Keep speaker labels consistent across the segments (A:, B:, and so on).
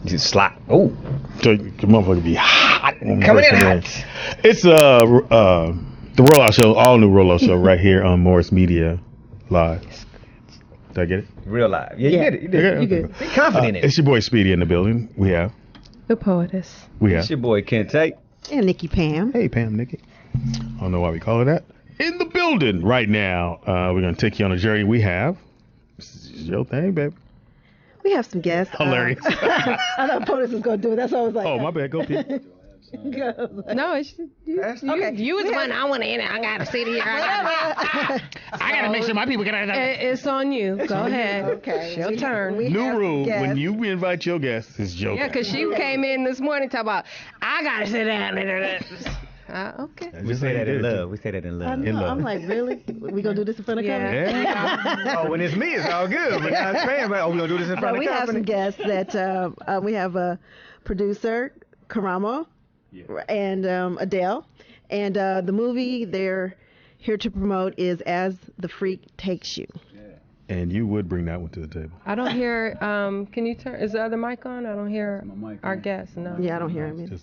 A: You slot. Oh,
B: So the motherfucker be hot.
A: coming in hot.
B: It's the Rollout Show, all new Rollout Show right here on Morris Media Live. Did I get it?
A: Real live. Yeah, you
C: Yeah.
A: did it. You did it.
B: You
C: good.
A: Be confident in it.
B: It's your boy Speedy in the building. We have.
D: The poetess.
A: It's your boy Kente.
C: And Nikki Pam.
B: Hey, Pam, Nikki. I don't know why we call her that. In the building right now. We're going to take you on a journey. We have. This is your thing, baby.
C: We have some guests.
B: Hilarious.
C: I thought POTUS was going to do it. That's why I was like.
B: Oh, my bad. Go, Pete.
D: No, it's you.
C: Okay.
D: You was the one. I want to in it. I gotta sit here. I
B: gotta make sure my people get out of that.
D: It's on you. Go ahead.
C: Okay.
D: It's your turn.
C: We
B: New
C: have
B: rule,
C: guests.
B: when you invite your guests, it's your
D: Yeah, because she came in this morning talking about, I gotta sit down. Okay.
A: We say that in love. We say that in
C: I
A: love.
C: know, I'm like, really? We gonna do this in front of
D: Yeah.
C: company?
B: Yeah.
A: Oh, when it's me, it's all good. But I'm saying, we gonna do this in front
C: But
A: of
C: we have some
A: company.
C: guests that we have a producer, Karamuu, and Adele, and the movie they're here to promote is As the Freak Takes You.
B: And you would bring that one to the table.
D: I don't hear, can you turn, is the other mic on? I don't hear our guest, no.
C: Yeah, I don't hear him either.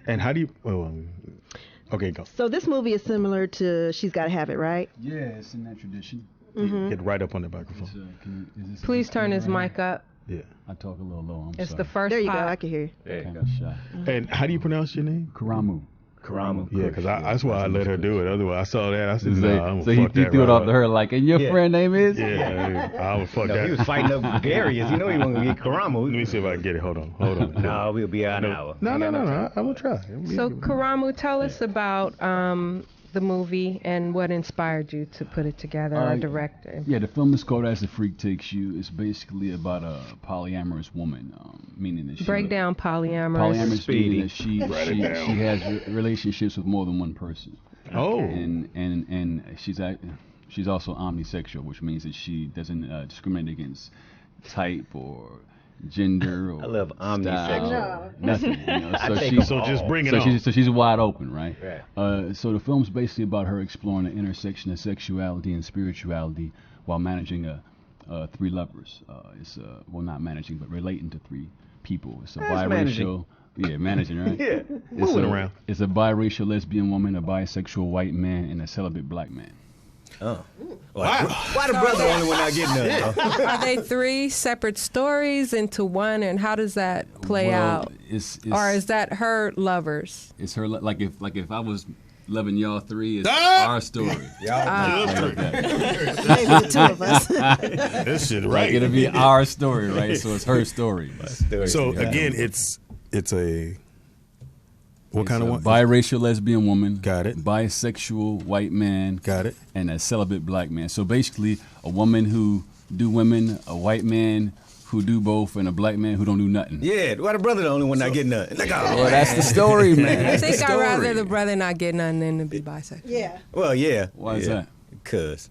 B: And how do you? Okay, go.
C: So this movie is similar to She's Gotta Have It, right?
E: Yeah, it's in that tradition.
B: Get right up on the microphone.
D: Please turn his mic up.
B: Yeah.
E: I talk a little low. I'm
D: It's
E: sorry.
D: the first
C: There you go.
D: pop.
C: I can hear you.
A: There you
E: Kind
A: go.
E: of shy.
B: And how do you pronounce your name?
E: Karamu.
A: Karamu.
B: Yeah, because that's why I let her do it. Otherwise, I saw that. I said,
E: So,
B: nah, I'm
E: so
B: gonna
E: he
B: fuck that
E: threw it
B: right
E: off
B: up.
E: to her like, and your
A: Yeah.
E: friend name is?
B: Yeah, I would fuck
A: No,
B: that.
A: he was fighting up Gregarious. You know he wasn't gonna get
B: Let
A: Karamu.
B: me see if I can get it. Hold on.
A: No, we'll be out an hour.
B: No. I will try.
D: So, Karamuu, tell us about the movie and what inspired you to put it together or direct it.
E: Yeah, the film is called As the Freak Takes You. It's basically about a polyamorous woman, meaning that she
D: Break down polyamorous.
E: polyamorous
A: Speedy.
E: meaning that she has relationships with more than one person.
B: Oh.
E: And she's also omnisexual, which means that she doesn't discriminate against type or gender or
A: I love
E: style,
A: omnisexual.
E: nothing. You know? So
A: take
E: she's
A: them all.
B: just bring it on.
E: she's wide open, right?
A: Right.
E: So the film's basically about her exploring the intersection of sexuality and spirituality while managing three lovers. It's not managing, but relating to three people. It's a
A: That's
E: biracial.
A: managing.
E: Yeah, managing, right?
A: Yeah.
B: Moving around.
E: It's a biracial lesbian woman, a bisexual white man, and a celibate black man.
A: Oh. Why the brother only when I get nothing?
D: Are they three separate stories into one, and how does that play out?
E: It's
D: Or is that her lovers?
E: it's her like if I was loving y'all three, it's our story. Like that.
C: Maybe the two of us.
B: This shit
E: Like,
B: right.
E: it'll be our story, right? So it's her story.
B: So again, it's a what kind of one?
E: Biracial lesbian woman.
B: Got it.
E: Bisexual white man.
B: Got it.
E: And a celibate black man. So basically, a woman who do women, a white man who do both, and a black man who don't do nothing.
A: Yeah, why the brother the only one not getting nothing?
E: Well, that's the story, man.
D: I
E: That's the
D: think I'd rather
E: story.
D: the brother not get nothing than to be bisexual.
C: Yeah.
A: Well, yeah.
E: Why is that?
A: Because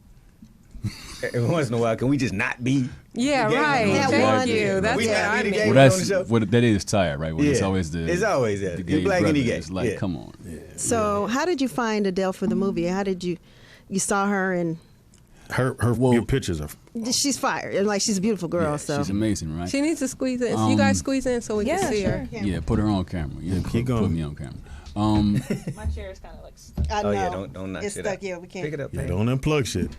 A: every once in a while, can we just not be?
D: Yeah,
A: together?
D: right.
C: Yeah,
D: Thank
C: one.
D: you. That's
A: We
D: what
A: not
D: I
A: be
D: mean.
A: together.
E: Well,
A: on the show?
E: that is tired, right? When it's
A: Yeah.
E: always the
A: It's always that.
E: the
A: You're
E: gay
A: black and
E: brother.
A: he gay.
E: It's like,
A: Yeah.
E: come on.
C: So how did you find Adele for the movie? How did you saw her and
B: Her your pictures are.
C: she's fire and like she's a beautiful girl. so
E: She's amazing, right?
D: She needs to squeeze in. You guys squeeze in so we can see her.
E: Yeah, put her on camera. Yeah,
B: keep going.
E: Put me on camera.
F: My chair is kind of like stuck.
C: I know.
A: Oh yeah, don't knock
C: It's
A: shit
C: stuck.
A: out.
C: Yeah, we can't.
A: Pick it up.
B: Yeah,
A: babe.
B: don't unplug shit.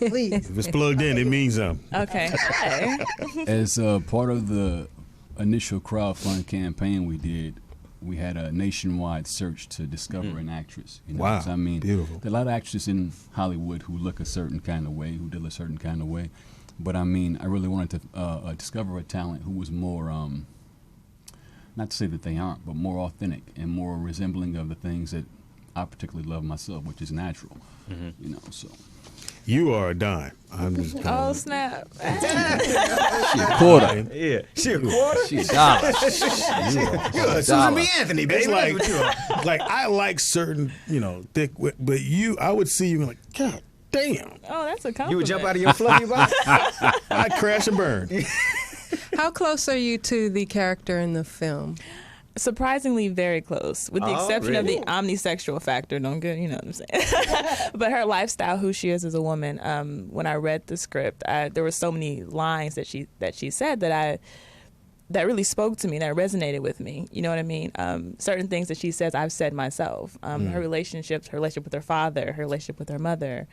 C: Please.
B: If it's plugged in, it means something.
F: Okay. Hi.
E: As part of the initial crowdfund campaign we did, we had a nationwide search to discover an actress. You know,
B: Wow,
E: 'cause I mean,
B: beautiful.
E: there are a lot of actresses in Hollywood who look a certain kind of way, who deal a certain kind of way. But I mean, I really wanted to discover a talent who was more, not to say that they aren't, but more authentic and more resembling of the things that I particularly love myself, which is natural. You know, so.
B: You are a dime. I'm just.
F: Oh snap!
E: She a quarter.
A: Yeah, she a quarter.
E: She a dollar.
A: You're a Susan B. Anthony, baby.
B: It's like,
A: That's what you are.
B: like I like certain, thick, but I would see you and like, God damn,
F: Oh, that's a compliment.
A: You would jump out of your fluffy box.
B: I crash and burn.
D: How close are you to the character in the film?
F: Surprisingly very close, with the
A: Oh,
F: exception of
A: really?
F: the omnisexual factor. Don't get, you know what I'm saying. But her lifestyle, who she is as a woman. When I read the script, there were so many lines that she said that that really spoke to me, that resonated with me. You know what I mean? Certain things that she says, I've said myself. Her relationships, her relationship with her father, her relationship with her mother,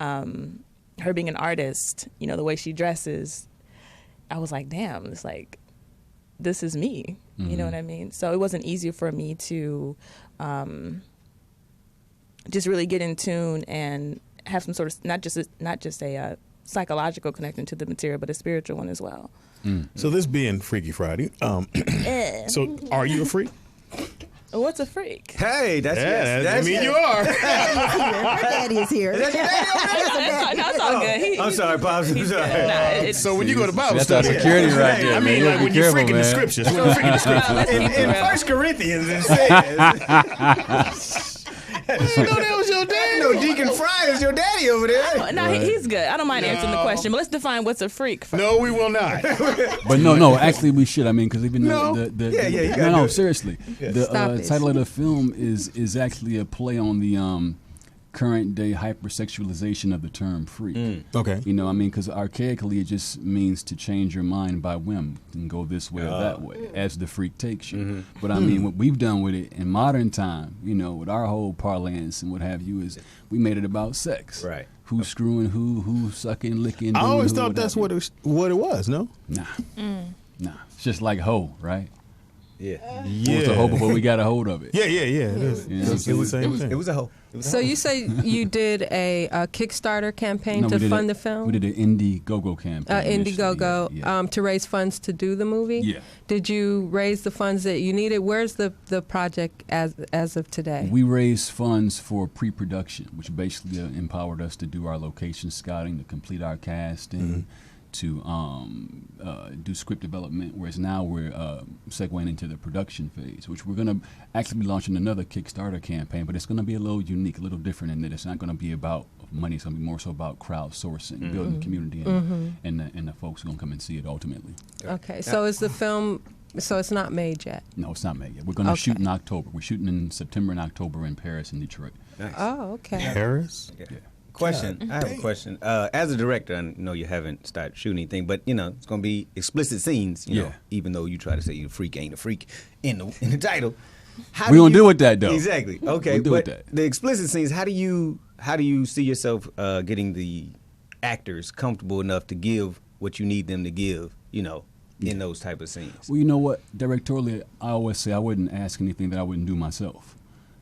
F: her being an artist, you know, the way she dresses. I was like, damn, it's like, this is me. You know what I mean? So it wasn't easy for me to just really get in tune and have some sort of, not just a psychological connection to the material, but a spiritual one as well.
B: So this being Freaky Friday, so are you a freak?
F: What's a freak?
A: Hey, that's
B: you are.
C: Her daddy is here.
F: No, it's all good.
A: I'm sorry, Pops. I'm sorry.
B: So when you go to Bible
G: That's our
B: study,
G: security right there.
B: I mean,
G: man.
B: like when
G: Be
B: you're
G: careful,
B: freaking the
G: man.
B: scriptures. When you're freaking the scriptures.
A: In 1 Corinthians, it says.
B: You know that was your dad.
A: No, Deacon Fry is your daddy over there.
F: No, he's good. I don't mind answering the question, but let's define what's a freak first.
B: No, we will not.
E: But no, actually we should. I mean, because even though
A: you gotta do
E: no,
A: it.
E: seriously, the
C: Stop it.
E: title of the film is actually a play on the current day hypersexualization of the term freak.
B: Okay.
E: You know, I mean, because archaically it just means to change your mind by whim and go this way or that way as the freak takes you. But I mean, what we've done with it in modern time, you know, with our whole parlance and what have you, is we made it about sex.
A: Right.
E: Who's screwing who sucking, licking.
B: I
E: doing
B: always
E: who,
B: thought that's what it was. No.
E: Nah. It's just like hoe, right?
A: Yeah.
E: It's a hoe before we got a hold of it.
B: Yeah. It is.
E: You know what I'm
B: It's the same thing.
A: It was a hoe.
D: So you say you did a Kickstarter campaign to fund the film?
E: We did an Indiegogo campaign.
D: Indiegogo
E: Yeah.
D: to raise funds to do the movie?
E: Yeah.
D: Did you raise the funds that you needed? Where's the project as of today?
E: We raised funds for pre-production, which basically empowered us to do our location scouting, to complete our casting, to do script development, whereas now we're segueing into the production phase, which we're going to actually be launching another Kickstarter campaign, but it's going to be a little unique, a little different in that it's not going to be about money. It's going to be more so about crowdsourcing, building the community, and the folks who are going to come and see it ultimately.
D: Okay, so is the film, so it's not made yet?
E: No, it's not made yet. We're going to shoot in October. We're shooting in September and October in Paris and Detroit.
A: Nice.
D: Oh, okay.
B: Paris.
A: Yeah. Question. I have a question. As a director, I know you haven't started shooting anything, but you know it's going to be explicit scenes. You know, even though you try to say you freak ain't a freak in the title.
E: We don't deal with that though.
A: Exactly. Okay,
E: We'll deal with that.
A: The explicit scenes. How do you see yourself getting the actors comfortable enough to give what you need them to give? You know, in those type of scenes.
E: Well, you know what? Directorially, I always say I wouldn't ask anything that I wouldn't do myself.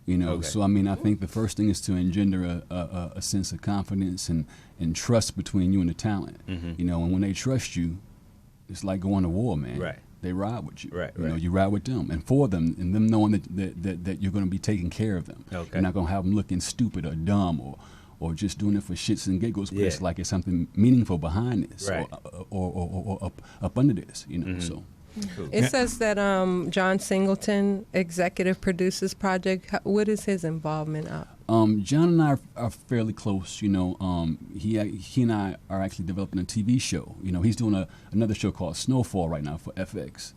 E: You know, so I mean, I think the first thing is to engender a sense of confidence and trust between you and the talent. You know, and when they trust you, it's like going to war, man.
A: Right.
E: They ride with you.
A: Right.
E: You know, you ride with them, and for them, and them knowing that you're going to be taking care of them.
A: Okay.
E: You're not going to have them looking stupid or dumb or just doing it for shits and giggles, but
A: Yeah.
E: it's like it's something meaningful behind this,
A: Right.
E: or up under this. You know, so.
D: It says that John Singleton executive produces project. What is his involvement?
E: John and I are fairly close. You know, he and I are actually developing a TV show. You know, he's doing another show called Snowfall right now for FX.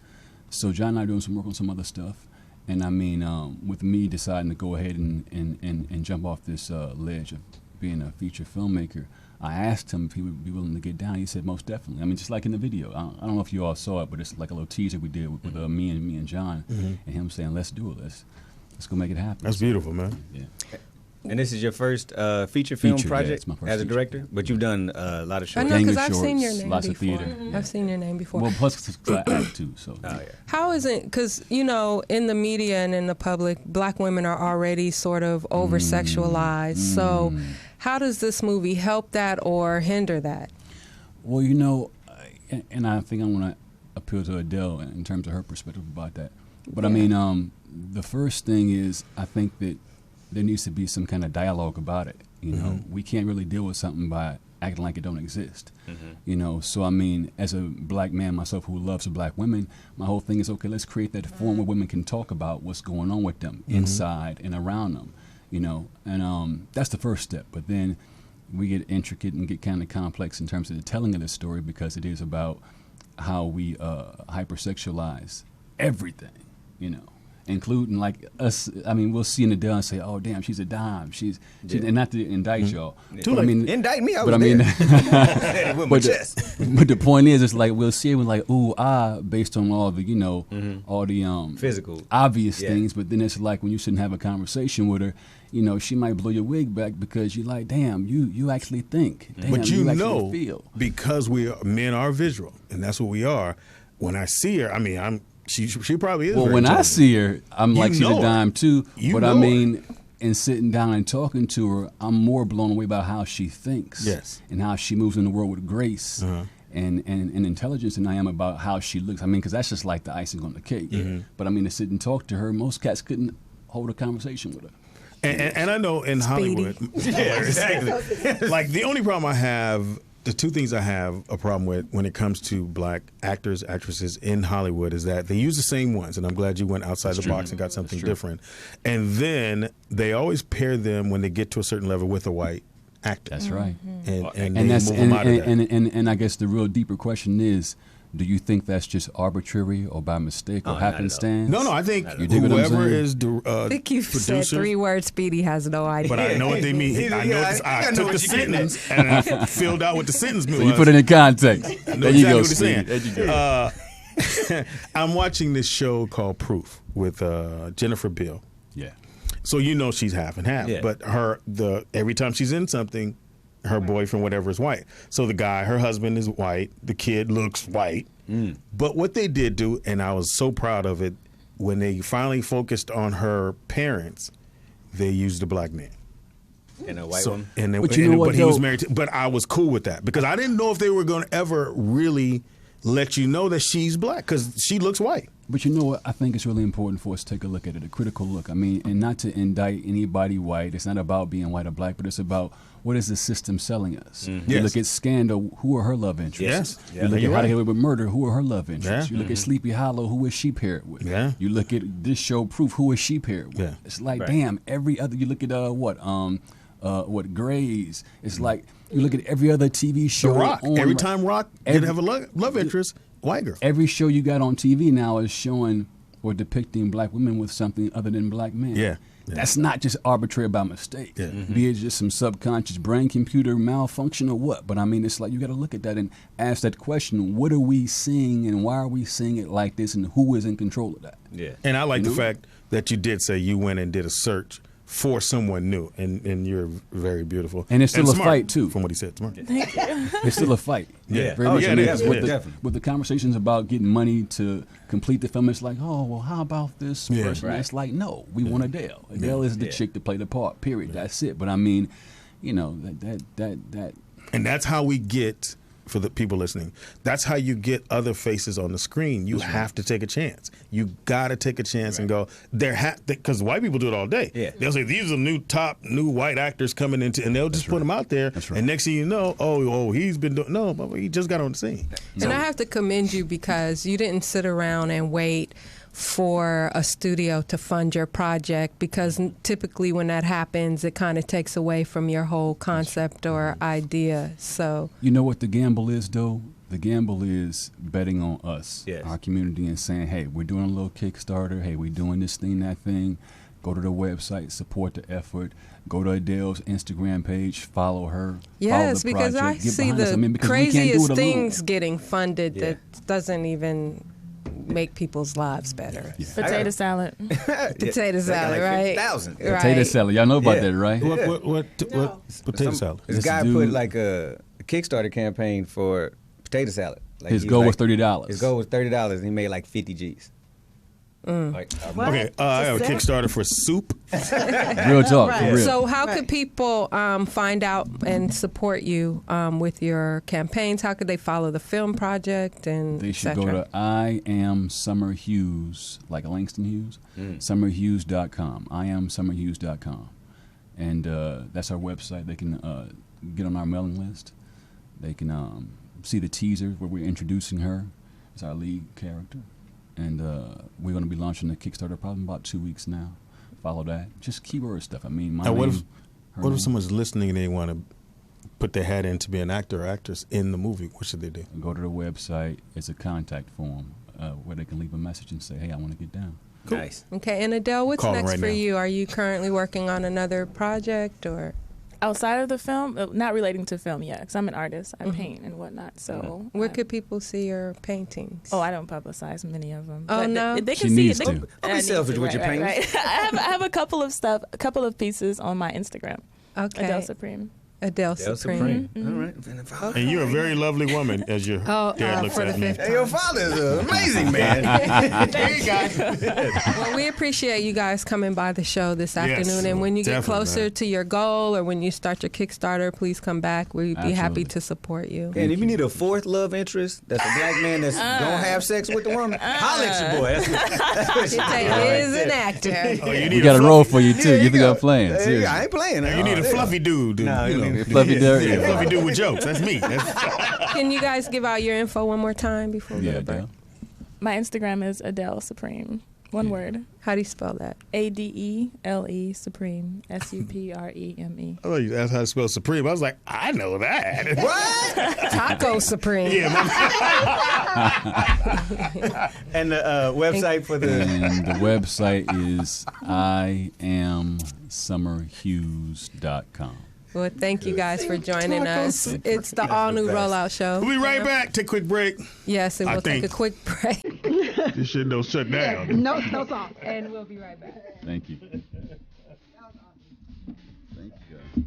E: So John and I are doing some work on some other stuff. And I mean, with me deciding to go ahead and jump off this ledge of being a feature filmmaker, I asked him if he would be willing to get down. He said most definitely. I mean, just like in the video. I don't know if you all saw it, but it's like a little teaser we did with me and John, and him saying, "Let's do it. Let's go make it happen."
B: That's beautiful, man.
E: Yeah.
A: And this is your first feature film
E: Feature, yeah,
A: project
E: it's my first
A: as a
E: feature.
A: director, but you've done a lot of
D: I
A: shows.
D: know because
E: Gang of
D: I've seen your
E: shorts,
D: name
E: lots of
D: before.
E: theater.
D: I've seen your name before.
E: Well, plus I act too. So.
A: Oh, yeah.
D: How is it? Because you know, in the media and in the public, black women are already sort of over sexualized. So, how does this movie help that or hinder that?
E: Well, you know, and I think I want to appeal to Adele in terms of her perspective about that. But I mean, the first thing is I think that there needs to be some kind of dialogue about it. You know, we can't really deal with something by acting like it don't exist. You know, so I mean, as a black man myself who loves black women, my whole thing is, okay, let's create that forum where women can talk about what's going on with them inside and around them. You know, and that's the first step. But then we get intricate and get kind of complex in terms of the telling of the story, because it is about how we hypersexualize everything, you know. including like us. I mean, we'll see Adele and say, "Oh, damn, she's a dime." She's and not to indict y'all.
A: But I mean, indict me.
E: But the point is, it's like we'll see it with like ooh based on all the all the
A: physical
E: obvious things. But then it's like when you sit and have a conversation with her, she might blow your wig back because you're like, damn, you actually think. Damn,
B: but
E: you actually feel.
B: Because men are visual, and that's what we are. When I see her, I mean, she probably is.
E: Well, when I see her, I'm like, she's a dime too. But I mean, in sitting down and talking to her, I'm more blown away by how she thinks, and how she moves in the world with grace and intelligence than I am about how she looks. I mean, because that's just like the icing on the cake. But I mean, to sit and talk to her, most cats couldn't hold a conversation with her.
B: And I know in Hollywood, exactly. Like the only problem I have. The two things I have a problem with when it comes to black actors, actresses in Hollywood is that they use the same ones, and I'm glad you went outside the box and got something different. And then they always pair them when they get to a certain level with a white actor.
E: That's right.
B: And they move them out of that.
E: And I guess the real deeper question is, do you think that's just arbitrary or by mistake or happenstance?
B: No, I think whoever is
D: I think you've said 3 words Speedy has no idea.
B: But I know what they mean. I took the sentence and I filled out what the sentence meant.
E: So you put it in context.
B: There you go, Speedy. There you go. I'm watching this show called Proof with Jennifer Beal.
E: Yeah.
B: So she's half and half. Yeah. But every time she's in something, her boyfriend, whatever, is white. So the guy, her husband is white. The kid looks white. But what they did do, and I was so proud of it, when they finally focused on her parents, they used a black man.
A: And a white one?
B: But he was married to, but I was cool with that because I didn't know if they were going to ever really let you know that she's black because she looks white.
E: But you know what? I think it's really important for us to take a look at it, a critical look. I mean, and not to indict anybody white. It's not about being white or black, but it's about what is the system selling us. You look at Scandal, who are her love interests? You look at How to Get Away with Murder, who are her love interests? You look at Sleepy Hollow, who is she paired with? You look at this show, Proof, who is she paired with? It's like, damn, every other, you look at Grey's, it's like, you look at every other TV show.
B: The Rock. Every time Rock did have a love interest, white girl.
E: Every show you got on TV now is showing or depicting black women with something other than black men.
B: Yeah.
E: That's not just arbitrary by mistake. Be it just some subconscious brain computer malfunction or what. But I mean, it's like you got to look at that and ask that question: what are we seeing, and why are we seeing it like this, and who is in control of that?
B: And I like the fact that you did say you went and did a search for someone new, and you're very beautiful.
E: And it's still a fight too,
B: from what he said. Smart.
F: Thank you.
E: It's still a fight.
B: Very much.
E: With the conversations about getting money to complete the film, it's like, oh well, how about this person? It's like, no, we want Adele. Adele is the chick to play the part. Period. That's it. But I mean, that.
B: And that's how we get. For the people listening, that's how you get other faces on the screen. You have to take a chance. You got to take a chance and go, because white people do it all day. They'll say, these are new white actors coming into, and they'll just put them out there. And next thing you know, he's been doing, no, but he just got on the scene.
D: And I have to commend you because you didn't sit around and wait for a studio to fund your project, because typically when that happens, it kind of takes away from your whole concept or idea. So
E: you know what the gamble is, though? The gamble is betting on us, our community, and saying, hey, we're doing a little Kickstarter. Hey, we're doing this thing, that thing. Go to the website, support the effort. Go to Adele's Instagram page, follow her.
D: Yes,
E: follow the
D: because
E: project.
D: I see the craziest things getting funded that doesn't even make people's lives better.
F: Potato salad.
D: Potato salad, right?
E: Potato salad. Y'all know about that, right?
B: What potato salad?
A: This guy put like a Kickstarter campaign for potato salad. Like
E: his goal was $30.
A: His goal was $30, and he made like 50 G's.
B: I have a Kickstarter for soup.
E: Real talk, for real.
D: So how could people find out and support you with your campaigns? How could they follow the film project and
E: They should go to I Am Summer Hughes, like Langston Hughes, summerhughes.com, iamsummerhughes.com. And that's our website. They can get on our mailing list. They can see the teaser where we're introducing her as our lead character. And we're going to be launching the Kickstarter probably in about 2 weeks now. Follow that. Just keyword stuff. I mean,
B: what if someone's listening and they want to put their hat in to be an actor or actress in the movie? What should they do?
E: Go to the website. It's a contact form. where they can leave a message and say, hey, I want to get down.
A: Cool. Nice.
D: Okay, and Adele, what's
B: Call 'em
D: next
B: right
D: for
B: now.
D: you? Are you currently working on another project or?
F: Outside of the film, not relating to film yet, because I'm an artist. I paint and whatnot. So
D: Where could people see your paintings?
F: Oh, I don't publicize many of them.
D: Oh,
F: But
D: no?
F: they
E: She
F: can see
E: needs
F: it.
E: to.
A: Don't be selfish with your paintings.
F: I have a couple of pieces on my Instagram.
D: Okay.
F: Adele Supreme.
D: Adele Supreme.
A: All right.
B: And you're a very lovely woman, as your dad looks
D: for
B: at
D: the
B: me.
D: fifth
A: Hey, your father is an amazing man.
B: There you go.
D: Well, we appreciate you guys coming by the show this afternoon. And when you get
B: definitely,
D: closer
B: man.
D: to your goal or when you start your Kickstarter, please come back. We'd be happy
E: Absolutely.
D: to support you.
A: And if you need a fourth love interest, that's a black man that's gonna have sex with the woman, holla at your boy. That's what she
D: He is an actor.
B: Oh, you
E: We
B: need
E: got a
B: fluffy-
E: role for you, too.
A: There
E: You
A: you
E: think
A: go.
E: I'm playing?
A: Hey,
E: Seriously.
A: I ain't playing.
B: You need a fluffy dude.
A: No,
B: you
A: you
B: know.
A: need-
E: Fluffy Derry.
B: Yeah, fluffy dude with jokes. That's me.
D: Can you guys give out your info one more time before we
E: Yeah,
D: go to break?
E: Adele.
F: My Instagram is Adele Supreme. One word.
D: How do you spell that?
F: ADELE Supreme. SUPREME.
B: I thought you asked how to spell Supreme. I was like, I know that.
A: What?
D: Taco Supreme.
B: Yeah,
A: And the website for the.
E: And the website is iamsummerhughes.com.
D: Well, thank you guys for joining us. It's the all-new Rollout Show.
B: we'll be right back. Take a quick break.
D: Yes, and
B: I
D: we'll take
B: think-
D: a quick break.
B: This shit don't shut down.
C: No song.
D: And we'll be right back.
E: Thank you. Thank you, guys.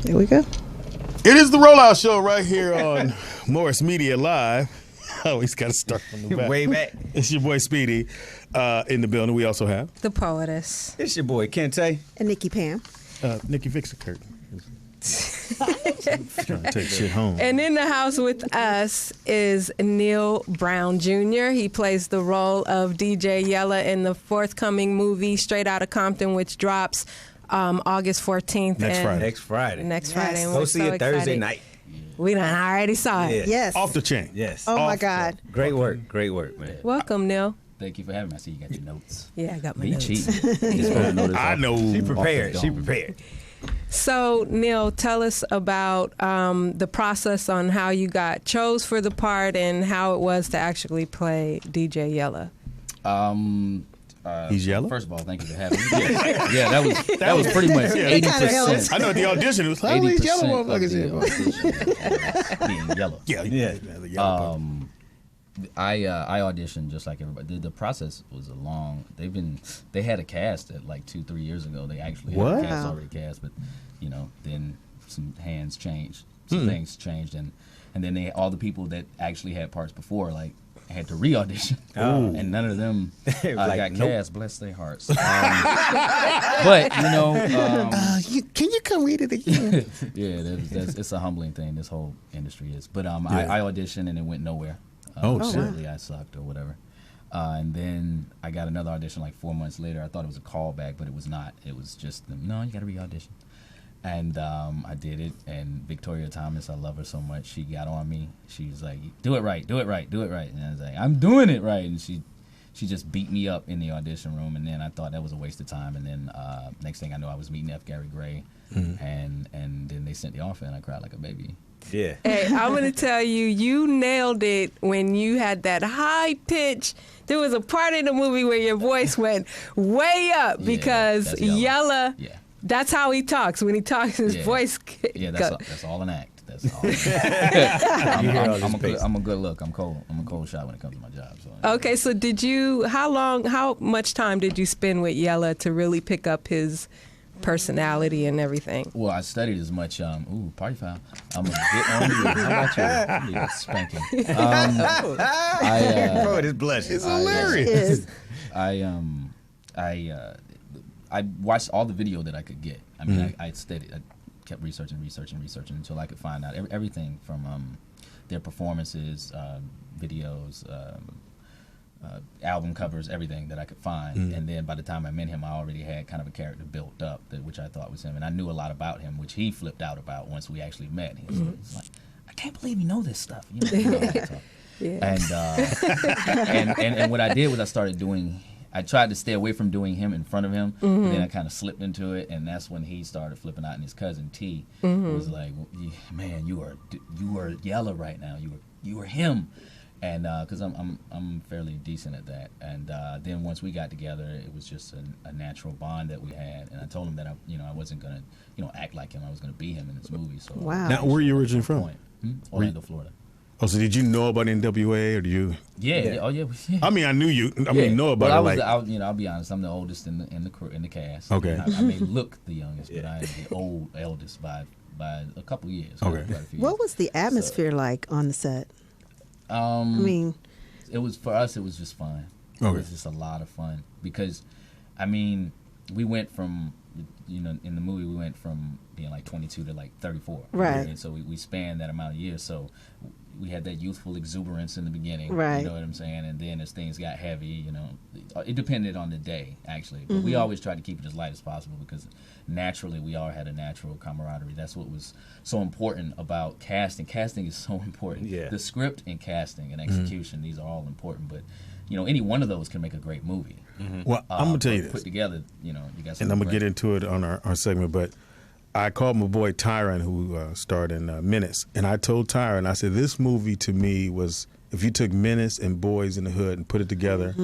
C: There we go.
B: It is the Rollout Show right here on Morris Media Live. Always got to start from the back.
A: Way back.
B: It's your boy Speedy in the building. We also have
D: The poetess.
A: It's your boy Kente.
C: And Nikki Pam.
B: Nikki, fix the curtain. Trying to take shit home.
D: And in the house with us is Neil Brown Jr. He plays the role of DJ Yella in the forthcoming movie Straight Outta Compton, which drops August 14th.
B: Next Friday.
A: Next Friday.
D: Next
C: Yes.
D: Friday. And
A: Go
D: we're
A: see
D: so
A: it Thursday
D: excited.
A: night.
D: We done already saw it.
A: Yeah.
C: Yes.
B: Off the chain.
A: Yes.
C: Oh my
B: Off
C: God.
A: Great work. Great work, man.
D: Welcome, Neil.
E: Thank you for having me. I see you got your notes.
D: Yeah, I got my
E: Me
D: notes.
E: cheating. Just wanna know this
B: I
E: off-
B: know.
A: She
B: She
A: prepared.
E: off
A: She
E: the dome.
A: prepared.
D: So, Neil, tell us about the process on how you got chose for the part and how it was to actually play DJ Yella.
B: He's yellow?
E: First of all, thank you for having me. Yeah, that was pretty much
C: That kinda helps.
E: 80%.
B: I know at the audition it was like, these yellow
E: 80% of the
B: motherfuckers.
E: audition being yellow.
B: Yeah. The yellow part.
E: I auditioned just like everybody. The process was a long. They had a cast at like 2-3 years ago. They actually had
B: What?
E: a cast
C: Wow.
E: already cast, but then some hands changed, some things changed, and then all the people that actually had parts before had to re-audition, and none of them got
A: nope.
E: cast. Bless their hearts. But
B: Can you come read it again?
E: yeah, it's a humbling thing. This whole industry is. But I auditioned and it went nowhere. Certainly I sucked or whatever. And then I got another audition like 4 months later. I thought it was a callback, but it was not. It was just, no, you got to re-audition. And I did it. And Victoria Thomas, I love her so much. She got on me. She was like, do it right, do it right, do it right. And I was like, I'm doing it right. And she just beat me up in the audition room. And then I thought that was a waste of time. And then next thing I know, I was meeting F. Gary Gray. And then they sent the offer, and I cried like a baby.
A: Yeah.
D: Hey, I'm going to tell you, you nailed it when you had that high pitch. There was a part in the movie where your voice went way up because
E: that's Yella.
D: Yella,
E: Yeah.
D: that's how he talks. When he talks, his voice
E: Yeah,
D: goes.
E: that's all an act. That's all. I'm a good look. I'm a cold shot when it comes to my job. So.
D: Okay, so how much time did you spend with Yella to really pick up his personality and everything?
E: Well, I studied as much. Party foul. I'm a bit on you. How about you? Spanking.
A: Bro, this blush.
B: It's hilarious.
E: I watched all the video that I could get. I mean, I studied. I kept researching until I could find out everything from their performances, videos, album covers, everything that I could find. And then by the time I met him, I already had kind of a character built up, which I thought was him. And I knew a lot about him, which he flipped out about once we actually met. He was like, I can't believe you know this stuff.
D: Yeah.
E: And what I did was I tried to stay away from doing him in front of him, and then I kind of slipped into it, and that's when he started flipping out, and his cousin T was like, "Man, you are Yella right now. You are him," and because I'm fairly decent at that, and then once we got together, it was just a natural bond that we had, and I told him that I wasn't gonna act like him. I was gonna be him in this movie. So
C: Wow.
B: Now, where are you originally from?
E: Orlando, Florida.
B: Oh, so did you know about NWA or do you?
E: Yeah. Oh yeah.
B: I mean, I knew you. I mean, know about
E: well,
B: it.
E: I'll be honest. I'm the oldest in the crew, in the cast.
B: Okay.
E: I may look the youngest, but I am the eldest by a couple years.
B: Okay.
E: Quite a few
C: What
E: years.
C: was the atmosphere like on the set? I
E: Um,
C: mean,
E: it was for us. It was just fun. It
B: Okay.
E: was just a lot of fun because, I mean, we went from, in the movie we went from being like 22 to like 34.
C: Right.
E: And so we spanned that amount of years. So we had that youthful exuberance in the beginning.
C: Right.
E: You know what I'm saying? And then as things got heavy, it depended on the day actually. But we always tried to keep it as light as possible because naturally we all had a natural camaraderie. That's what was so important about casting. Casting is so important.
A: Yeah.
E: The script and casting and execution, these are all important. But any one of those can make a great movie.
B: Well, I'm gonna tell you
E: Put
B: this,
E: together, you got something.
B: and I'm gonna
E: great.
B: get into it on our segment, but I called my boy Tyron, who starred in Menace, and I told Tyron, I said, this movie to me was, if you took Menace and Boys in the Hood and put it together,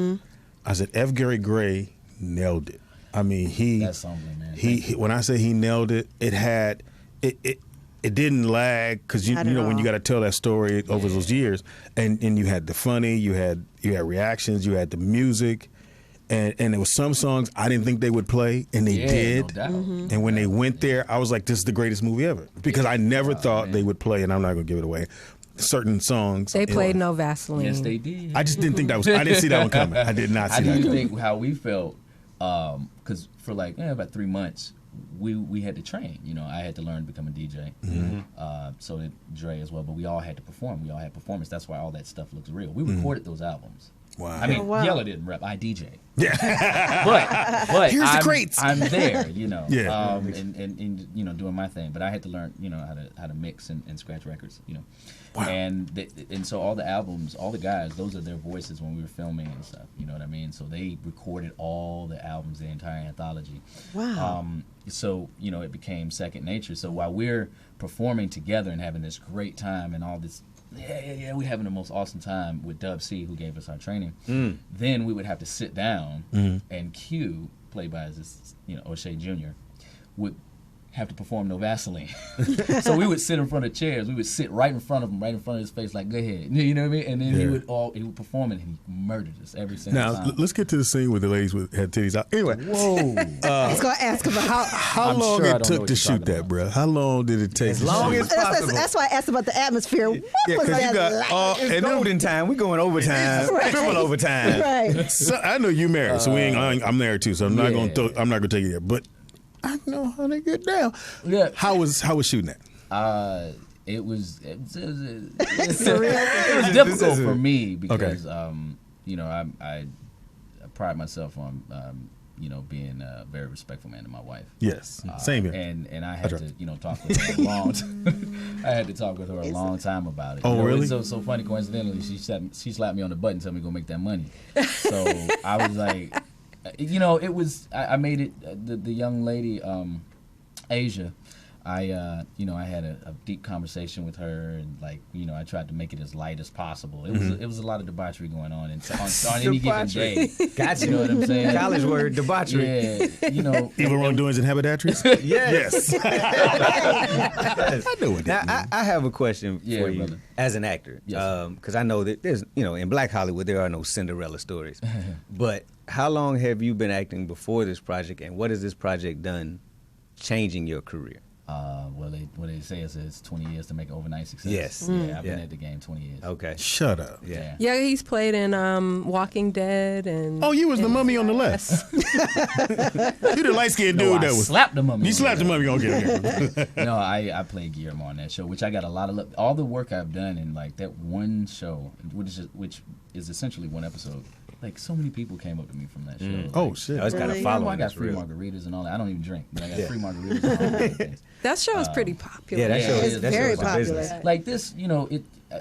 B: I said, F. Gary Gray nailed it. I mean,
E: That's humbling, man.
B: He when I say he nailed it, it had it. it didn't lag because you know when you got to tell that story over those years, and you had the funny, you had reactions, you had the music, and there was some songs I didn't think they would play, and they did. No doubt. And when they went there, I was like, "This is the greatest movie ever," because I never thought they would play, and I'm not gonna give it away. Certain songs
D: they played No Vaseline.
E: Yes, they did.
B: I just didn't think that was. I didn't see that one coming. I did not see that.
G: I
B: coming.
G: do think how we felt because for like about 3 months. We had to train. You know, I had to learn to become a DJ. So did Dre as well. But we all had to perform. We all had performance. That's why all that stuff looks real. We recorded those albums.
B: Wow.
G: I mean, Yella didn't rap. I DJ.
B: Yeah.
G: but
B: here's the crates.
G: I'm there. You know.
B: Yeah.
G: And you know, doing my thing. But I had to learn. You know, how to mix and scratch records. You know. Wow. And so all the albums, all the guys, those are their voices when we were filming and stuff. You know what I mean? So they recorded all the albums, the entire anthology.
C: Wow.
G: So, you know, it became second nature. So while we're performing together and having this great time and all this, we're having the most awesome time with Dub C, who gave us our training. Then we would have to sit down and Q, played by this, you know, O'Shea Jr., would have to perform No Vaseline. So we would sit in front of chairs. We would sit right in front of him, right in front of his face, like, go ahead. You know what I mean? And then he would perform it, and he murdered us every single time.
B: Now, let's get to the scene with the ladies with had titties out. Anyway.
C: Whoa. I was going to ask about
B: how long it took to shoot that, bro. How long did it take?
A: As long as possible.
C: That's why I asked about the atmosphere. What was that
A: like? It's golden time. We're going overtime. Triple overtime.
C: Right.
B: So, I know you married, so I'm married too, so I'm not going to take you there. But I know how they get down. Yeah. How was shooting that?
G: It was difficult for me because you know, I pride myself on you know, being a very respectful man to my wife.
B: Yes, same here.
G: And I had to, you know, talk with her a long time about it.
B: Oh,
G: you know,
B: really?
G: It's so funny. Coincidentally, she slapped me on the butt and told me to go make that money. So I was like, you know, it was. I made it. The young lady, Asia. You know, I had a deep conversation with her, and like, you know, I tried to make it as light as possible. It was a lot of debauchery going on, and on any given day.
A: Gotcha.
G: You know what I'm saying?
A: College word, debauchery.
G: Yeah, you know,
B: evil wrongdoings and haberdasheries.
A: Yes.
B: I know what that means.
A: I have a question for you,
G: brother.
A: As an actor, because I know that there's, you know, in Black Hollywood there are no Cinderella stories. But how long have you been acting before this project, and what has this project done, changing your career?
G: Well, they say it's 20 years to make an overnight success.
A: Yes.
G: Yeah, I've been at the game 20 years.
A: Okay.
B: Shut up.
G: Yeah.
D: Yeah, he's played in Walking Dead and.
B: Oh, you was the mummy on the left. You the light skinned dude that was
G: slapped the mummy.
B: You slapped the mummy on here.
G: No, I played Guillermo on that show, which I got a lot of love. All the work I've done in like that one show, which is essentially one episode. Like, so many people came up to me from that show. Like,
B: oh, shit.
A: I was kind of following.
G: I got free margaritas and all that. I don't even drink, but I got free margaritas and all that things.
D: That show is pretty popular.
A: Yeah, that show
C: is very popular.
G: Like this, you know,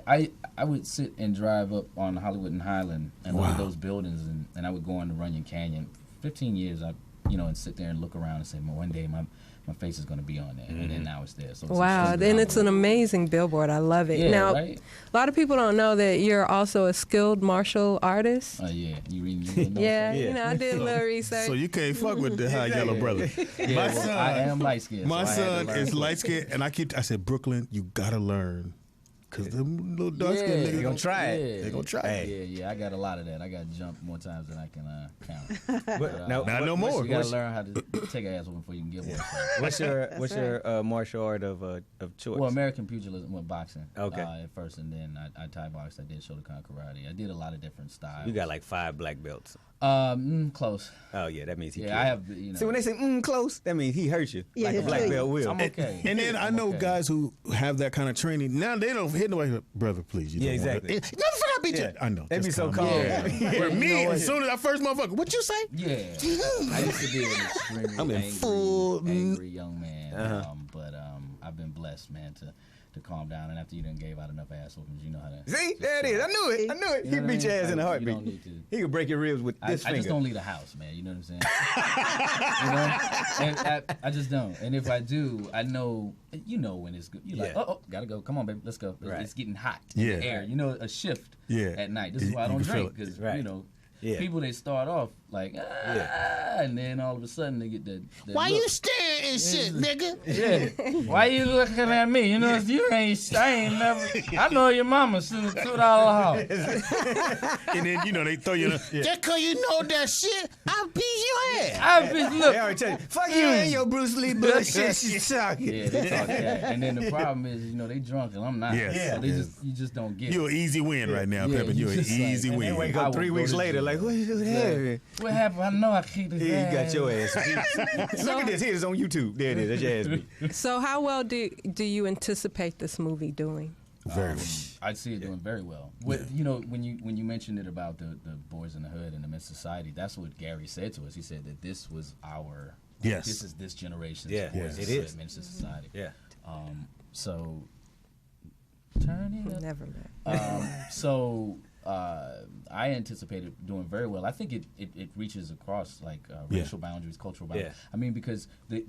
G: I would sit and drive up on Hollywood and Highland and look at those buildings, and I would go on the Runyon Canyon. 15 years, and sit there and look around and say, well, one day my face is going to be on there, and then now it's there. So
D: wow, then it's an amazing billboard. I love it.
G: Yeah,
D: now,
G: right?
D: A lot of people don't know that you're also a skilled martial artist.
G: Oh, yeah. You reading?
D: Yeah, you know, I did a little research.
B: So you can't fuck with the high yellow brother.
G: Yeah,
B: My son,
G: I am light skinned.
B: My son is light skinned, and I said, Brooklyn, you gotta learn. Because them little dark skinned niggas
A: gonna try it.
B: They gonna try
G: it. Yeah, I got a lot of that. I got jumped more times than I can count.
A: But
B: now no more.
G: You gotta learn how to take an ass whooping before you can get one.
A: What's your martial art of choice?
G: Well, American pugilism, boxing.
A: Okay.
G: At first, and then I Thai boxed. I did Shotokan karate. I did a lot of different styles.
A: You got like 5 black belts.
G: Close.
A: Oh yeah, that means he.
G: Yeah, I have. You know.
A: See, when they say close, that means he hurt you.
C: Yeah,
A: like a black belt will.
G: I'm okay.
B: And then I know guys who have that kind of training. Now they don't hit nobody. Brother, please. You
A: Yeah,
B: don't
A: exactly.
B: Want to, never forgot I beat you. I know.
A: They be so calm.
B: Where me, as soon as I first motherfucker, what you say?
G: Yeah. I used to be an extremely angry young man. But I've been blessed, man, to calm down. And after you done gave out enough ass whoopings, you know how to.
A: See, there it is. I knew it. He beat your ass in a heartbeat.
G: You don't need to.
A: He could break your ribs with this finger.
G: I just don't leave the house, man. You know what I'm saying? And I just don't. And if I do, I know. You know when it's good. You're like, oh, gotta go. Come on, baby, let's go.
A: Right.
G: It's getting hot in the air. You know, a shift at night. This is why I don't drink because you know. Yeah. People, they start off like, and then all of a sudden they get that
B: why
G: look.
B: you staring
H: ain't shit, nigga.
G: Yeah. Why you looking at me? You know, I ain't never. I know your mama since $2 house.
B: And then, you know, they throw you in a...
H: Just cause you know that shit, I'll beat your ass.
G: I be look.
A: They already tell you, fuck you and your Bruce Lee bullshit. She's talking.
G: Yeah, they talk that. And then the problem is, you know, they drunk and I'm not.
B: Yeah.
G: So you just don't get
B: You're
G: it.
B: an easy win right now,
G: Yeah,
B: Pippin. You're an
G: just like-
B: easy
G: and
B: win.
A: They wake
G: I
A: up
G: will
A: 3
G: go
A: weeks
G: to
A: later,
G: jail.
A: like, what happened?
G: What happened? I know I kicked his
A: Yeah, you
G: ass.
A: got your ass beat. Look at this. Here's on YouTube. There it is. That's your ass beat.
D: So how well do you anticipate this movie doing?
B: Very well.
G: I'd see it doing very well. You know, when you mentioned it about the Boys in the Hood and the Men's Society, that's what Gary said to us. He said that this was our,
B: Yes.
G: this is this generation's
A: Yeah,
G: Boys
A: it
G: in the
A: is.
G: Hood, Men's Society.
A: Yeah.
G: So turn it up.
D: Never met.
G: So I anticipate it doing very well. I think it reaches across like racial boundaries, cultural boundaries.
A: Yeah.
G: I mean, because the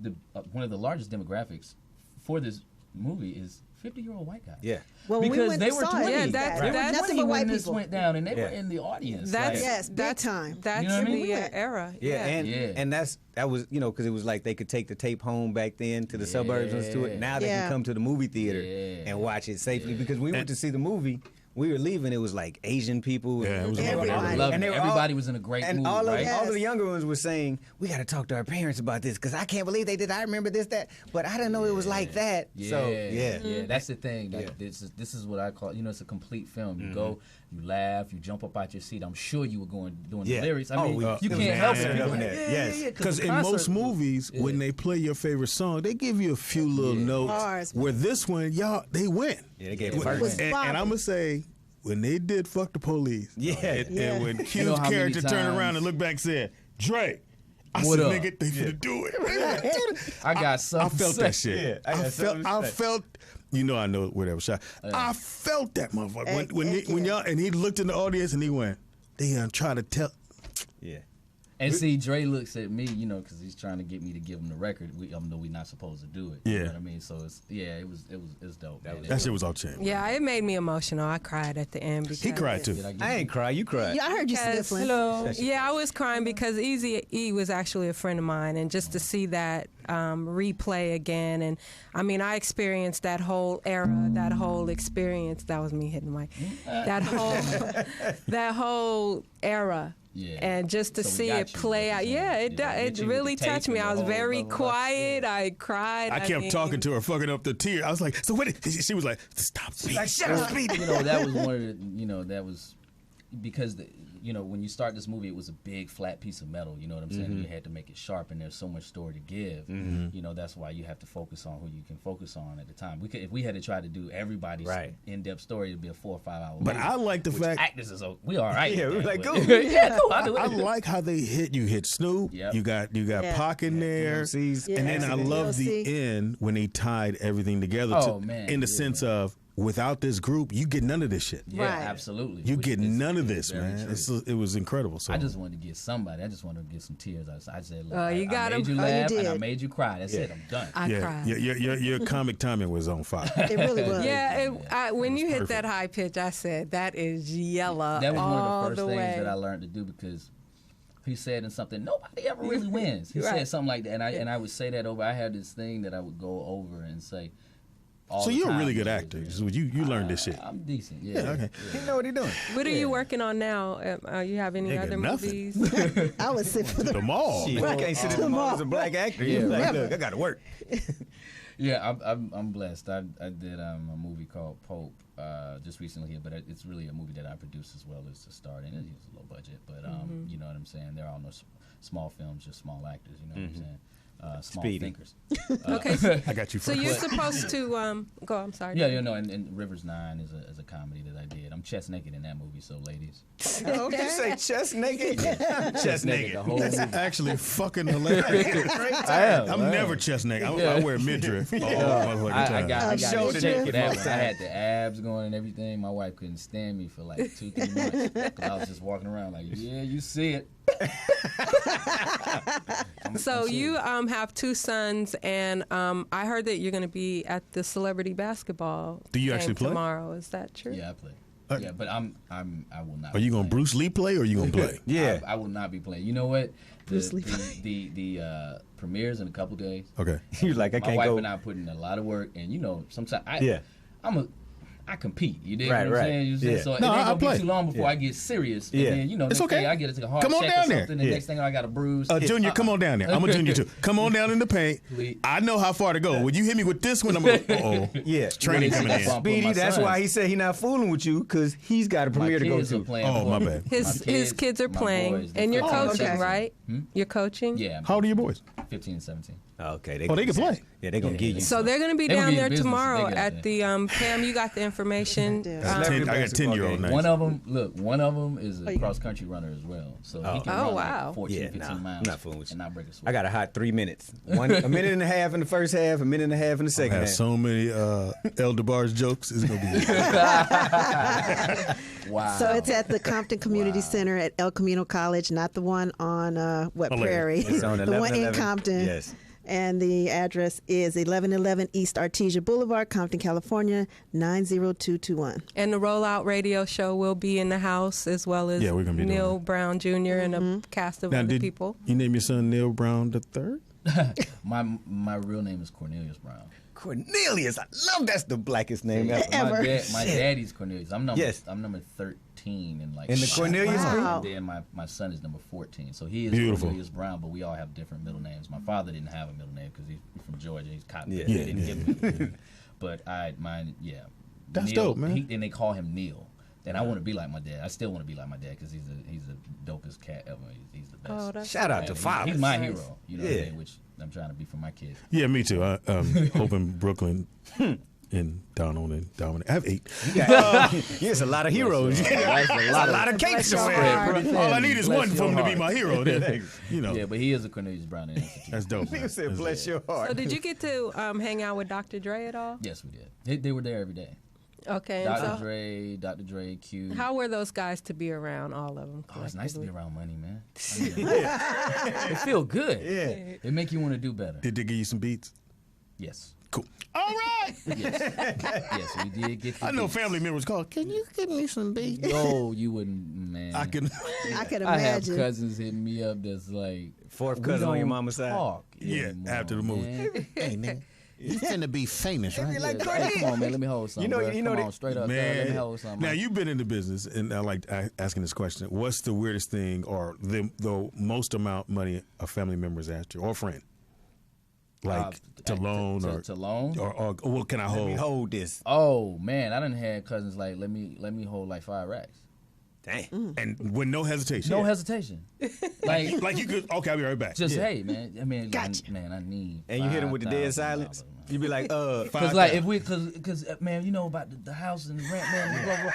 G: one of the largest demographics for this movie is 50-year-old white guys.
A: Yeah.
C: Well, when we
G: Because
C: went
G: they
C: and
G: were
C: saw
G: 20.
C: it,
D: Yeah,
C: they
D: that's-
C: were
D: that's-
C: nothing
G: 20
C: but white
G: when this
C: people.
G: went down, and they
A: Yeah.
G: were in the audience.
D: That's
G: like,
C: Yes, big time.
D: That's
G: You know what I mean?
D: the era.
A: Yeah,
G: Yeah.
A: and that was, you know, because it was like they could take the tape home back then to the suburbs and do it. Now they
C: Yeah.
A: can come to the movie theater
G: Yeah.
A: and watch it safely. Because we went to see the movie, we were leaving, it was like Asian people.
B: Yeah, it was a
C: Everybody.
B: lot of
G: Loved
A: And
G: it.
A: they were
G: Everybody
A: all-
G: was in a great
A: and
G: mood,
A: all of
G: right?
A: all of the younger ones were saying, "We got to talk to our parents about this because I can't believe they did. I remember this, that, but I didn't know it was like that."
G: Yeah,
A: So yeah,
G: That's the thing. Like,
A: Yeah.
G: this is what I call, you know, it's a complete film. You go, you laugh, you jump up out your seat. I'm sure you were doing
A: Yeah.
G: the lyrics. I
A: Oh,
G: mean,
A: we-
G: you
A: it was
G: can't help it.
A: mad
G: People
A: up
G: like,
A: in there. Yes.
B: Because
G: the
B: in
G: concert
B: most movies,
G: was-
B: when they play your favorite song, they give you a few little notes.
C: Bars.
B: Where this one, y'all, they win.
A: Yeah, they gave
G: it
B: And,
G: first.
B: and I'm gonna say, when they did "Fuck the Police,"
A: Yeah.
B: and when Q's
G: know how many
B: character turned
G: times-
B: around and looked back and said, "Dre," I
G: What
B: said,
G: up?
B: "Nigga, they finna do it."
G: I got
B: I
G: something.
B: felt
G: to
B: that
G: say.
B: shit.
A: Yeah, I got something to
B: I
A: say.
B: felt. You know, I know whatever shot. I felt that motherfucker when y'all and he looked in the audience and he went, "They trying to tell."
A: yeah.
G: And see, Dre looks at me, you know, because he's trying to get me to give him the record. Even though we're not supposed to do it. You know what I mean? So it was dope. Man.
B: That shit was off chain.
D: Yeah, it made me emotional. I cried at the end because
B: He cried too.
G: Did I get
A: I ain't cry. You cried.
C: Yeah, I heard you
D: Because-
C: sniffling.
D: Yeah, I was crying because Eazy-E was actually a friend of mine, and just to see that replay again, and I mean, I experienced that whole era, that whole experience. That was me hitting my that whole era.
G: Yeah.
D: And just to
G: So we
D: see
G: got
D: it
G: you,
D: play
G: what
D: out,
G: you're
D: yeah,
G: saying.
D: it
G: Yeah,
D: it
G: hit you with
D: really
G: the tape
D: touched me.
G: and
D: I was
G: the whole
D: very
G: blah, blah, blah.
D: quiet. I cried.
B: I kept
D: mean,
B: talking to her, fucking up the tears. I was like, "So what?" She was like, "Stop speaking."
A: Like, shut up, speed.
G: You know, that was one of the, you know, that was because you know, when you start this movie, it was a big flat piece of metal. You know what I'm saying? You had to make it sharp, and there's so much story to give. You know, that's why you have to focus on who you can focus on at the time. If we had to try to do everybody's
A: Right.
G: in-depth story, it'd be a 4 or 5 hour.
B: But
G: movie,
B: I like the
G: which
B: fact-
G: actors is we all right.
A: Yeah,
G: with
A: we
G: that,
A: like,
G: but-
A: go.
G: yeah, cool. I'll do it.
B: I like how they hit. You hit Snoop.
G: Yep.
B: You got
C: Yeah.
B: Pac in there,
A: DMCs.
B: and then I
C: Yeah.
B: love the
C: DLC.
B: end when they tied everything together.
G: Oh, man,
B: in the
G: yeah.
B: sense of without this group, you get none of this shit.
G: Yeah,
C: Right.
G: absolutely.
B: You
G: Which
B: get
G: is-
B: none of
G: is
B: this,
G: very
B: man.
G: true.
B: It was incredible. So
G: I just wanted to get somebody. I just wanted to get some tears. I said, look,
D: Oh, you
G: I
D: got
G: made
D: 'em.
G: you
C: Oh, you
G: laugh and I
C: did.
G: made you cry. That's it. I'm done.
D: I
B: yeah,
D: cried.
B: your comic timing was on fire.
C: It really was.
D: Yeah, when you hit
B: perfect.
D: that high pitch, I said that is Yella
G: That was one
D: all
G: of the first
D: the
G: things
D: way.
G: that I learned to do because he said in something nobody ever really wins. He
D: Right.
G: said something like that, and I would say that over. I had this thing that I would go over and say. All
B: So
G: the
B: you're a
G: time.
B: really good actor. You learned this shit.
G: I'm decent. Yeah.
B: Okay.
A: He know what he doing.
D: What are you working on now? You have any
B: Nigga,
D: other
B: nothing.
D: movies?
C: I would sit for the
B: The mall.
A: Shit, I can't sit in the mall as a black actor.
G: Yeah,
A: Yeah, like,
G: right.
A: look, I got to work.
G: Yeah, I'm blessed. I did a movie called Pope just recently here, but it's really a movie that I produced as well as the start, and it's a low budget, but you know what I'm saying. They're all no small films, just small actors. You know what I'm saying. Small
A: Speedy.
G: thinkers.
D: Okay,
B: I got you.
D: so you're supposed to go. I'm sorry.
G: Yeah, you know, and Rivers 9 is a comedy that I did. I'm chest naked in that movie, so ladies.
A: Okay. You say chest naked? Chest naked.
G: The whole
B: That's
G: movie.
B: actually fucking hilarious.
G: I am.
B: I'm never chest naked. I wear midriff all the motherfucking
G: I
B: time.
G: got
A: shoulder
G: shape
A: naked
G: for that
A: all
G: one.
A: the
G: I
A: time.
G: had the abs going and everything. My wife couldn't stand me for like 2-3 months because I was just walking around like, yeah, you see it.
D: So you have 2 sons, and I heard that you're going to be at the celebrity basketball.
B: Do you
D: game
B: actually play?
D: tomorrow? Is that true?
G: Yeah, I play. Yeah, but I will not.
B: Are you going to Bruce Lee play or are you going to play?
A: Yeah.
G: I will not be playing. You know what?
C: Bruce Lee.
G: The premieres in a couple days.
B: Okay.
A: You're like, I
G: My
A: can't
G: wife
A: go.
G: and I put in a lot of work, and sometimes
A: Yeah.
G: I compete. You dig
A: Right,
G: what I'm
A: right.
G: saying? You see?
A: Yeah.
G: So
B: No,
G: it ain't
B: I'll
G: gonna be
B: play.
G: too long before
A: Yeah.
G: I get serious.
A: Yeah.
G: And then,
B: It's
G: next
B: okay.
G: day I get a hard
B: Come on
G: check
B: down
G: or
B: there.
G: something. The
A: Yeah.
G: next thing I got a bruise.
B: Junior, come on down there. I'm a junior too. Come on down in the paint.
G: Please.
B: I know how far to go. When you hit me with this one, I'm going to oh.
A: Yeah.
B: Training
G: What is it?
B: coming
G: That's
B: in.
G: why I'm putting
A: Speedy,
G: my
A: that's
G: sons.
A: why he said he not fooling with you, because he's got a
G: My
A: premiere to go
G: kids are
A: to.
G: playing
B: Oh,
G: for
B: my
G: me.
B: bad.
D: His kids are
G: my
D: playing,
G: boys,
D: and you're
G: they're
D: coaching,
C: okay.
D: right? You're coaching.
G: Yeah. I'm
B: How old are your boys?
G: 15 and 17.
A: Okay.
B: Oh, they can play.
A: Yeah, they're going to give you.
D: So they're going to be
G: They gonna
D: down
G: get
D: there
G: business.
D: tomorrow
G: They got
D: at
G: that.
D: the Pam. You got the information.
C: Yeah.
B: I got a 10-year-old now.
G: One of them is a cross country runner as well. So he can
D: Oh,
G: run
D: wow.
G: like 14,
A: Yeah,
G: 15
A: nah,
G: miles.
A: I'm not fooling with you.
G: And not break a sweat.
A: I got a hot 3 minutes. A minute and a half in the first half, a minute and a half in the
B: I
A: second
B: have
A: half.
B: so many El DeBar's jokes. It's going to be
G: Wow.
C: So it's at the Compton Community Center at El Camino College, not the one on Prairie.
A: It's on
C: the one in
A: 1111.
C: Compton.
A: Yes.
C: And the address is 1111 East Artesia Boulevard, Compton, California, 90221.
D: And the Rollout Radio Show will be in the house, as well as
B: Yeah, we're gonna be doing
D: Neil
B: that.
D: Brown Jr. and a cast of
B: Now,
D: other
B: did
D: people.
B: you name your son Neil Brown the third?
G: My real name is Cornelius Brown.
A: Cornelius. I love that's the blackest name ever.
G: My daddy's Cornelius. I'm
A: Yes.
G: number 13 in like
A: In the Cornelius
C: Wow.
A: group?
C: Wow.
G: And then my son is number 14. So he is
B: Beautiful.
G: Cornelius Brown, but we all have different middle names. My father didn't have a middle name because he's from Georgia. He's cotton.
A: Yeah.
G: He
B: Yeah,
G: didn't
B: yeah.
G: give me a middle name. But mine.
B: That's
G: Neil,
B: dope, man.
G: and they call him Neil. And I want to be like my dad. I still want to be like my dad because he's the dopest cat ever. He's the best.
D: Oh, that's
A: Shout out to
G: He's
A: fathers.
G: my
D: Nice.
G: hero. You know what
A: Yeah.
G: I mean? Which I'm trying to be for my kids.
B: Yeah, me too. I'm hoping Brooklyn and Donald and Dominic. I have 8.
A: Yes, a lot of heroes.
G: That's a lot
A: A lot of cakes to
C: your
A: wear.
C: heart.
B: All I need is
G: Bless
B: one for
G: your
B: him to be
G: heart.
B: my hero. Then, you know,
G: Yeah, but he is a Cornelius Brown Institute.
B: that's dope.
A: Nigga
B: man.
A: said,
B: That's
A: bless
B: dope.
A: your heart.
D: So did you get to hang out with Dr. Dre at all?
G: Yes, we did. They were there every day.
D: Okay. And
G: Dr. Dre, Q.
D: how were those guys to be around, all of them?
G: Oh, it's nice to be
D: collectively?
G: around money, man. I mean, it feel good.
A: Yeah.
G: It make you want to do better.
B: Did they give you some beats?
G: Yes.
B: Cool. All right.
G: Yes, we did get the
B: I know
G: beats.
B: family members call. Can you give me some beats?
G: No, you wouldn't, man.
B: I can.
C: I can
G: I have
C: imagine.
G: cousins hitting me up that's like,
A: Fourth
G: we
A: cousin on your
G: don't
A: mama's side?
G: talk
B: Yeah,
G: anymore,
B: after the movie.
G: man.
H: Hey, nigga, you finna be famous, right?
A: like,
G: Hey, come on, man. Let me hold something.
A: You know-
G: bruh.
A: you know
G: come
A: that-
G: on, straight up. Let me hold something.
B: Now you've been in the business, and I like asking this question: what's the weirdest thing, or the most amount of money a family member's asked you, or a friend, like to loan, or
G: to loan.
B: or what can I
A: Let me
B: hold?
A: hold this.
G: Oh man, I done had cousins like let me hold like 5 racks.
A: Dang.
B: And with no hesitation.
G: No hesitation. Like
B: Like you could. Okay, I'll be right back.
G: just hey man. I mean,
B: Gotcha.
G: man, I need.
A: And you hit him with the dead
G: $5,000,
A: silence?
G: man.
A: You be like,
G: Cause like if we, cause man, you know about the house and the rent, man, blah, blah, blah.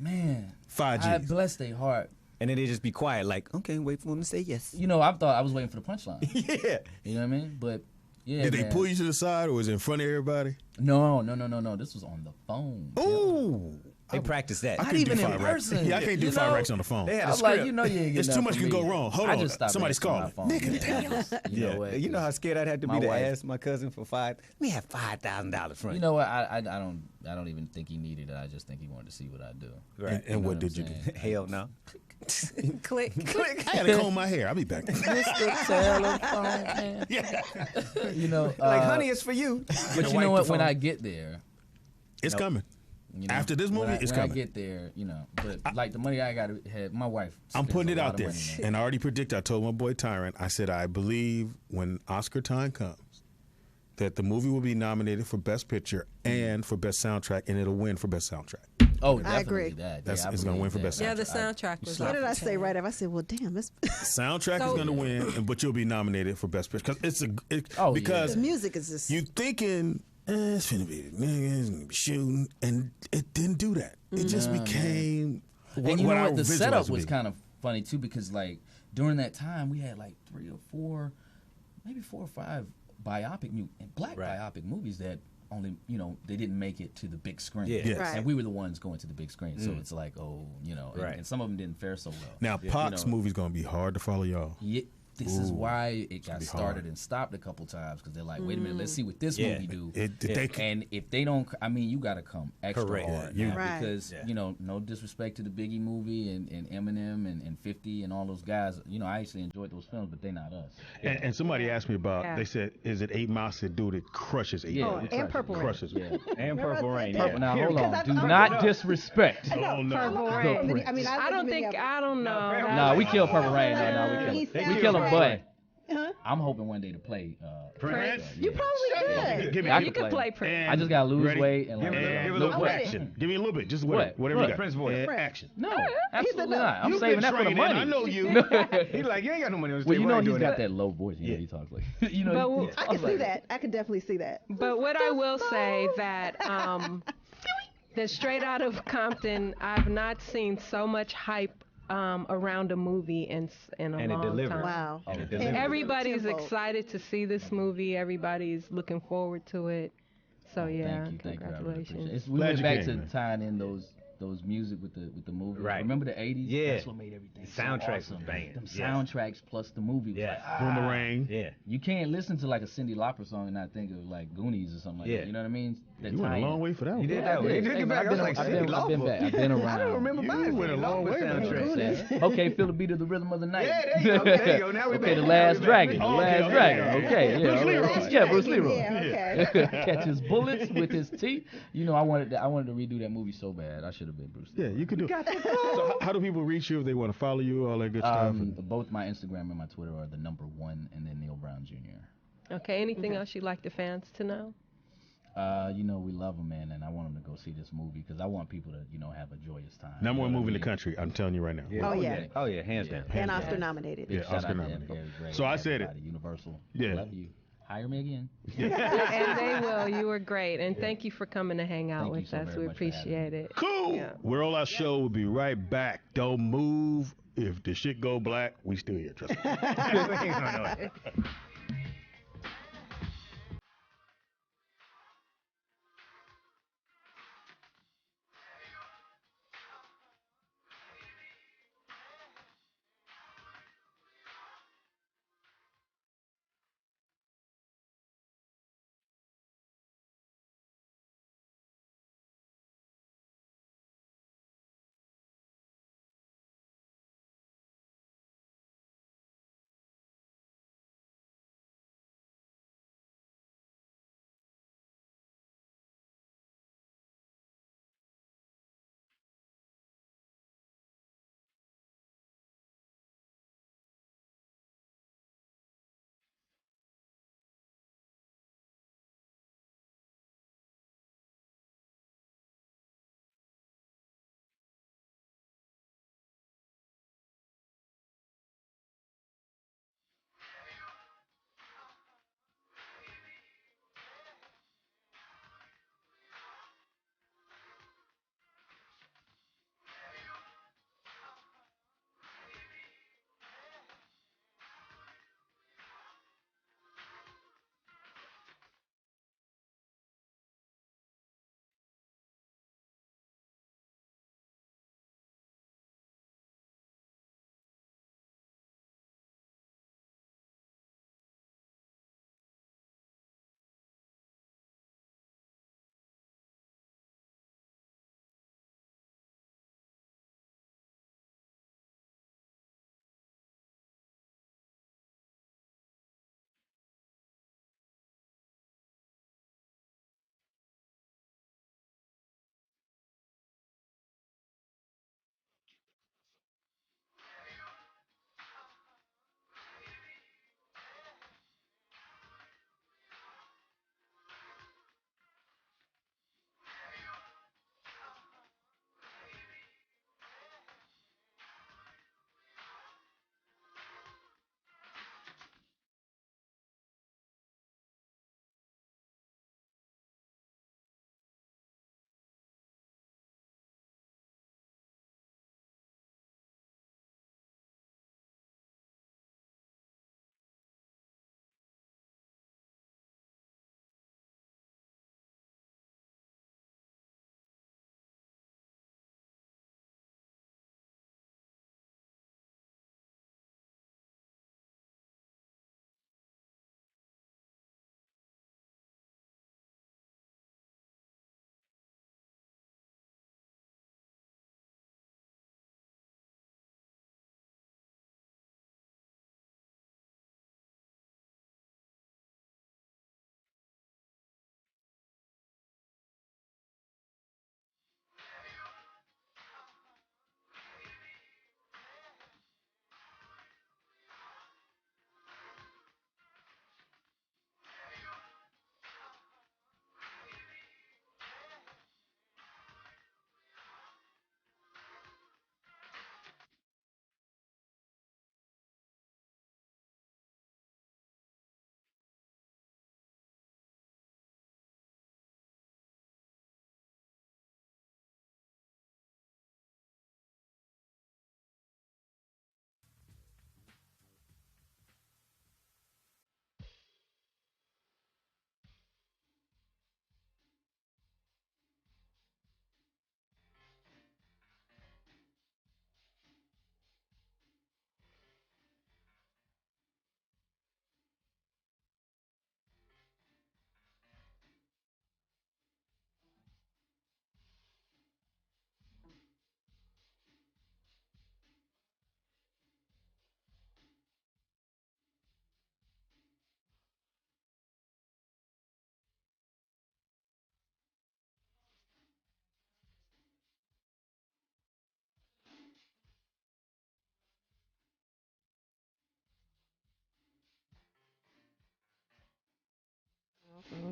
G: Man,
B: 5
G: I
B: Gs.
G: bless their heart.
A: and then they just be quiet, like, okay, wait for him to say yes.
G: You know, I thought I was waiting for the punchline.
A: Yeah.
G: You know what I mean? But yeah,
B: Did they
G: man.
B: pull you to the side, or was it in front of everybody?
G: No. This was on the phone.
B: Ooh,
A: They practice that.
B: I
G: Not
B: can't
G: even
B: do
G: in
B: 5 racks.
G: person.
B: Yeah, I can't do
G: You
B: 5
G: know?
B: racks on the phone.
A: They had a
G: I'm like,
A: script.
G: you know, you ain't getting
B: It's too
G: nothing
B: much
G: from
B: can go
G: me.
B: wrong. Hold
G: I
B: on.
G: just stopped
B: Somebody's
G: answering
B: calling.
G: my phone.
B: Nigga,
G: You know what?
A: You know how scared I'd have to
G: My
A: be to
G: wife-
A: ask my cousin for $5. Let me have $5,000 from
G: You know what? I don't even think he needed it. I just think he wanted to see what I do.
A: Right.
B: And what
G: I'm
B: did you do?
G: saying?
A: Hell no.
D: Click.
B: I had to comb my hair. I'll be back.
G: Mr. Telephone Man.
B: Yeah,
G: You know,
A: Like, honey, it's for you.
G: but you know what? When I get there,
B: it's coming.
G: you know,
B: After this movie, it's
G: when
B: coming.
G: I get there, you know, but like the money I got had my wife.
B: I'm
G: spends
B: putting
G: a
B: it
G: lot
B: out
G: of
B: there,
G: money, man.
B: and I already predict. I told my boy Tyrant. I said I believe when Oscar time comes, that the movie will be nominated for Best Picture and for Best Soundtrack, and it'll win for Best Soundtrack.
G: Oh,
C: I
G: definitely
C: agree.
G: that.
B: That's-
G: I
B: it's gonna win
G: believe
B: for
G: that.
B: best
D: Yeah, the
G: I-
D: soundtrack was.
C: What
D: up
C: did
D: for
C: I say
D: 10.
C: right after? I said, well, damn, it's,
B: Soundtrack
D: So-
B: is going to win, but you'll be nominated for Best Picture because
G: Oh, yeah.
B: because
C: the music is just.
B: you thinking it's gonna be niggas gonna be shooting, and it didn't do that. It just became.
G: And you know
B: I
G: what? The
B: visualized
G: setup
B: it
G: was
B: be.
G: kind of funny too because like during that time we had like 3 or 4, maybe 4 or 5 black
A: Right.
G: biopic movies that only they didn't make it to the big screen.
A: Yeah.
B: Yes.
C: Right.
G: And we were the ones going to the big screen, so it's like and,
A: Right.
G: and some of them didn't fare so well.
B: Now, Pac's
G: You know,
B: movie's gonna be hard to follow, y'all.
G: Yeah, This is why it got started and stopped a couple times because they're like, wait a minute, let's see what this movie do. And if they don't, I mean, you got to come extra hard now because no disrespect to the Biggie movie and Eminem and 50 and all those guys. I actually enjoyed those films, but they're not us.
B: And somebody asked me about. They said, "Is it 8 Mile?" I said, "Dude, it crushes 8 Mile."
C: And Purple Rain.
B: Crushes.
A: And Purple Rain.
G: Now hold on, do not disrespect.
B: Oh no.
C: Purple Rain. I mean,
D: I don't know.
G: No, we killed Purple Rain. No, we kill him. But
C: Huh?
G: I'm hoping one day to play
B: Prince.
C: You probably could.
G: I
D: You could play Prince.
G: I just gotta lose weight and
A: Give me a little
B: action. Give me a little bit. Just
G: What?
B: whatever you got.
A: Prince voice.
B: Action.
G: No, absolutely not. I'm
B: You've
G: saving
B: been
G: that for the
B: training.
G: money.
B: I know you.
A: He's like, you ain't got no money on the
G: Well,
A: table.
G: he's got that low voice. He talks like,
C: I can see that. I can definitely see that.
D: But what I will say that that Straight Out of Compton, I've not seen so much hype around a movie in a long time.
C: Wow.
A: And
D: Everybody's excited to see this movie. Everybody's looking forward to it. So congratulations.
G: We went back to tying in those music with the movie.
A: Right.
G: Remember the 80s?
A: Yeah.
G: That's what made everything
A: The soundtracks
G: so awesome.
A: was banging.
G: Them
A: Yes.
G: soundtracks plus the movie was like,
B: Boomerang.
A: Yeah.
G: You can't listen to like a Cyndi Lauper song and not think of like Goonies or something like that. You know what I mean?
B: You went a long way for that one.
A: You did that one. You took it back. I was like,
G: I've been back. I've been around.
A: I don't remember mine.
B: went a long way.
G: Okay, feel the beat of the rhythm of the night.
A: Yeah, there you go. There you go. Now we
G: okay, the Last Dragon. The Last Dragon. Okay,
B: Bruce Leroy.
G: Yeah, Bruce Leroy.
C: Yeah, okay.
G: Catch his bullets with his teeth. I wanted to redo that movie so bad. I should have been Bruce Leroy.
B: Yeah, you could do it. So how do people reach you if they want to follow you, all that good stuff?
G: Both my Instagram and my Twitter are the number 1 and then Neil Brown Jr.
D: Okay, anything else you'd like the fans to know?
G: We love them, man, and I want them to go see this movie because I want people to, have a joyous time.
B: Number one movie in the country. I'm telling you right now.
C: Oh yeah.
A: Oh yeah, hands down.
C: And Oscar nominated.
B: Yeah, Oscar nominated. So I said it.
G: Universal.
B: Yeah.
G: Love you. Hire me again.
D: And they will. You were great. And thank you for coming to hang out with us. We appreciate it.
B: Cool.
D: Yeah.
B: We're on our show. We'll be right back. Don't move. If the shit go black, we still here. Trust me.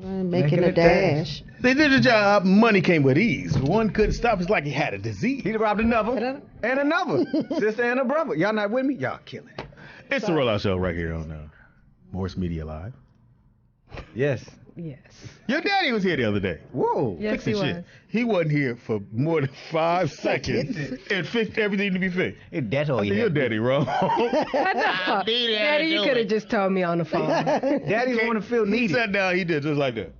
C: Making a dash.
B: They did the job. Money came with ease. One couldn't stop. It's like he had a disease.
A: He robbed another and another. Sister and a brother. Y'all not with me? Y'all killing it.
B: It's the Rollout Show right here on Morris Media Live.
A: Yes.
D: Yes.
B: Your daddy was here the other day.
A: Whoa.
D: Yes, he was.
B: Shit. He wasn't here for more than 5 seconds and fixed everything to be fixed.
A: That's all
B: I said, your daddy wrong.
D: Daddy, you could have just told me on the phone.
A: Daddies want to feel
B: He
A: needed.
B: sat down, he did just like that.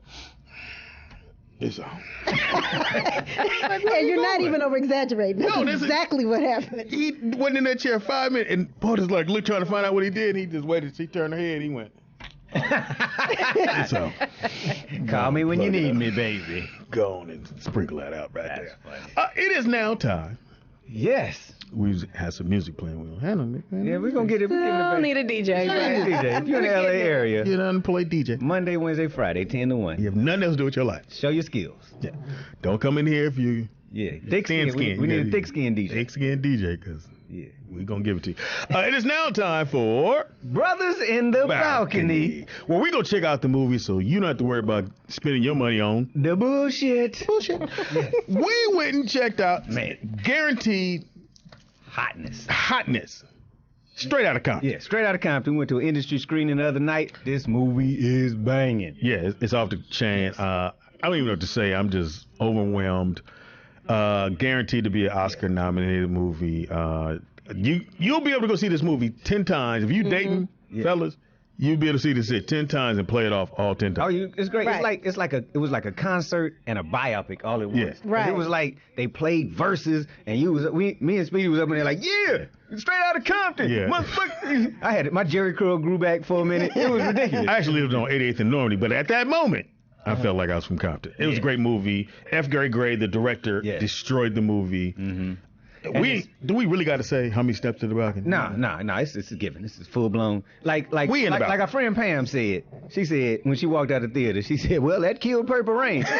B: It's on.
C: And you're not even over exaggerating. That's exactly what happened.
B: He went in that chair 5 minutes and Porter's like, look, trying to find out what he did. He just waited. She turned her head. He went. So,
A: call me when you need me, baby.
B: Go on and sprinkle that out right
A: That's
B: there. It is now time.
A: Yes.
B: We had some music playing. We'll handle it.
A: Yeah, we're going to get it.
D: I don't need a DJ.
A: DJ. If you're in the LA area,
B: Get on and play DJ.
A: Monday, Wednesday, Friday, 10 to 1.
B: You have nothing else to do with your life.
A: Show your skills.
B: Yeah. Don't come in here if you
A: Thick skin. We need a thick skin DJ.
B: Thick skin DJ, because
A: Yeah.
B: we're going to give it to you. It is now time for
A: Brothers in the Balcony.
B: Well, we're going to check out the movie so you don't have to worry about spending your money on
A: The bullshit.
B: We went and checked out,
A: Man.
B: guaranteed hotness. Straight Outta Compton.
A: Yeah, Straight Outta Compton. Went to an industry screening the other night. This movie is banging.
B: Yeah, it's off the chain. I don't even know what to say. I'm just overwhelmed. Guaranteed to be an Oscar-nominated movie. You'll be able to go see this movie 10 times. If you dating, fellas, you'll be able to see this shit 10 times and play it off all 10 times.
A: Oh, it's great.
C: Right.
A: It was like a concert and a biopic all at once.
B: Yeah.
C: Right.
A: It was like they played verses and me and Speedy was up in there like, yeah, Straight Outta Compton.
B: Yeah.
A: Motherfucker. I had it. My Jerry curl grew back for a minute. It was ridiculous.
B: I actually lived on 88th and Normandy, but at that moment, I felt like I was from Compton. It was a great movie. F. Gary Gray, the director, destroyed the movie. Mm-hmm. Do we really got to say how many steps to the balcony?
A: No. It's a given. This is full blown. Like
B: We in the balcony.
A: our friend Pam said. She said when she walked out of the theater, she said, "Well, that killed Purple Rain." So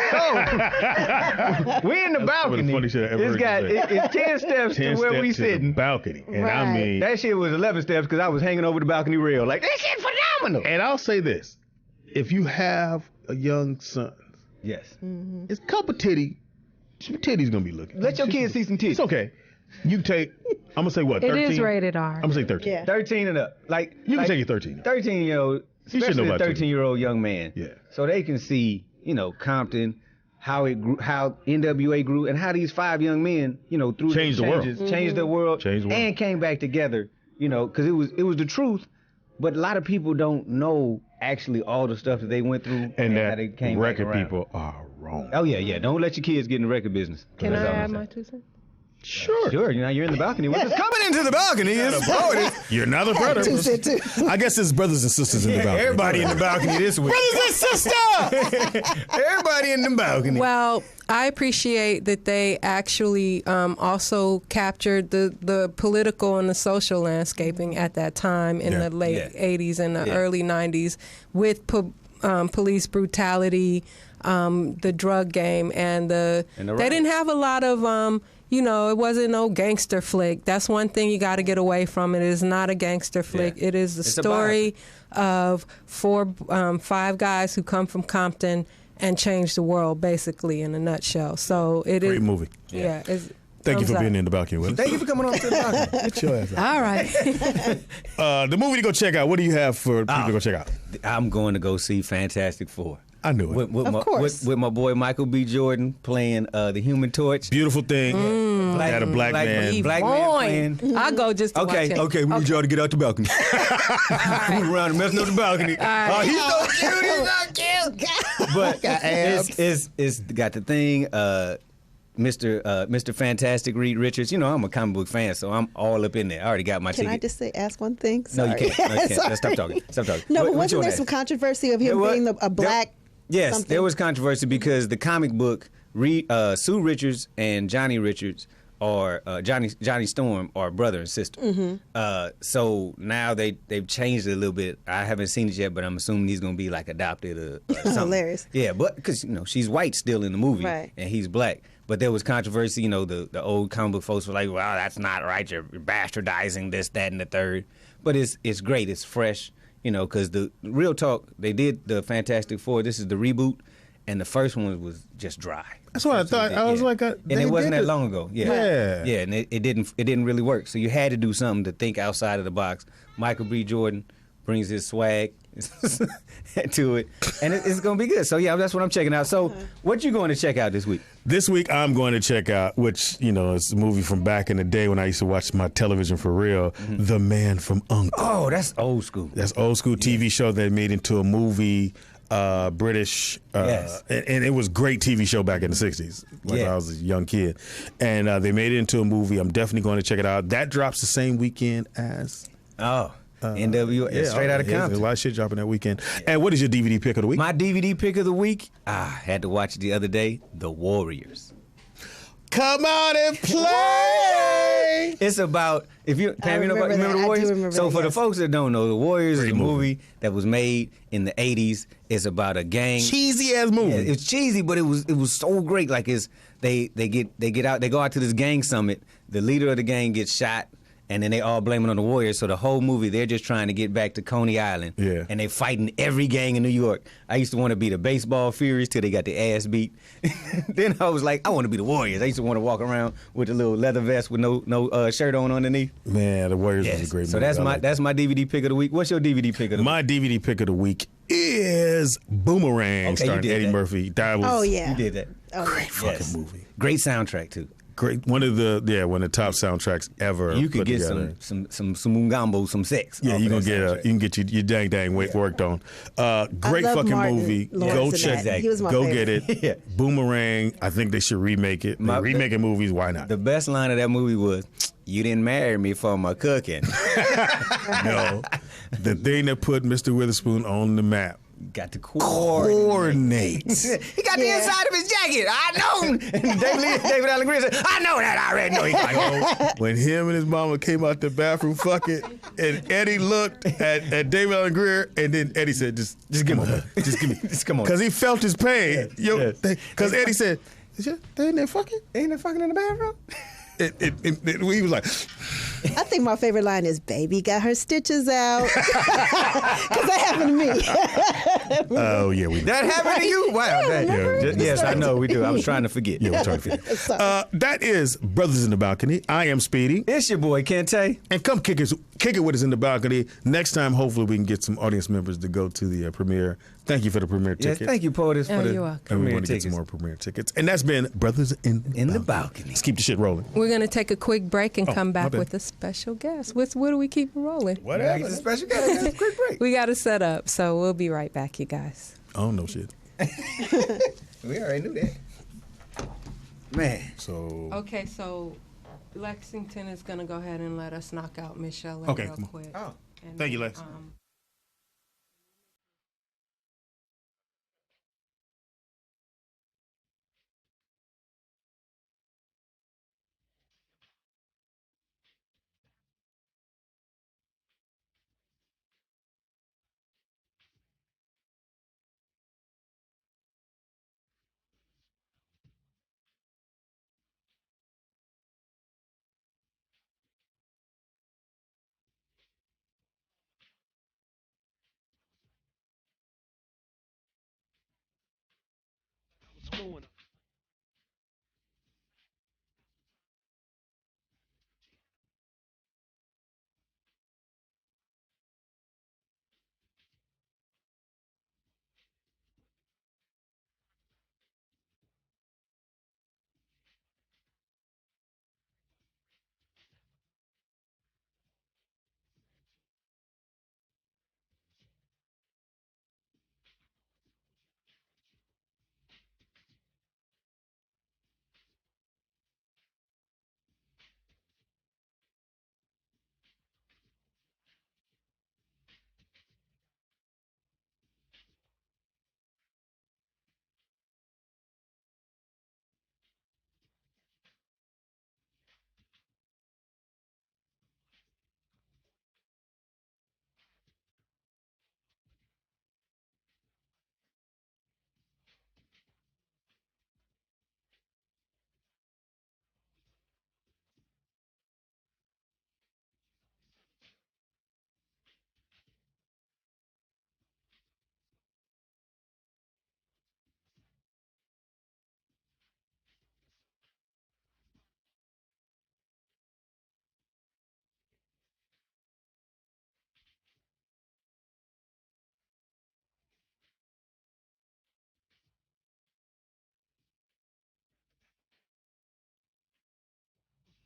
A: we in the balcony.
B: That's the funniest shit I ever heard you say.
A: It's 10 steps
B: 10
A: to where
B: steps
A: we
B: to the
A: sitting.
B: balcony, and I
C: Right.
B: mean,
A: That shit was 11 steps because I was hanging over the balcony rail. Like this shit phenomenal.
B: and I'll say this: if you have a young son,
A: Yes.
B: it's a couple titties gonna be looking.
A: Let your kids see some titties.
B: It's okay. You take. I'm gonna say what? 13?
D: It is rated R.
B: I'm gonna say 13.
C: Yeah.
A: 13 and up. Like
B: You can take your 13.
A: 13-year-old,
B: You should know
A: especially a
B: about
A: 13-year-old young man.
B: Yeah.
A: So they can see, Compton, how it grew, how NWA grew, and how these 5 young men, through
B: Changed
A: the
B: the world.
A: changes, changed the world,
B: Changed the world.
A: and came back together. Because it was the truth, but a lot of people don't know actually all the stuff that they went through
B: And
A: how
B: that
A: they came
B: record
A: back around.
B: people are wrong.
A: Oh yeah. Don't let your kids get in the record business.
D: Can
A: That's
D: I
A: all I'm
D: add
A: saying.
D: my 2 cents?
B: Sure.
A: Sure, you're in the balcony with us. Coming into the balcony is Portis.
B: You're not a brother.
C: Two sit too.
B: I guess there's brothers and sisters in the balcony.
A: Everybody in the balcony this week.
B: Brothers and sisters!
A: Everybody in the balcony.
D: Well, I appreciate that they actually also captured the political and the social landscaping at that time in the late 80s and the early 90s with police brutality, the drug game, and they didn't have a lot of it wasn't no gangster flick. That's one thing you got to get away from. It is not a gangster flick.
A: Yeah.
D: It is the
A: It's a
D: story of 5 guys who come from Compton and change the world, basically, in a nutshell. So it is
B: Great movie.
D: Yeah.
B: Thank you for being in the balcony with us.
A: Thank you for coming on to the balcony.
B: Get your ass out.
D: All right.
B: The movie to go check out, what do you have for people to go check out?
A: I'm going to go see Fantastic Four.
B: I knew it.
A: With my boy Michael B. Jordan playing the Human Torch.
B: Beautiful thing. Had a black man.
A: Black man playing.
D: I'll go just to watch it.
A: Okay, we need y'all to get out the balcony. Fooling around and messing up the balcony.
D: right.
A: He's so cute, But it's got the thing, Mr. Fantastic Reed Richards. I'm a comic book fan, so I'm all up in there. I already got my
C: Can
A: ticket.
C: I just ask one thing?
A: No,
C: Sorry.
A: you can't. No, you can't. Let's stop talking.
C: No,
A: What
C: but wasn't
A: you
C: there
A: wanna
C: some
A: ask?
C: controversy of him
A: There
C: being
A: was-
C: a black?
A: Yes,
C: something?
A: there was controversy because the comic book, Sue Richards and Johnny Richards are Johnny Storm are brother and sister.
C: Mm-hmm.
A: So now they've changed it a little bit. I haven't seen it yet, but I'm assuming he's gonna be like adopted or something.
C: Hilarious.
A: Yeah, but because she's white still in the movie,
C: Right.
A: and he's black. But there was controversy. The old comic book folks were like, "Well, that's not right. You're bastardizing this, that, and the third." But it's great. It's fresh. You know, because the real talk, they did the Fantastic Four. This is the reboot, and the first one was just dry.
B: That's what I thought. I was like,
A: and it wasn't that long ago.
B: Yeah.
A: And it didn't really work. So you had to do something to think outside of the box. Michael B. Jordan brings his swag to it, and it's going to be good. So yeah, that's what I'm checking out. So what you going to check out this week?
B: This week I'm going to check out, which, you know, it's a movie from back in the day when I used to watch my television for real, The Man from U.N.C.L.E.
A: Oh, that's old school.
B: That's old school TV show that made into a movie, British,
A: Yes.
B: and it was a great TV show back in the 60s, when I was a young kid. And they made it into a movie. I'm definitely going to check it out. That drops the same weekend as...
A: NW, Straight Outta Compton.
B: There's a lot of shit dropping that weekend. And what is your DVD pick of the week?
A: My DVD pick of the week, I had to watch it the other day, The Warriors.
B: Come out and play!
A: It's about, if you remember the
C: that.
A: Warriors?
C: I do remember
A: So
C: that,
A: for the
C: yes.
A: folks that don't know, The Warriors is a
B: movie.
A: movie that was made in the 80s. It's about a gang.
B: Cheesy ass movie.
A: Yeah, it's cheesy, but it was so great. Like they go out to this gang summit. The leader of the gang gets shot, and then they all blame it on the Warriors. So the whole movie, they're just trying to get back to Coney Island.
B: Yeah.
A: And they fighting every gang in New York. I used to want to be the baseball Furies till they got their ass beat. Then I was like, I want to be the Warriors. I used to want to walk around with a little leather vest with no shirt on underneath.
B: Man, The Warriors is a great movie.
A: So that's my DVD pick of the week. What's your DVD pick of the week?
B: My DVD pick of the week is Boomerang,
A: Okay, you
B: starring
A: did
B: Eddie
A: that.
B: Murphy. That was
C: Oh yeah.
A: You did that.
B: great fucking
A: Yes.
B: movie.
A: Great soundtrack too.
B: Great, one of the top soundtracks ever.
A: You could
B: put
A: get
B: together.
A: some mungambo, some sex.
B: Yeah,
A: off
B: you
A: of
B: gonna
A: that
B: get
A: soundtrack.
B: you can get your dang worked on. Great
C: love
B: fucking
C: Martin
B: movie.
C: Lawrence
B: Go
C: in
B: check
C: that. He was my
B: Go
C: favorite.
B: get it.
A: Yeah.
B: Boomerang. I think they should remake it. They're remaking movies. Why not?
A: The best line of that movie was, "You didn't marry me for my cooking."
B: No, the thing that put Mr. Witherspoon on the map.
A: Got to coordinate. He got the inside of his jacket. I know. And David Allen Greer said, "I know that. I already know." He's like, "Oh."
B: When him and his mama came out the bathroom fucking, and Eddie looked at David Allen Greer, and then Eddie said, just give me, just give me,
A: Just come on.
B: because he felt his pain.
A: Yes.
B: Because Eddie said, "They ain't there fucking."
A: Ain't they fucking in the bathroom?
B: He was like,
C: I think my favorite line is "Baby got her stitches out," because that happened to me.
B: "Oh yeah, we."
A: That happened to you? Wow. Yes, I know we do. I was trying to forget.
B: Yeah, we're trying to figure. That is Brothers in the Balcony. I am Speedy.
A: It's your boy, Kente.
B: And come kick it with us in the balcony. Next time, hopefully, we can get some audience members to go to the premiere. Thank you for the premiere
A: Yes,
B: ticket.
A: thank you, POTUS, for the
D: you're welcome.
B: And we
A: premiere
B: want to get some
A: tickets.
B: more premiere tickets. And that's been Brothers in
A: In the Balcony.
B: Let's keep the shit rolling.
D: We're going to take a quick break and come
B: my
D: back
B: bad.
D: with a special guest. What do we keep rolling?
A: Whatever. It's a special guest. Quick break.
D: We got to set up, so we'll be right back, you guys.
B: Oh, no shit.
A: We already knew that. Man.
B: So,
D: Okay, so Lexington is going to go ahead and let us knock out Michel'le
B: Okay,
D: real
B: come on.
D: quick.
A: Oh.
D: And
B: Thank you,
D: then,
B: Lex.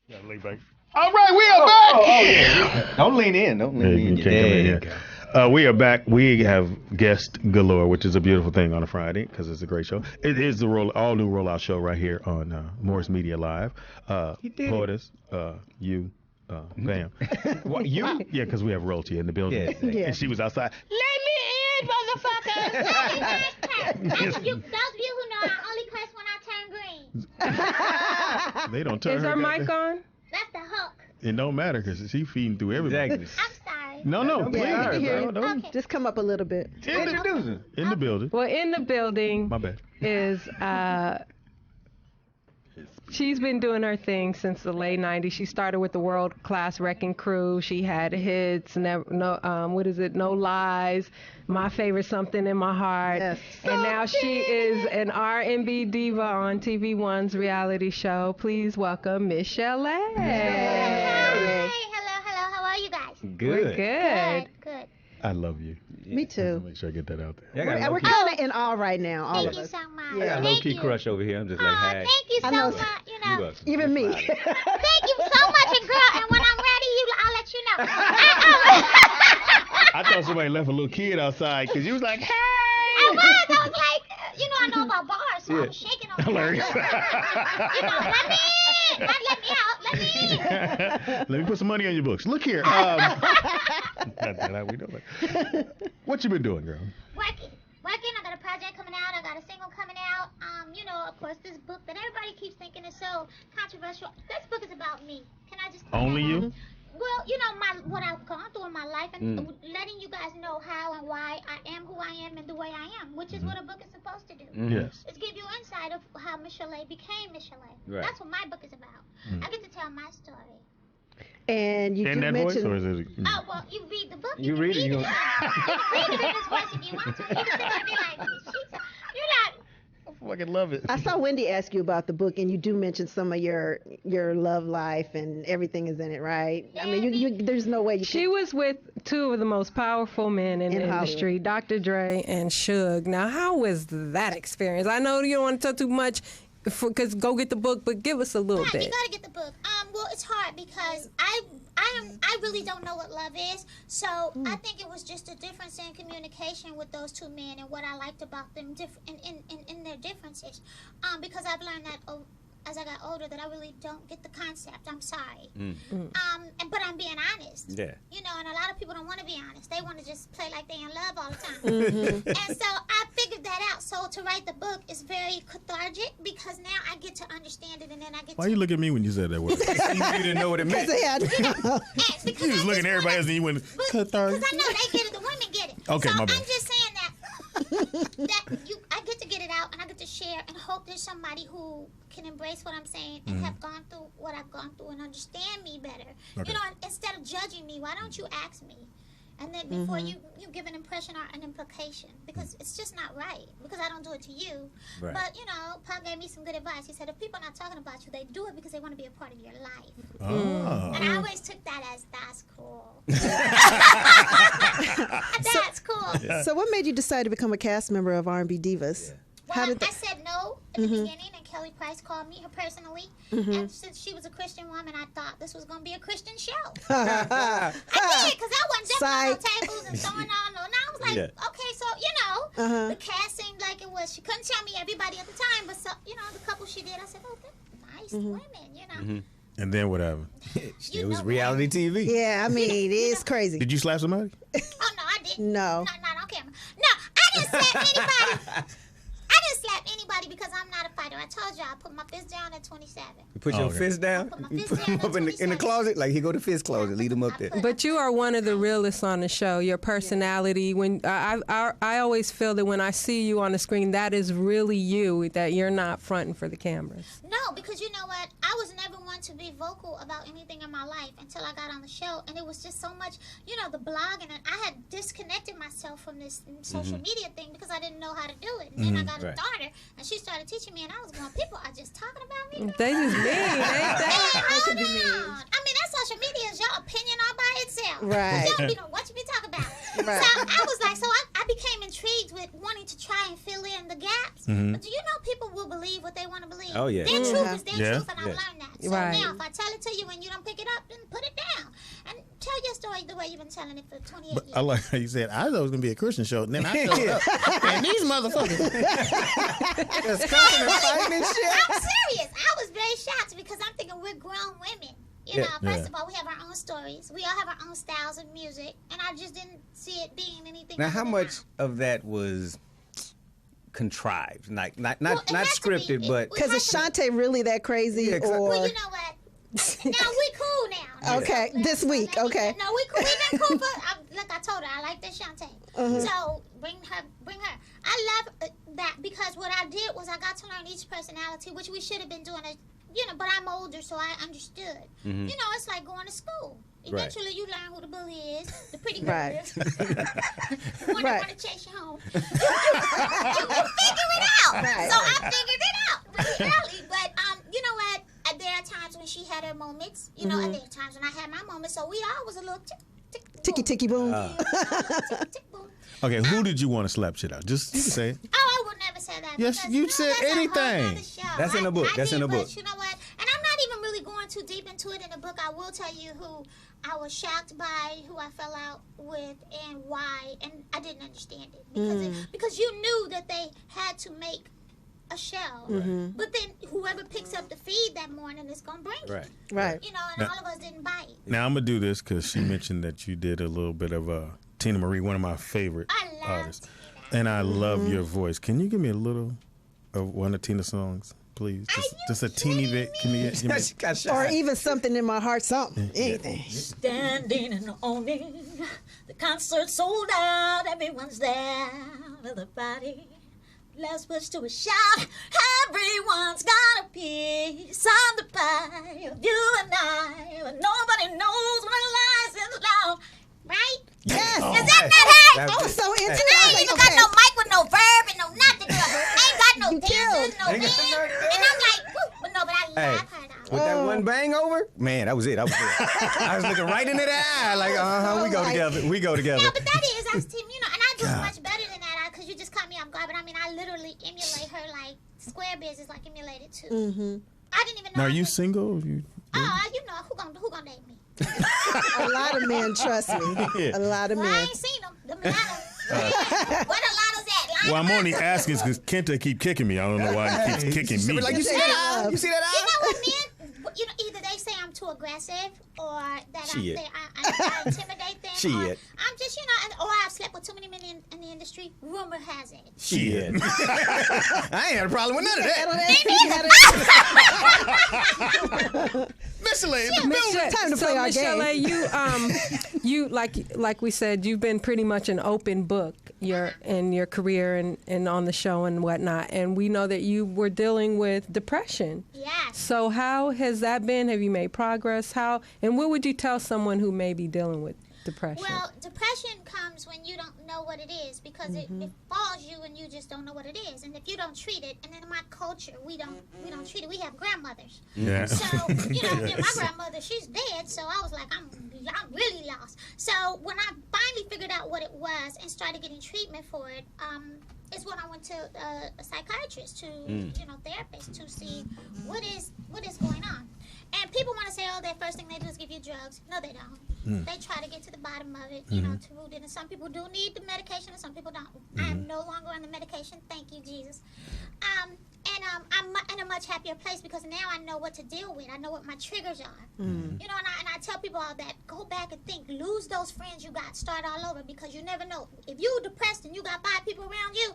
B: Yeah, lay back. All right, we are back.
A: Yeah. Don't lean in. Don't lean in. There you go.
B: We are back. We have guest galore, which is a beautiful thing on a Friday because it's a great show. It is the all new rollout show right here on Morris Media Live. Portis, you, Bam. What, you? Yeah, because we have royalty in the building.
C: Yeah.
B: And she was outside.
H: Let me in, motherfucker. Those of you who know I only curse when I turn green.
B: They don't turn
D: Is
B: her
D: our
B: goddamn-
D: mic on?
H: That's the hook.
B: It don't matter because she feeding through everybody.
A: Exactly.
H: I'm sorry.
B: No, please.
C: Yeah, I can hear you.
B: Don't-
H: Okay.
C: Just come up a little bit.
A: Introducing.
B: In the building.
D: Well, in the building
B: My bad.
D: is she's been doing her thing since the late 90s. She started with the World Class Wrecking Crew. She had hits, No Lies, My Favorite Something in My Heart.
C: Yes.
D: And now she is an R&B diva on TV One's reality show. Please welcome Michel'le.
H: Hey, hello. How are you guys?
A: Good.
D: Good.
H: Good.
B: I love you.
C: Me too.
B: Make sure I get that out there.
A: Yeah, I got
C: We're
A: low-key-
C: kind of in awe right now, all
H: Thank
C: of
H: you
C: us.
H: so much.
A: I got a
H: Thank
A: low-key
H: you.
A: crush over here. I'm just like,
H: Aw,
A: hey.
H: thank you so
C: know.
H: much.
A: You welcome.
C: Even me.
H: Thank you so much, and girl. And when I'm ready, I'll let you know.
B: I thought somebody left a little kid outside because you was like, hey.
H: I was like, I know about bars, so I was shaking on the
B: Hilarious.
H: let me in. Not let me out. Let me in.
B: Let me put some money on your books. Look here. Not that how we do it. What you been doing, girl?
H: Working. I got a project coming out. I got a single coming out. Of course, this book that everybody keeps thinking is so controversial. This book is about me. Can I just
B: Only you?
H: Well, what I've gone through in my life and letting you guys know how and why I am who I am and the way I am, which is what a book is supposed to do.
B: Yes.
H: It's give you insight of how Michel'le became Michel'le.
A: Right.
H: That's what my book is about. I get to tell my story.
C: And you
B: In
C: just
B: that voice, or
C: mentioned.
B: is it?
H: Oh, well, you read the book.
A: You
H: can
A: read it,
H: it.
A: you
H: You can read it in this voice if you want to. You can sit there and be like, you're not.
B: I fucking love it.
C: I saw Wendy ask you about the book, and you do mention some of your love life and everything is in it, right? I mean, you there's no way you
D: She
C: can.
D: was with two of the most powerful men in the
C: Hollywood.
D: industry, Dr. Dre and Suge. Now, how was that experience? I know you don't want to tell too much, because go get the book, but give us a little
H: You
D: bit.
H: gotta get the book. Well, it's hard because I really don't know what love is. So I think it was just a difference in communication with those two men and what I liked about them in their differences. Because I've learned that as I got older that I really don't get the concept. I'm sorry. But I'm being honest.
A: Yeah.
H: And a lot of people don't want to be honest. They want to just play like they in love all the time. And so I figured that out. So to write the book is very cathartic because now I get to understand it and then I get
B: Why
H: to...
B: you look at me when you said that word?
A: You didn't know what it meant.
H: Because
B: You was looking at everybody else and you went, cathartic.
H: Because I know they get it, the women get it.
B: Okay,
H: so
B: my bad.
H: I'm just saying that I get to get it out and I get to share and hope there's somebody who can embrace what I'm saying and have gone through what I've gone through and understand me better.
B: Okay.
H: Instead of judging me, why don't you ask me? And then before you give an impression or an implication, because it's just not right. Because I don't do it to you.
A: Right.
H: But Pop gave me some good advice. He said if people are not talking about you, they do it because they want to be a part of your life.
B: Oh.
H: And I always took that as that's cool. That's cool.
C: So, what made you decide to become a cast member of R&B Divas?
H: Well, I said no at the beginning, and Kelly Price called me her personally. And since she was a Christian woman, I thought this was going to be a Christian show. I did, because I wasn't jumping on no tables and throwing on no. And I was like, okay, so, the cast seemed like it was. She couldn't tell me everybody at the time, but, so, the couple she did, I said, oh, they're nice women,
B: And then what happened?
A: It was reality TV.
C: Yeah, I mean, it's crazy.
H: Oh,
B: Did you slap somebody?
H: no, I didn't.
C: No.
H: Not on camera. No, I didn't slap anybody. I didn't slap anybody because I'm not a fighter. I told you I put my fist down at 27.
A: You put your fist down.
H: Put my
A: You
H: fist
A: put
H: down
A: them up in the
H: 27.
A: closet. Like, here go the fist closet. Leave them up there.
D: But you are one of the realists on the show. Your personality, when I always feel that when I see you on the screen, that is really you. That you're not fronting for the cameras.
H: No, because you know what? I was never one to be vocal about anything in my life until I got on the show, and it was just so much, the blog, and I had disconnected myself from this social media thing because I didn't know how to do it. And then I got a daughter, and she started teaching me, and I was going, people are just talking about me.
D: They just mean, ain't they?
H: Hold on. I mean, that social media is your opinion all by itself.
C: Right.
H: You don't be know what you be talking about.
C: Right.
H: So I was like, I became intrigued with wanting to try and fill in the gaps. But do you know people will believe what they want to believe?
A: Oh, yeah.
H: Their truth is their
B: Yeah.
H: truth, and I've learned that. So
D: Right.
H: now, if I tell it to you and you don't pick it up, then put it down and tell your story the way you've been telling it for 28 years.
B: I like how you said, I thought it was going to be a Christian show. And then I showed up. And these motherfuckers.
A: Just coming and fighting and shit.
H: I'm serious. I was very shocked because I'm thinking we're grown women. You know, first of all, we have our own stories. We all have our own styles of music, and I just didn't see it being anything.
A: Now,
H: other
A: how
H: than
A: much
H: that.
A: of that was contrived, like not
H: Well, it has to
A: scripted,
H: be.
A: but
C: Because is Shantae really that crazy?
A: Yeah, 'cause I-
C: or
H: Well, you know what? Now we cool now.
C: Okay, this week, okay.
H: No, we cool. We been cool for. Like I told her, I like this Shantae. So bring her. I love that because what I did was I got to learn each personality, which we should have been doing. But I'm older, so I understood. You know, it's like going to school. Eventually, you learn who the bully is, the pretty girl
C: Right.
H: is, the one that want to chase you home. You figure it out.
C: Right.
H: So I figured it out really early. But you know what? There are times when she had her moments, you know, and there are times when I had my moments. So we all was a little
C: ticky boom.
H: tick boom.
B: Okay, who did you want to slap shit out? Just, you can say it.
H: Oh, I would never say that.
B: Yes,
H: because,
B: you
H: know,
B: said
H: that's a whole
B: anything.
H: nother show.
A: That's in the book. That's in the book.
H: But you know what? And I'm not even really going too deep into it in the book. I will tell you who I was shocked by, who I fell out with, and why. And I didn't understand it because you knew that they had to make a show, but then whoever picks up the feed that morning is gonna bring it.
C: Right.
H: You know, and all of us didn't bite.
B: Now, I'm going to do this because she mentioned that you did a little bit of Tina Marie, one of my favorite
H: I love
B: artists.
H: Tina.
B: And I love your voice. Can you give me a little of one of Tina's songs, please? Just a teeny bit. Can you give me?
A: she got shot.
C: Or even something in my heart, something, anything.
I: Standing in the awning, the concert sold out, everyone's there with a party. Last words to a shout, everyone's got a piece of the pie of you and I, but nobody knows what lies in the loud.
H: Right?
C: Yes.
B: Oh.
H: Is that not her?
C: I was so into
H: And I ain't even got no mic with no verb and no nothing. I ain't got no
C: You
H: dancers,
C: killed.
H: no
A: Ain't got the
H: band.
A: nerve.
H: And I'm like, woo. But no, but I
A: Hey.
H: love her though.
A: With that one bang over, man, that was it. I was there. I was looking right into the eye, like, we go together. We go together.
H: Yeah, but that is us team, you know, and I do much better than that because you just caught me off guard. But I mean, I literally emulate her like Square Biz is like emulated too. I didn't even know.
B: Now, are
H: I
B: you
H: could-
B: single? You
H: you know, who gonna date me?
C: A lot of men, trust me. A lot of
H: Well, I
C: men.
H: ain't seen them. The Where the Lotto's at?
B: Well, I'm only asking because Kenta keep kicking me. I don't know why he keeps kicking me.
A: Like, you see that eye? You see that
H: You
A: eye?
H: know what, men? You know, either they say I'm too aggressive or that
A: Shit.
H: I intimidate them.
A: Shit.
H: Or I'm just, you know, or I've slept with too many men in the industry. Rumor has it.
A: Shit. I ain't had a problem with none of that.
B: Michel'le,
C: Time to play our game.
D: Michel'le, you like we said, you've been pretty much an open book in your career and on the show and whatnot. And we know that you were dealing with depression.
H: Yes.
D: So how has that been? Have you made progress? And what would you tell someone who may be dealing with depression?
H: Well, depression comes when you don't know what it is because it falls you and you just don't know what it is. And if you don't treat it, and in my culture, we don't treat it. We have grandmothers.
B: Yeah.
H: So, you know, my grandmother, she's dead. So I was like, I'm really lost. So when I finally figured out what it was and started getting treatment for it, is when I went to a psychiatrist, to therapist, to see what is going on. And people want to say, oh, the first thing they do is give you drugs. No, they don't. They try to get to the bottom of it, you know, to root it. And some people do need the medication, and some people don't. I am no longer on the medication. Thank you, Jesus. I'm in a much happier place because now I know what to deal with. I know what my triggers are. You know, and I tell people all that. Go back and think. Lose those friends you got. Start all over because you never know. If you're depressed and you got 5 people around you,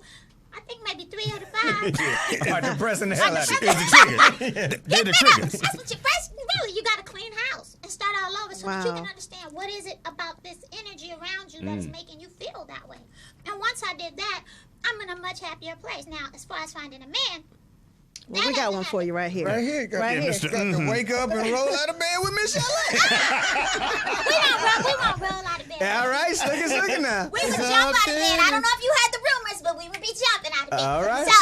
H: I think maybe 3 out of 5.
A: Are depressing the hell out of you.
B: It's the trigger. They're the triggers.
H: That's what you first. Really, you got to clean house and start all over so that you
C: Wow.
H: can understand what is it about this energy around you that is making you feel that way. And once I did that, I'm in a much happier place. Now, as far as finding a man,
C: Well, we got one for you right here.
A: Right here. Got,
C: Right here.
A: got to wake up and roll out of bed with Michel'le.
H: we won't roll out of bed.
A: All right, slick it now.
H: We would jump out of bed. I don't know if you heard the rumors, but we would be jumping out of bed.
A: All right.
H: So,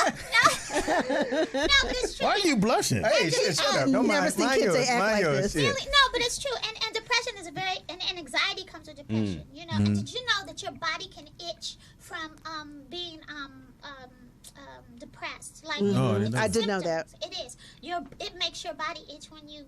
H: no, but it's true.
B: Why are you blushing?
A: Hey, shut up.
C: You
A: Don't
C: never
A: mind,
C: see
A: mind
C: kids
A: yours.
C: act
A: Mind
C: like
A: yours.
C: this.
A: Yeah.
H: Really? No, but it's true. And depression is and anxiety comes with depression. You know, and did you know that your body can itch from being depressed? Like
B: No, I didn't know.
C: I did know that.
H: It is. it makes your body itch when you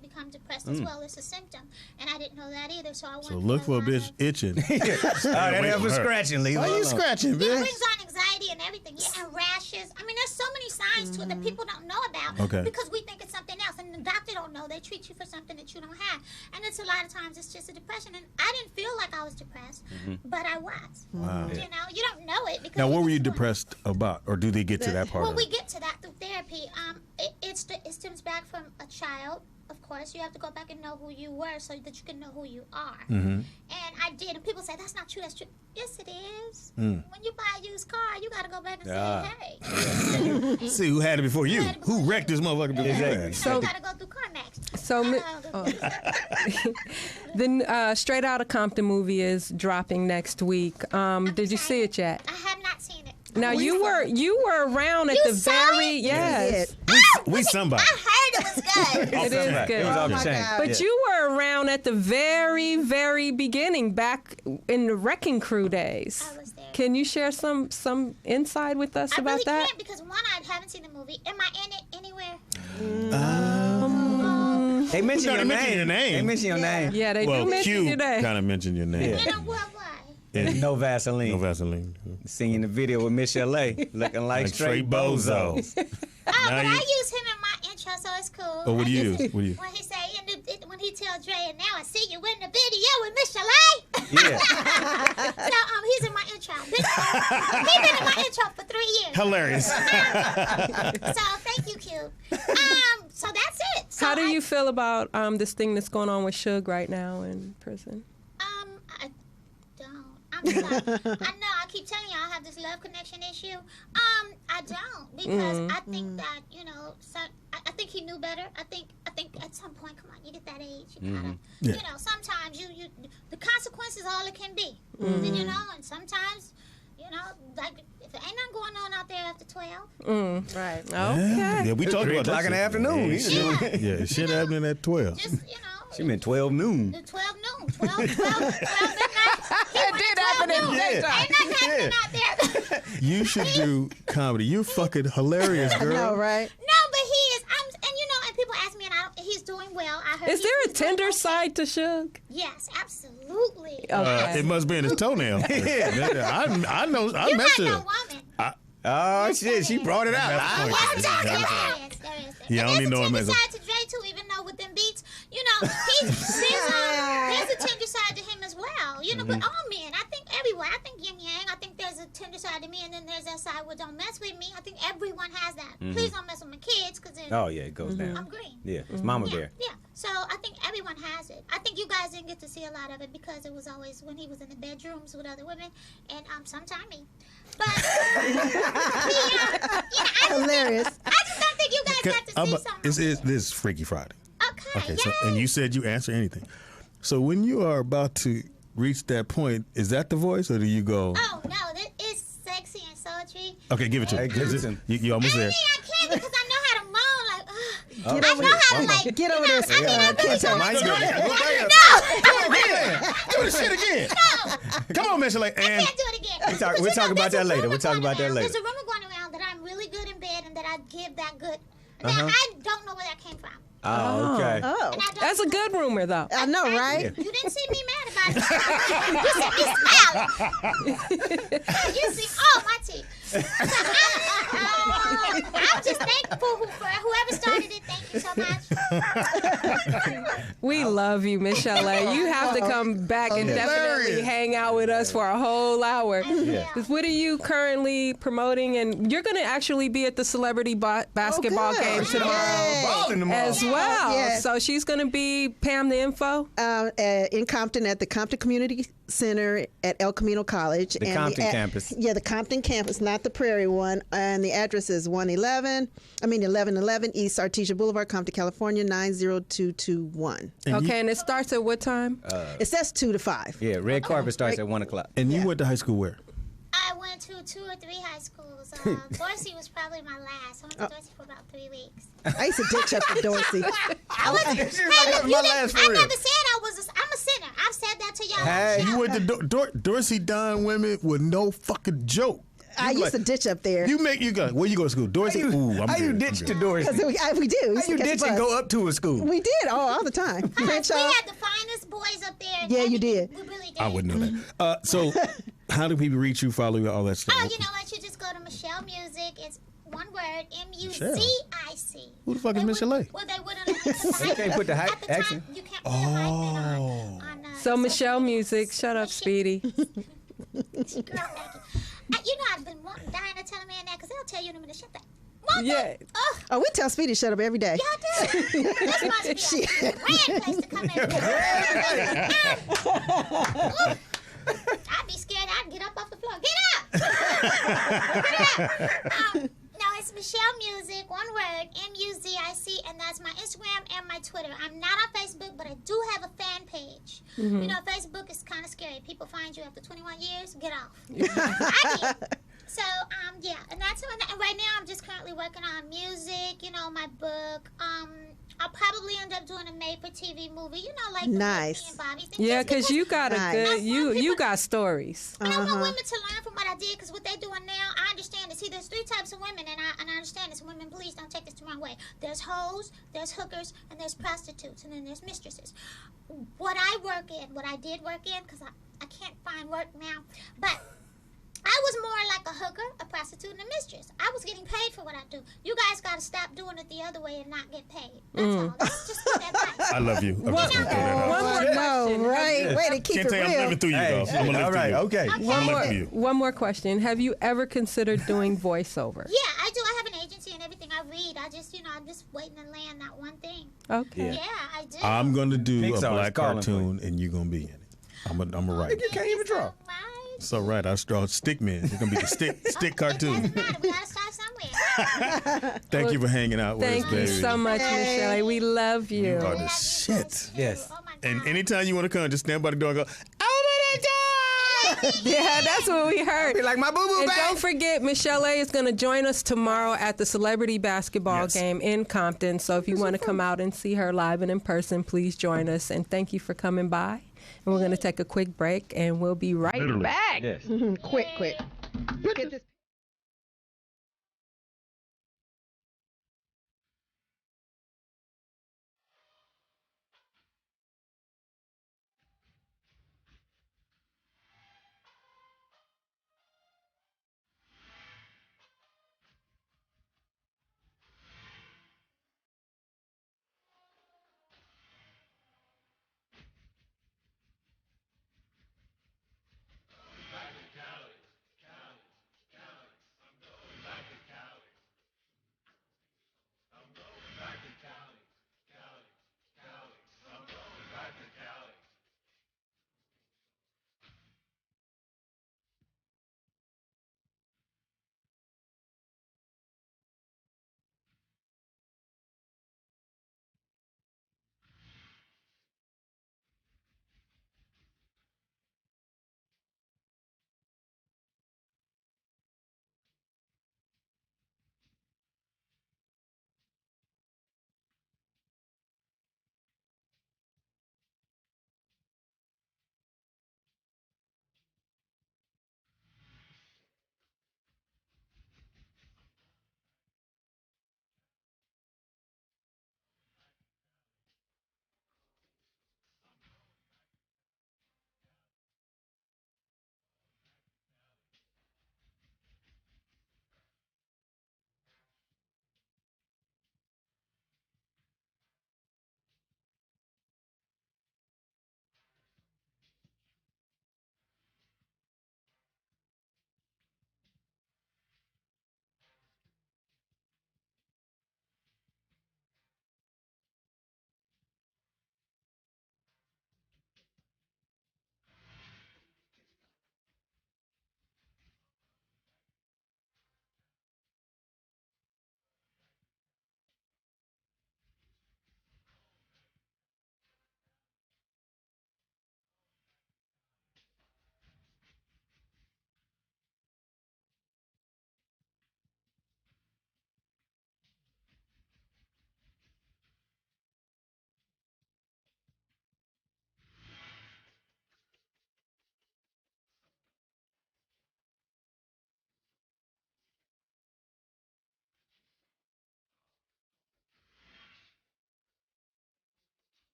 H: become depressed as well. It's a symptom, and I didn't know that either. So I went.
B: So look for a bitch itching.
A: That help with scratching, Lee.
B: Why are you scratching,
H: It
B: bitch?
H: brings on anxiety and everything. Yeah, and rashes. I mean, there's so many signs to it that people don't know about.
B: Okay.
H: Because we think it's something else, and the doctor don't know. They treat you for something that you don't have, and it's a lot of times it's just a depression. And I didn't feel like I was depressed, but I was.
B: Wow.
H: You know, you don't know it because.
B: Now, what were you
H: just doing it.
B: depressed about, or do they get to that part
H: Well,
B: of
H: we
B: it?
H: get to that through therapy. It stems back from a child. Of course, you have to go back and know who you were so that you can know who you are. And I did, and people say that's not true. That's true. Yes, it is. When you buy a used car, you got to go back and say, "Hey,
B: See who had it before you. Who wrecked this motherfucker before you?
H: so you got to go through CarMax."
D: So, the Straight Outta Compton movie is dropping next week. Did you see it yet?
H: I have not seen it.
D: Now you were around at
H: You
D: the
H: saw
D: very
H: it?
D: yes.
B: We somebody.
H: I heard it was good.
D: It is good.
A: It was off the chain.
D: But you were around at the very, very beginning, back in the Wrecking Crew days.
H: I was there.
D: Can you share some insight with us
H: I
D: about
H: really
D: that?
H: can't because one, I haven't seen the movie. Am I in it anywhere?
A: They mention your
B: mention your
A: name.
B: name.
A: They mention your name.
D: Yeah, they
B: Well,
D: do mention
B: Q
D: your name.
B: kind of mentioned your name.
A: Yeah.
H: In a what way?
B: And
A: No Vaseline.
B: no Vaseline.
A: Singing the video with Michel'le, looking like straight bozo.
H: Oh, but
B: you-
H: I use him in my intro, so it's cool.
B: Oh, what do
H: I
B: you
H: use
B: use?
H: it
B: What do you use?
H: When he say, when he tell Dre, and now I see you in the video with Michel'le.
A: Yeah.
H: So he's in my intro. He's been in my intro for 3 years.
B: Hilarious.
H: So thank you, Q. So that's it. So
D: How do you feel about this thing that's going on with Suge right now in prison?
H: I don't. I'm sorry. I know. I keep telling y'all I have this love connection issue. I don't because I think that I think he knew better. I think at some point, come on, you get that age, you gotta,
B: Yeah.
H: sometimes you the consequences all it can be, and sometimes, like if there ain't nothing going on out there after 12,
D: Right.
B: Yeah,
D: Okay.
B: we talked
A: 3
B: about that
A: o'clock in the
B: shit.
A: afternoon.
B: Yeah, shit happening at 12.
H: just
A: She meant 12 noon.
H: the 12 noon, 12 midnight.
D: It did happen in the daytime.
H: Ain't nothing happening out there.
B: You should do comedy. You're fucking hilarious, girl.
C: No, right?
H: No, but he is. And people ask me, and he's doing well. I heard.
D: Is there a tender side to Suge?
H: Yes, absolutely.
D: Okay.
B: It must be in his toenail. I know. I
H: You're
B: met
H: not no
B: her.
H: woman.
A: Oh, shit. She brought it out.
H: There is.
B: Yeah, I
H: And
B: only know him
H: there's
B: as
H: a
B: a-
H: tender side to Dre too, even though with them beats, there's a tender side to him as well. But all men, I think everyone, I think yin yang, I think there's a tender side to me, and then there's that side where don't mess with me. I think everyone has that. Please don't mess with my kids, because then
A: Oh, yeah, it goes down.
H: I'm green.
A: Yeah, it's Mama Bear.
H: Yeah. So I think everyone has it. I think you guys didn't get to see a lot of it because it was always when he was in the bedrooms with other women, and sometimes me. But
C: Hilarious.
H: I just don't think you guys got to see something.
B: This is Freaky Friday.
H: Okay.
B: So, and you said you answer anything. So when you are about to reach that point, is that the voice, or do you go?
H: Oh no, that is sexy and sultry.
B: Okay, give it to
A: Hey,
B: me.
A: listen.
B: You almost
H: I
B: there.
H: mean, I can't because I know how to moan. Like,
C: Get
H: I
C: over
H: know
C: there.
H: how to like.
C: Get over there.
H: I mean, I really do.
A: Mine good.
B: Do the shit again. Come on, Mr. Lake.
H: I
B: And
H: can't do it again.
A: We'll talk about
H: there's
A: that
H: a
A: later.
H: rumor
A: We'll talk
H: going
A: about that
H: around-
A: later.
H: There's a rumor going around that I'm really good in bed and that I give that good. Now, I don't know where that came from.
A: Oh, okay.
C: Oh,
H: And I don't
D: That's a good rumor, though.
C: I know, right?
H: You didn't see me mad about it. You see me smiling. You see, my teeth. So I'm just thankful for whoever started it. Thank you so much.
D: We love you, Michel'le. You have to come back and definitely hang out with us for a whole hour.
H: Yeah.
D: What are you currently promoting? And you're going to actually be at the celebrity basketball
C: good.
D: game tomorrow
A: Balling tomorrow.
D: as well.
C: Yeah.
D: So she's going to be, Pam, the info?
C: In Compton at the Compton Community Center at El Camino College.
A: The Compton campus.
C: Yeah, the Compton campus, not the Prairie one. And the address is 1111 East Artesia Boulevard, Compton, California, 90221.
D: Okay, and it starts at what time?
C: It says 2 to 5.
A: Yeah, red carpet starts at 1 o'clock.
B: And you went to high school where?
H: I went to 2 or 3 high schools. Dorsey was probably my last. I went to Dorsey for about 3 weeks.
C: I used to ditch up to Dorsey.
H: I was,
A: She was like, "That's my last for
H: I
A: real."
H: never said I'm a sinner. I've said that to y'all.
A: Hey.
B: You went to Dorsey Don women with no fucking joke.
C: I used to ditch up there.
B: You go. Where you go to school? Dorsey. Ooh, I'm
A: How you
B: good,
A: ditch
B: I'm
A: to
B: good.
A: Dorsey?
C: We do.
A: How you ditch and go up to a school?
C: We did all the time.
H: We
C: Crenshaw.
H: had the finest boys up there.
C: Yeah, you did.
H: We really did.
B: I wouldn't know that. So, how do people reach you, follow you, all that stuff?
H: Oh, you know what? You just go to Michel'le Music. It's one word, Music.
B: Who the fuck is Michel'le?
H: Well, they wouldn't.
A: You can't put the
H: at the
A: accent.
H: time, you can't put the hyphen on
D: So Michel'le Music, shut up, Speedy.
H: Girl, Maggie. You know I've been dying to tell a man that because they'll tell you in a minute. Shut that.
D: Yeah.
C: Oh, we tell Speedy shut up every day.
H: Y'all do. This must be a grand place to come in. I'd be scared. I'd get up off the floor. Get up! No, it's Michel'le Music, one word, Music, and that's my Instagram and my Twitter. I'm not on Facebook, but I do have a fan page.
C: Mm-hmm.
H: You know, Facebook is kind of scary. People find you after 21 years. Get off. I did. So, yeah, and that's and right now I'm just currently working on music, you know, my book. I'll probably end up doing a made-for-TV movie, you know, like
C: Nice.
H: the Bobby thing.
D: Yeah,
H: Just
D: because you got a
C: Nice.
D: good, you got stories.
H: and I want women to learn from what I did, because what they're doing now, I understand it. See, there's three types of women, and I understand this. Women, please don't take this the wrong way. There's hoes, there's hookers, and there's prostitutes, and then there's mistresses. What I did work in, because I can't find work now, but I was more like a hooker, a prostitute, and a mistress. I was getting paid for what I do. You guys got to stop doing it the other way and not get paid. That's all. Let's just put that back.
B: I love you. I'm just gonna throw that out.
D: One more question.
C: Right. Way to keep
B: Can't
C: it
B: tell you I'm
C: real.
B: living through you, though. I'm gonna live
A: all
B: through
A: right,
B: you.
A: okay.
B: I'm gonna live through you.
D: One more question. Have you ever considered doing voiceover?
H: Yeah, I do. I have an agency and everything. I read. I'm just waiting to land that one thing.
D: Okay.
H: Yeah, I do.
B: I'm gonna do
A: Pixar
B: a
A: is
B: black
A: calling for you.
B: cartoon, and you're gonna be in it. I'm a writer.
A: You can't even draw.
H: Right.
B: It's all right. I'll draw stick man. It's gonna be the stick cartoon.
H: Doesn't matter. We got to start somewhere.
B: Thank you for hanging out with us,
D: Thank you
B: baby.
D: so much, Michel'le. We love you.
B: You are the shit.
A: Yes.
H: Oh, my God.
B: And anytime you want to come, just stand by the door and go, open the door!
D: Yeah, that's what we heard.
A: Be like my boo boo
D: And
A: bag.
D: don't forget, Michel'le is going to join us tomorrow at the celebrity basketball
B: Yes.
D: game in Compton. So if you want to come out and see her live and in person, please join us. And thank you for coming by. And we're going to take a quick break, and we'll be right back.
A: Yes.
C: Quick. Get this.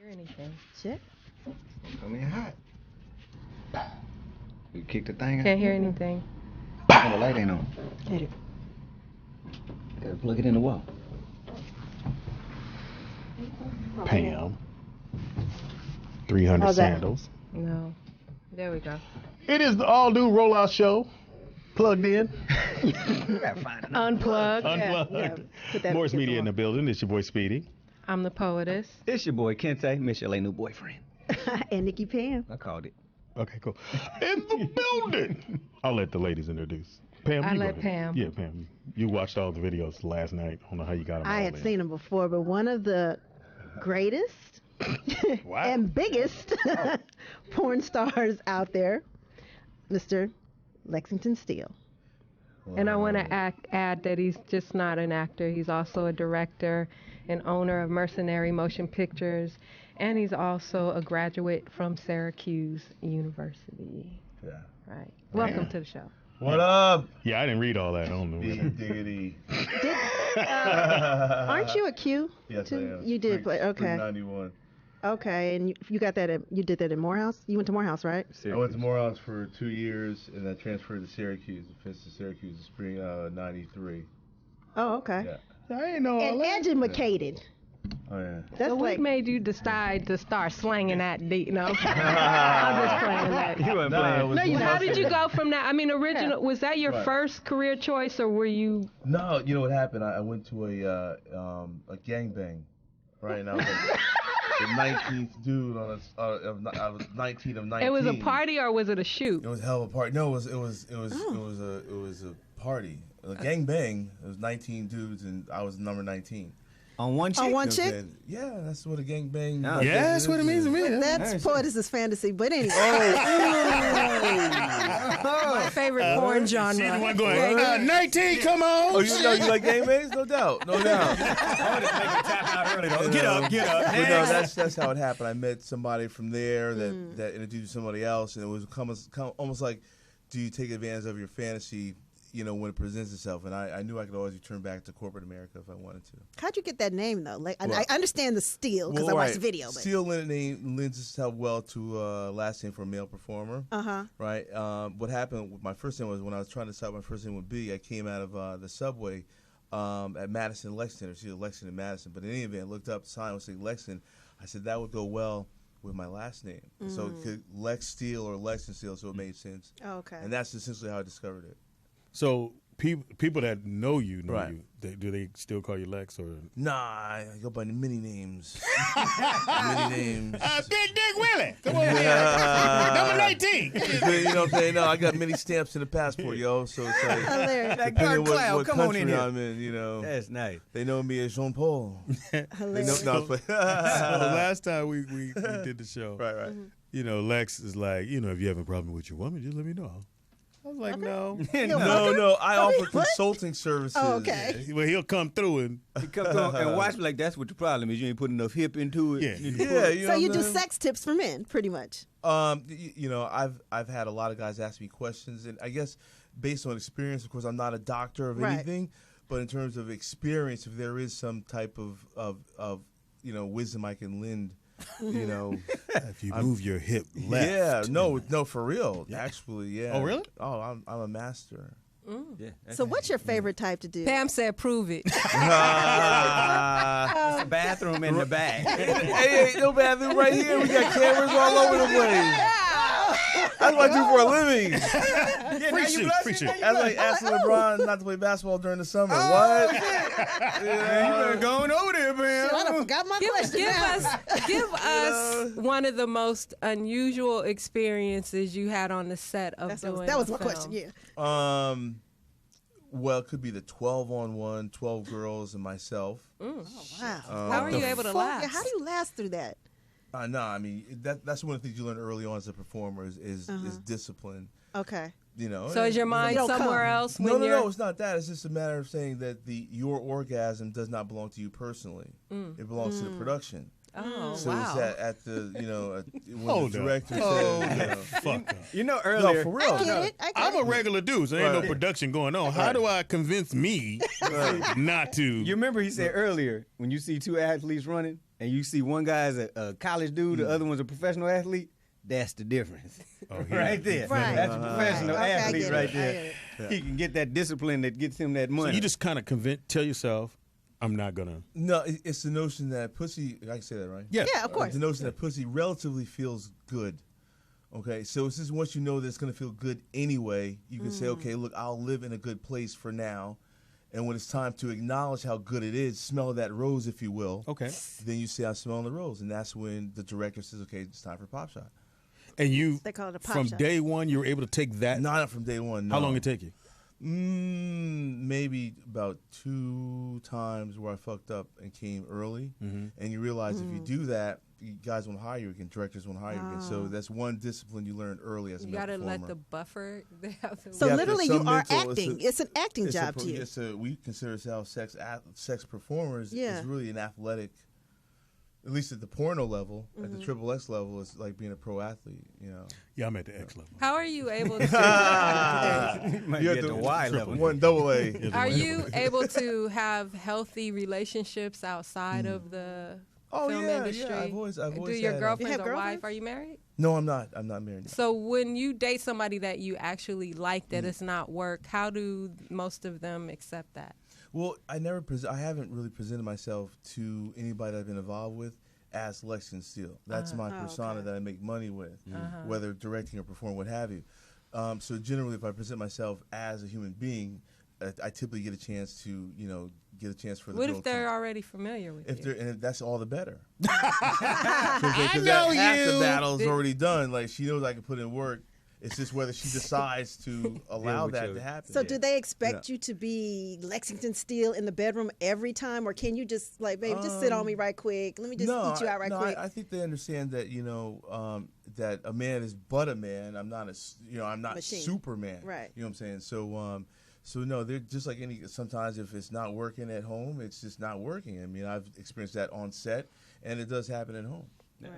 D: hear anything.
C: Shit.
A: Come in hot. You kick the thing out.
D: Can't hear anything.
A: Oh, the light ain't on.
C: Hit it.
A: Gotta plug it in the wall.
B: Pam. 300
C: How's that?
B: sandals.
D: No. There we go.
B: It is the all new rollout show. Plugged in.
D: Unplugged.
B: Unplugged.
C: Put that
B: Morris
C: music
B: Media in
C: on.
B: the building. It's your boy Speedy.
D: I'm the poetess.
A: It's your boy Kente, Michel'le new boyfriend.
C: And Nikki Pam.
A: I called it.
B: Okay, cool. In the building. I'll let the ladies introduce. Pam,
D: I
B: you go
D: let
B: ahead.
D: Pam.
B: Yeah, Pam. You watched all the videos last night. I don't know how you got them
C: I
B: all
C: had
B: in.
C: seen them before, but one of the greatest
B: Wow.
C: and biggest porn stars out there, Mr. Lexington Steel.
D: And I want to add that he's just not an actor. He's also a director and owner of Mercenary Motion Pictures, and he's also a graduate from Syracuse University.
J: Yeah.
D: Right. Welcome to the show.
J: What up?
B: Yeah, I didn't read all that. I don't know.
J: Diggity.
C: Aren't you a Q?
J: Yes,
C: too?
J: I am.
C: You did play. Okay.
J: 91.
C: Okay, and you got that. You did that at Morehouse. You went to Morehouse, right?
J: I went to Morehouse for 2 years, and I transferred to Syracuse. I finished in Syracuse in spring 93.
C: Oh, okay.
J: Yeah.
B: I ain't know all
C: And
B: that.
C: educated.
J: Oh yeah.
C: That's
D: So
C: like
D: what made you decide to start slanging that deep? No, I'm just playing that.
A: You weren't
J: No,
A: playing.
J: it was
D: No, how did you
J: hustling.
D: go from that? I mean, was that your
J: Right.
D: first career choice, or were you?
J: No, you know what happened? I went to a gangbang, right? And I was like the 19th dude on I was 19 of 19.
D: It was a party, or was it a shoot?
J: It was a hell of a party. No, it was a party. A gangbang. It was 19 dudes, and I was number 19.
A: On one chick?
C: on one
J: You know what I'm
C: chick.
J: saying? Yeah, that's what a gangbang.
A: No.
J: like,
B: Yeah, that's what it means to me.
C: That's poetess' fantasy, but anyway.
D: My favorite porn genre.
B: See the one going, 19, come on.
J: Oh, you know you like gangbangs? No doubt, no doubt.
A: Get up, get up.
J: But no, that's how it happened. I met somebody from there that introduced somebody else, and it was almost like, do you take advantage of your fantasy, when it presents itself? And I knew I could always return back to corporate America if I wanted to.
C: How'd you get that name though? Like,
J: Well,
C: I understand the Steel because I watched the video, but
J: Steel lends itself well to last name for a male performer. Right. What happened with my first name was when I was trying to decide what my first name would be, I came out of the subway at Madison and Lexington, or either Lexington and Madison. But in any event, I looked up the sign was saying Lexington. I said that would go well with my last name. So it could Lex Steel or Lexington Steel, so it made sense.
C: oh, okay.
J: And that's essentially how I discovered it.
B: So people that know you,
J: Right.
B: do they still call you Lex or?
J: Nah, I go by many names. Many names.
B: Big Dick Willie. Come on, number 19.
J: You know what I'm saying? No, I got many stamps in the passport, yo. So it's like,
C: Hilarious.
A: Like
J: depending
A: Clark
J: what
A: Cloud, come on
J: country
A: in here.
J: I'm in,
A: That's nice.
J: they know me as Jean Paul.
C: Hilarious.
J: No, it's like-
B: So the last time we did the show,
J: right.
B: Lex is like, if you have a problem with your woman, just let me know. I was like, no.
J: No, I offer consulting services.
C: Oh, okay.
B: Well, he'll come through and
A: He come through and watch me like that's what the problem is. You ain't putting enough hip into it.
B: Yeah.
A: You need to
J: Yeah,
A: put-
J: you
C: So
J: know
C: you
J: what
C: do
J: I'm saying?
C: sex tips for men, pretty much.
J: I've had a lot of guys ask me questions, and I guess based on experience, of course, I'm not a doctor of
C: Right.
J: anything, but in terms of experience, if there is some type of wisdom I can lend,
B: if you move your hip left.
J: yeah, no, for real, actually, yeah.
B: Oh, really?
J: Oh, I'm a master.
A: Yeah, that's
C: So what's your favorite type to do?
D: Pam said, "Prove it."
A: It's a bathroom in the back.
J: Hey, no bathroom right here. We got cameras all over the place. That's what I do for a living.
B: Free shoot.
J: That's like asking LeBron not to play basketball during the summer. What?
A: You better going over there, man.
C: I done forgot my question.
D: Give us one of the most unusual experiences you had on the set of doing.
C: That was
D: a
C: my
D: film.
C: question. Yeah.
J: Well, it could be the 12-on-1, 12 girls and myself.
C: Wow.
D: How are you able to last?
C: Yeah, how do you last through that?
J: No, I mean that's one of the things you learn early on as a performer is discipline.
C: Okay.
D: So is your mind somewhere else? When
J: No, it's not that. It's just a matter of saying that your orgasm does not belong to you personally. It belongs to the production.
D: Oh,
J: So
D: wow.
J: it's at the when
B: Hold
J: the
B: up.
J: director
B: Oh,
J: says,
B: fuck up.
A: Earlier.
J: no, for real.
C: I get it.
B: I'm a regular dude, so ain't no
J: Right.
B: production going on. How do I convince me not to?
A: You remember he said earlier when you see two athletes running, and you see one guy's a college dude, the other one's a professional athlete, that's the difference. Right there.
C: Right.
A: That's a professional
C: Okay,
A: athlete right
C: I
A: there.
C: get it.
A: He can get that discipline that gets him that money.
B: So you just kind of tell yourself, I'm not gonna.
J: No, it's the notion that pussy. I can say that, right?
B: Yeah.
C: Yeah, of course.
J: The notion that pussy relatively feels good. Okay, so it's just once you know that it's gonna feel good anyway, you can say, okay, look, I'll live in a good place for now, and when it's time to acknowledge how good it is, smell that rose, if you will.
B: Okay.
J: Then you say, I'm smelling the rose, and that's when the director says, okay, it's time for Pop Shot.
B: And you,
C: They call it a pop
B: from
C: shot.
B: day one, you were able to take that.
J: Not from day one. No.
B: How long did it take you?
J: Maybe about 2 times where I fucked up and came early, and you realize if you do that, you guys won't hire you again, directors won't hire you again. So that's one discipline you learn early as a
D: You
J: male
D: got to
J: performer.
D: let the buffer. They have to
C: So
J: Yeah,
C: literally,
J: there's
C: you
J: some
C: are
J: mental-
C: acting. It's an acting job to you.
J: We consider ourselves sex performers.
C: Yeah.
J: It's really an athletic, at least at the porno level, at the XXX level, it's like being a pro athlete. You know.
B: Yeah, I'm at the X level.
D: How are you able to?
A: might
J: You
A: be
J: have
A: at
J: to-
A: the Y level.
J: 1 double A.
D: Are you able to have healthy relationships outside of the film industry?
J: Yeah. I've always
D: Do your
J: had,
D: girlfriends
C: have
D: or
C: girlfriends?
D: wife? Are you married?
J: No, I'm not. I'm not married.
D: So when you date somebody that you actually like, that it's not work, how do most of them accept that?
J: Well, I haven't really presented myself to anybody that I've been involved with as Lexington Steel. That's my persona that I make money with, whether directing or performing, what have you. So generally, if I present myself as a human being, I typically get a chance to, get a chance for the
D: What
J: girl
D: if they're
J: to-
D: already familiar with
J: if
D: you?
J: they're, and that's all the better.
B: I
J: know half the battle's already done. Like, she knows I can put in work. It's just whether she decides to allow
A: with
J: that
A: you.
J: to happen.
C: So do they expect you to be Lexington Steel in the bedroom every time, or can you just like, baby, just sit on me right quick? Let me just eat you out right quick.
J: I think they understand that that a man is but a man. I'm not I'm not
C: Machine.
J: Superman.
C: Right.
J: You know what I'm saying? So no, they're just like any. Sometimes if it's not working at home, it's just not working. I mean, I've experienced that on set, and it does happen at home.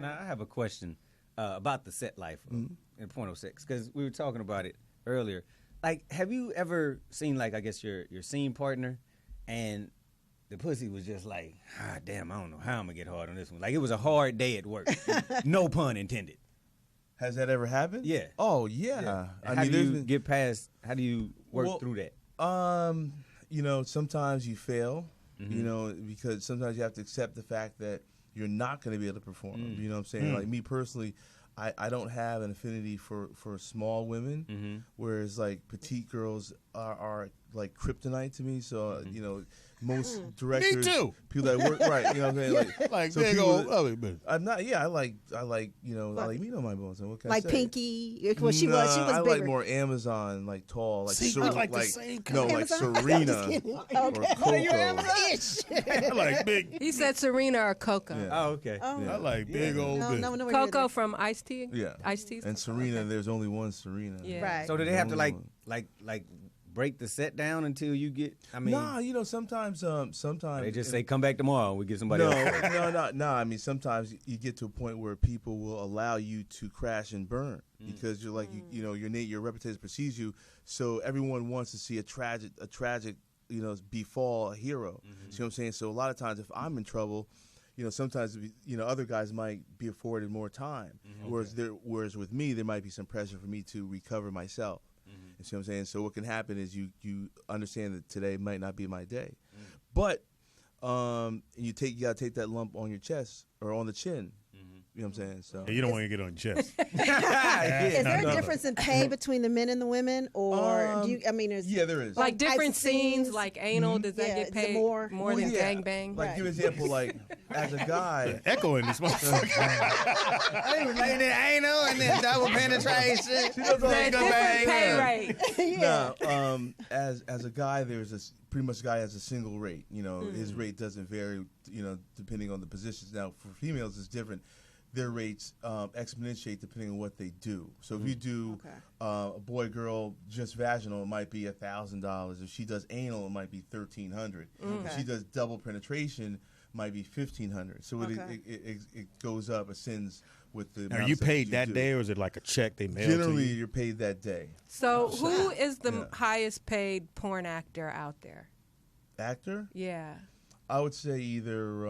A: Now I have a question about the set life in porno sex, because we were talking about it earlier. Like, have you ever seen, like, I guess your scene partner, and the pussy was just like, damn, I don't know how I'm gonna get hard on this one. Like, it was a hard day at work. No pun intended.
J: Has that ever happened?
A: Yeah.
J: Oh yeah.
A: How do you get past? How do you work through that?
J: Sometimes you fail. Because sometimes you have to accept the fact that you're not going to be able to perform. You know what I'm saying? Like me personally, I don't have an affinity for small women, whereas like petite girls are like kryptonite to me. So most directors,
B: Me too.
J: people that work right, you know what I'm saying?
B: Like
J: so
B: big
J: people
B: old
J: that-
B: ugly bitch.
J: I'm not. Yeah, I like meat on my bones. What can I
C: Like
J: say?
C: Pinky. Well, she was
J: I
C: bigger.
J: like more Amazon, like tall, like
B: See, we like the same
J: no,
B: color.
J: like
C: Amazon?
J: Serena
C: Just
J: or
C: kidding.
J: Coco.
B: I like big.
D: He said Serena or Coco.
J: Yeah.
A: Oh, okay.
J: Yeah.
B: I like big old bitch.
C: No,
D: Coco from Ice T.
J: Yeah.
D: Ice T.
J: And Serena, there's only one Serena.
D: Yeah.
C: Right.
A: So do they have to
J: Only
A: like
J: one.
A: break the set down until you get? I mean,
J: Nah, sometimes
A: they just say come back tomorrow and we get somebody
J: no,
A: else.
J: no. I mean, sometimes you get to a point where people will allow you to crash and burn because you're like, your reputation precedes you. So everyone wants to see a tragic, befall a hero. See what I'm saying? So a lot of times, if I'm in trouble, sometimes other guys might be afforded more time, whereas with me, there might be some pressure for me to recover myself. You see what I'm saying? So what can happen is you understand that today might not be my day, but you gotta take that lump on your chest or on the chin. You know what I'm saying? So
B: You don't want to get on your chest.
C: Is there a difference in pay between the men and the women, or do you? I mean,
J: yeah, there is.
D: Like different
C: types of
D: scenes, like anal. Does that
C: Yeah,
D: get
C: is it
D: paid
C: more?
D: more than gangbang?
J: Like give an example, like as a guy.
B: Echo in this motherfucker.
A: They was like that anal and then double penetration.
D: Different pay rate.
J: No, as a guy, there's pretty much a guy has a single rate. His rate doesn't vary. Depending on the positions. Now for females, it's different. Their rates exponentiate depending on what they do. So if you do a boy girl just vaginal, it might be $1,000. If she does anal, it might be $1,300. If she does double penetration, it might be $1,500. So it goes up, ascends with the.
B: Are you paid that day, or is it like a check they mail
J: Generally,
B: to you?
J: you're paid that day.
D: So who is the highest paid porn actor out there?
J: Actor?
D: Yeah.
J: I would say either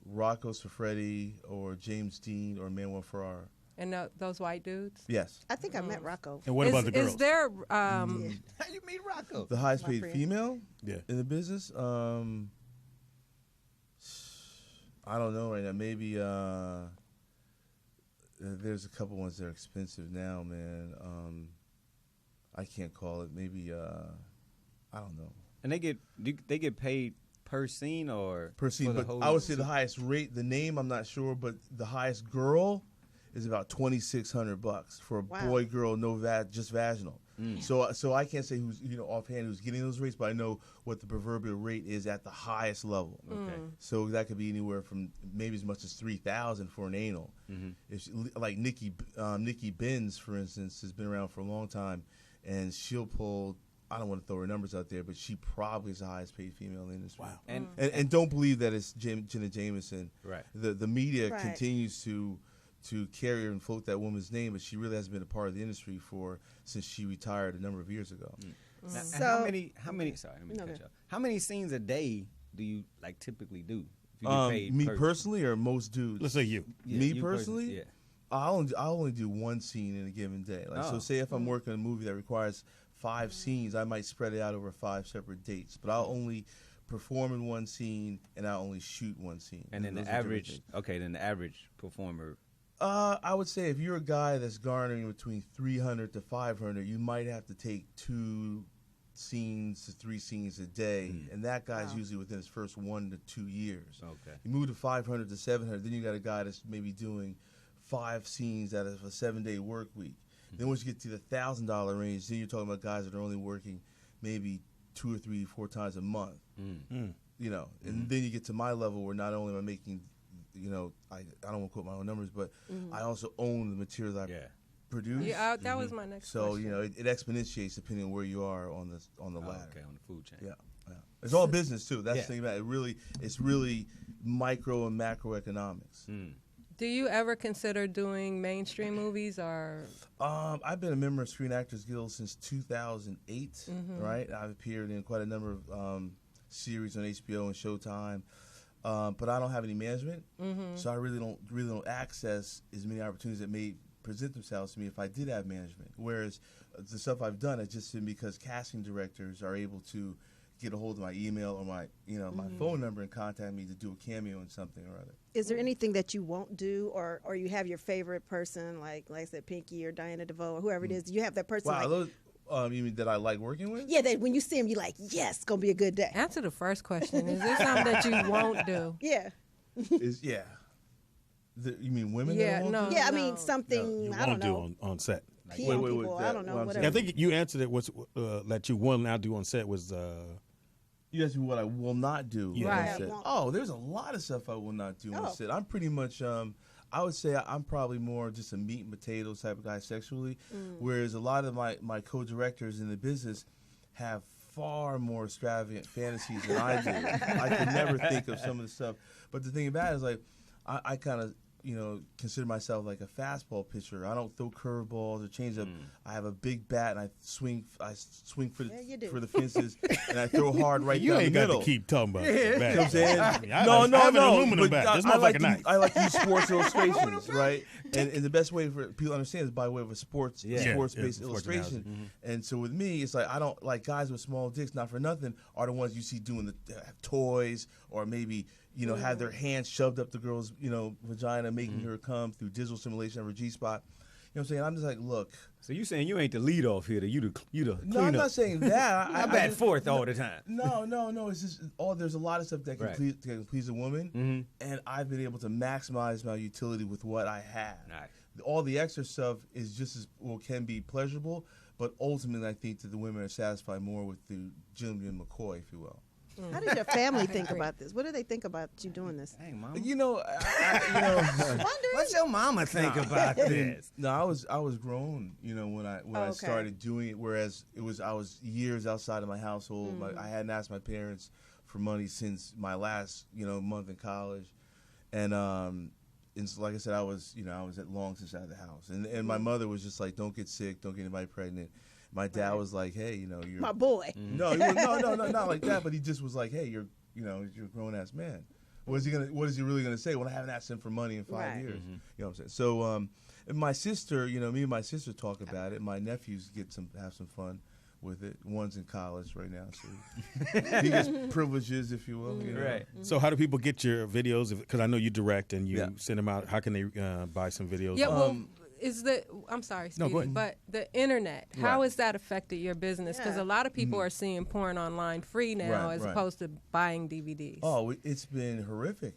J: Rocco Siffredi or James Dean or Manuel Ferrara.
D: And those white dudes?
J: Yes.
C: I think I met Rocco.
B: And what about the girls?
D: Is there
A: How you meet Rocco?
J: The highest paid female
B: Yeah.
J: in the business? I don't know right now. Maybe there's a couple ones that are expensive now, man. I can't call it. Maybe I don't know.
A: And they get paid per scene or
J: Per scene, but I would say the highest rate. The name I'm not sure, but the highest girl is about $2,600 for a boy, girl, just vaginal. So I can't say who's offhand who's getting those rates, but I know what the proverbial rate is at the highest level. Okay, so that could be anywhere from maybe as much as $3,000 for an anal. If like Nikki Benz, for instance, has been around for a long time, and she'll pull. I don't want to throw her numbers out there, but she probably is the highest paid female in the industry.
B: Wow.
J: And don't believe that it's Jenna Jameson.
A: Right.
J: The media continues to carry and float that woman's name, but she really hasn't been a part of the industry since she retired a number of years ago.
A: Now, how many? Sorry, let me cut you off. How many scenes a day do you typically do? If you get paid
J: me personally, or most dudes?
B: Let's say you.
J: Me
A: you
J: personally,
A: yeah.
J: I only do one scene in a given day. So, say if I'm working a movie that requires 5 scenes, I might spread it out over 5 separate dates. But I'll only perform in one scene, and I'll only shoot one scene.
A: And then the average performer.
J: I would say if you're a guy that's garnering between 300 to 500, you might have to take 2 scenes to 3 scenes a day, and that guy's usually within his first 1 to 2 years.
A: Okay.
J: You move to 500 to 700, then you got a guy that's maybe doing 5 scenes out of a 7-day work week. Then once you get to the $1,000 range, then you're talking about guys that are only working maybe 2 or 3, 4 times a month. And then you get to my level where not only am I making, I don't want to quote my own numbers, but I also own the materials I produce.
D: Yeah, that was my next question.
J: So it exponentiates depending on where you are on the ladder.
A: Okay, on the food chain.
J: Yeah. It's all business too. That's the thing about it. It's really micro and macroeconomics.
D: Do you ever consider doing mainstream movies or?
J: I've been a member of Screen Actors Guild since 2008. Right, I've appeared in quite a number of series on HBO and Showtime, but I don't have any management, so I really don't access as many opportunities that may present themselves to me if I did have management. Whereas the stuff I've done has just been because casting directors are able to get a hold of my email or my my phone number and contact me to do a cameo in something or other.
C: Is there anything that you won't do, or you have your favorite person, like I said, Pinky or Diana DeVoe or whoever it is? Do you have that person?
J: Wow, those, you mean that I like working with?
C: Yeah, that when you see him, you're like, yes, it's gonna be a good day.
D: Answer the first question. Is there something that you won't do?
C: Yeah.
J: You mean women?
D: Yeah,
J: that won't
D: no.
J: do?
C: Yeah, I mean something.
B: You
C: I don't
B: won't
C: know.
B: do on set.
C: PM
J: Wait,
C: people, I don't know. Whatever.
B: I think you answered it. That you will not do on set was.
J: You asked me what I will not do
D: Right.
J: on set. Oh, there's a lot of stuff I will not do on set. I'm pretty much, I would say I'm probably more just a meat and potatoes type of guy sexually, whereas a lot of my co-directors in the business have far more extravagant fantasies than I do. I could never think of some of the stuff. But the thing about it is, like, I kind of, consider myself like a fastball pitcher. I don't throw curveballs or change up. I have a big bat and I swing for the fences and I throw hard right
B: You
J: down
B: ain't
J: the
B: got
J: middle.
B: to keep talking about that.
J: You know what I'm saying?
B: I
J: No.
B: have an aluminum bat. This
J: I like
B: motherfucker nice.
J: I like to use sports illustrations, right? And the best way for people to understand is by way of a sports-based
B: sports
J: illustration.
B: analogy.
J: And so with me, it's like I don't like guys with small dicks. Not for nothing are the ones you see doing the toys or maybe have their hands shoved up the girl's vagina, making her come through digital simulation of her G-spot. You know what I'm saying? I'm just like, look.
A: So you saying you ain't the lead off here? You the clean
J: No, I'm
A: up.
J: not saying that.
A: I bat fourth all the time.
J: No. It's just there's a lot of stuff that can please a woman, and I've been able to maximize my utility with what I have.
A: Right.
J: All the extra stuff is just can be pleasurable, but ultimately I think that the women are satisfied more with the Jillian McCoy, if you will.
C: How does your family think about this? What do they think about you doing this?
A: Dang, mama.
C: What's
A: your mama think about this?
J: No, I was grown, when I started doing it. Whereas I was years outside of my household. I hadn't asked my parents for money since my last month in college, and so, like I said, I was at long since out of the house, and my mother was just like, don't get sick, don't get anybody pregnant. My dad was like, hey, you're
C: my boy.
J: No, not like that. But he just was like, hey, you're you're a grown ass man. What is he really gonna say when I haven't asked him for money in 5 years? You know what I'm saying? So, and my sister, me and my sister talk about it. My nephews have some fun with it. One's in college right now, so he gets privileges, if you will.
A: Right.
B: So how do people get your videos? Because I know you direct and you send them out. How can they buy some videos?
D: Yeah, I'm sorry, Speedy,
B: go ahead.
D: but the internet, how has that affected your business? Because a lot of people are seeing porn online free now as opposed to buying DVDs.
J: Oh, it's been horrific.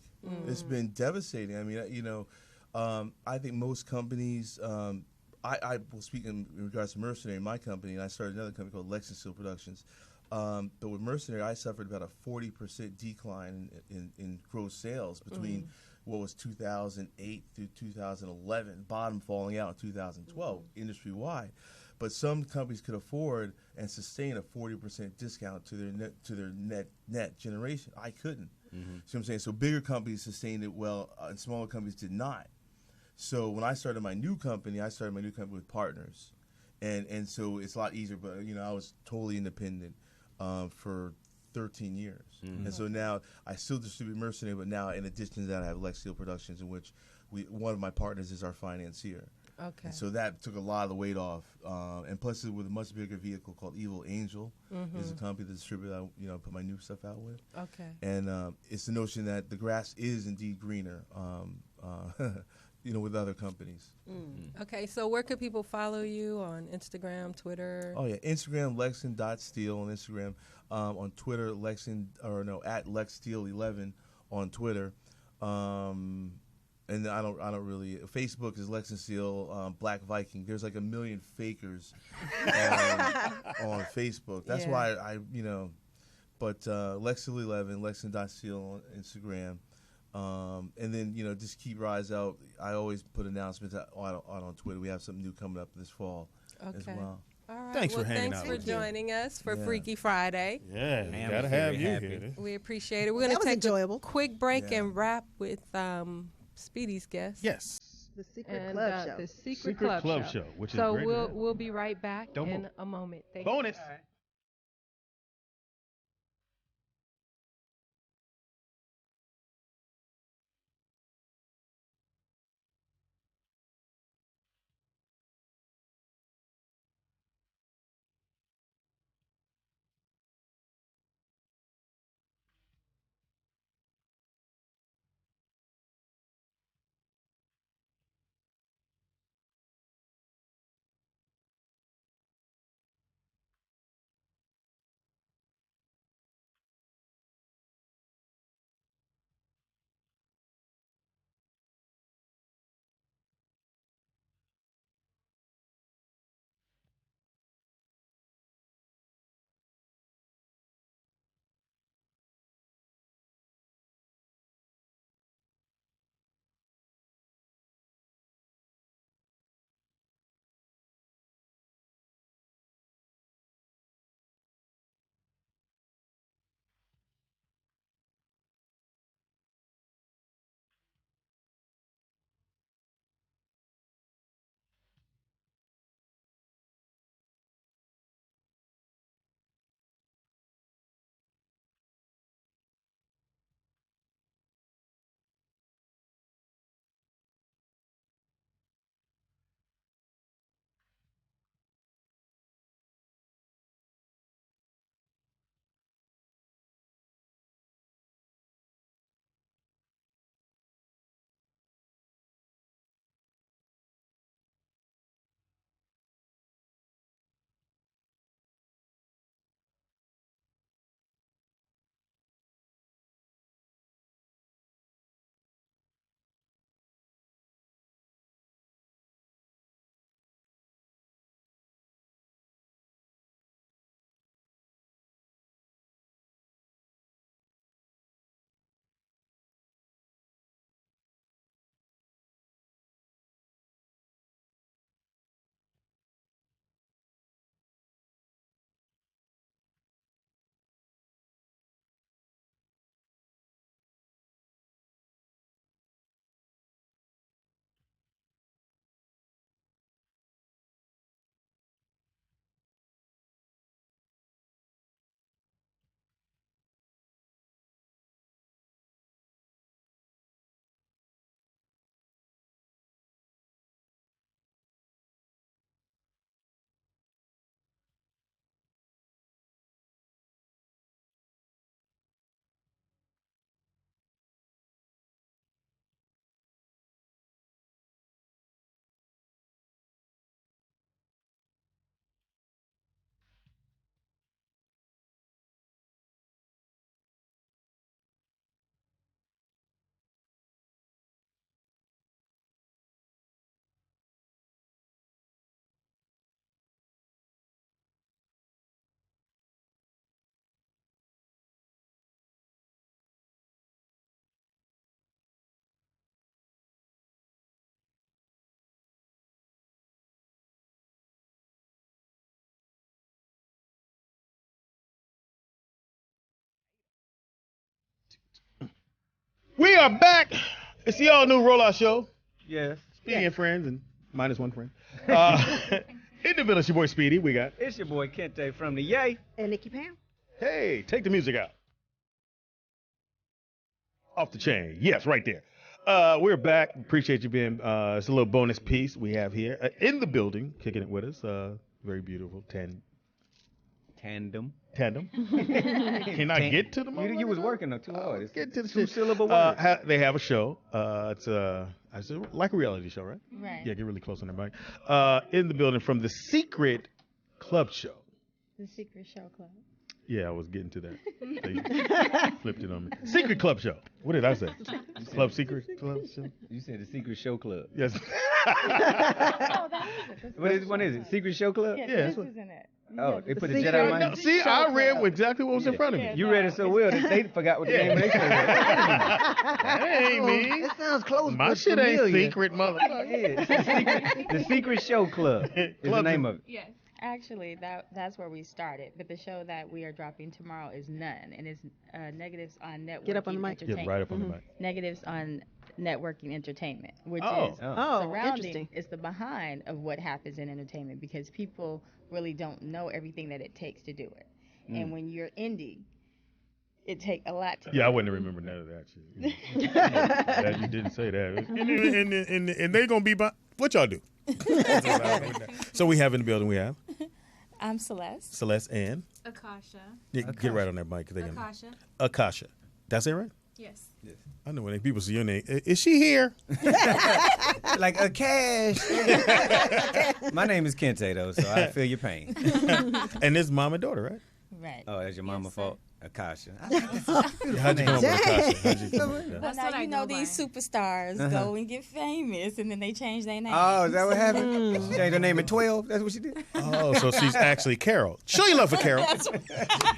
J: It's been devastating. I mean, I think most companies, I will speak in regards to Mercenary, my company, and I started another company called Lexington Steel Productions. But with Mercenary, I suffered about a 40% decline in gross sales between what was 2008 through 2011, bottom falling out in 2012, industry-wide. But some companies could afford and sustain a 40% discount to their net generation. I couldn't. See what I'm saying? So bigger companies sustained it well, and smaller companies did not. So when I started my new company, with partners, and so it's a lot easier. But I was totally independent for 13 years, and so now I still distribute Mercenary, but now in addition to that, I have Lex Steel Productions, in which one of my partners is our financier.
D: Okay.
J: And so that took a lot of the weight off, and plus with a much bigger vehicle called Evil Angel is a company, the distributor I put my new stuff out with.
D: Okay.
J: And it's the notion that the grass is indeed greener. With other companies.
D: Okay, so where could people follow you on Instagram, Twitter?
J: Oh yeah, Instagram Lexington.Steel on Instagram, on Twitter at LexSteel11 on Twitter, and I don't really. Facebook is Lexington Steel Black Viking. There's like a million fakers on Facebook. That's why but Lexington11, Lexington.Steel on Instagram. And then just keep your eyes out. I always put announcements out on Twitter. We have something new coming up this fall as well.
D: All right.
B: Thanks for hanging out.
D: Thanks for joining us for Freaky Friday.
B: Yeah, we gotta have you here.
D: We appreciate it. We're gonna take a quick break and wrap with Speedy's guest.
B: Yes.
C: The Secret Club Show.
D: The Secret Club Show.
B: Which
D: so
B: is
D: we'll be right back in a moment. Thank
B: Bonus.
D: You.
B: We are back. It's the all-new Rollout Show.
A: Yes.
B: Speedy and friends, and minus one friend. In the village, your boy Speedy. We got.
A: It's your boy Kente from the Yay.
C: And Nikki Pam.
B: Hey, take the music out. Off the chain. Yes, right there. We're back. Appreciate you being. It's a little bonus piece we have here in the building, kicking it with us. Very beautiful
A: Tandem.
B: Can I get to the moment?
A: You was working though too hard. It's
B: get to the
A: two-syllable words.
B: They have a show. It's like a reality show, right?
F: Right.
B: Yeah, get really close on that mic. In the building from the Secret Club Show.
F: The Secret Show Club.
B: Yeah, I was getting to that. They flipped it on me. Secret Club Show. What did I say? Club Secret Club Show?
A: You said the Secret Show Club.
B: Yes.
A: Which one is it? Secret Show Club?
F: Yeah,
B: Yeah.
F: this is in it.
A: Oh, they put the
C: Secret
A: Jedi
C: Show
A: mind.
B: No, see, I read exactly what was in front of me.
A: You read it so well that they forgot what the name of their show was.
B: That ain't me.
A: It sounds close,
B: My
A: but
B: shit ain't
A: familiar.
B: secret, motherfucker.
A: Yeah, it's the Secret Show Club is the name of it.
K: Yes. Actually, that's where we started. But the show that we are dropping tomorrow is None, and it's negatives on networking.
C: Get up on the mic.
B: Get right up on the mic.
K: Negatives on networking entertainment, which
B: Oh.
K: is
C: Oh,
K: surrounding.
C: interesting.
K: It's the behind of what happens in entertainment because people really don't know everything that it takes to do it. And when you're indie, it takes a lot to.
B: Yeah, I wouldn't remember none of that shit. Glad you didn't say that. And they're gonna be by what y'all do. So we have in the building. We have
K: I'm Celeste.
B: Celeste and
K: Akasha.
B: get right on that mic.
K: Akasha.
B: Akasha. That's it, right?
K: Yes.
B: I know when people see your name. Is she here?
A: Like a cash. My name is Kente though, so I feel your pain.
B: And this mom and daughter, right?
K: Right.
A: Oh, that's your mama's fault. Akasha.
B: How'd you come up with Akasha? How'd you come up with that?
K: But now you know these superstars go and get famous, and then they change their name.
A: Oh, is that what happened? She changed her name at 12? That's what she did?
B: Oh, so she's actually Carol. Show your love for Carol.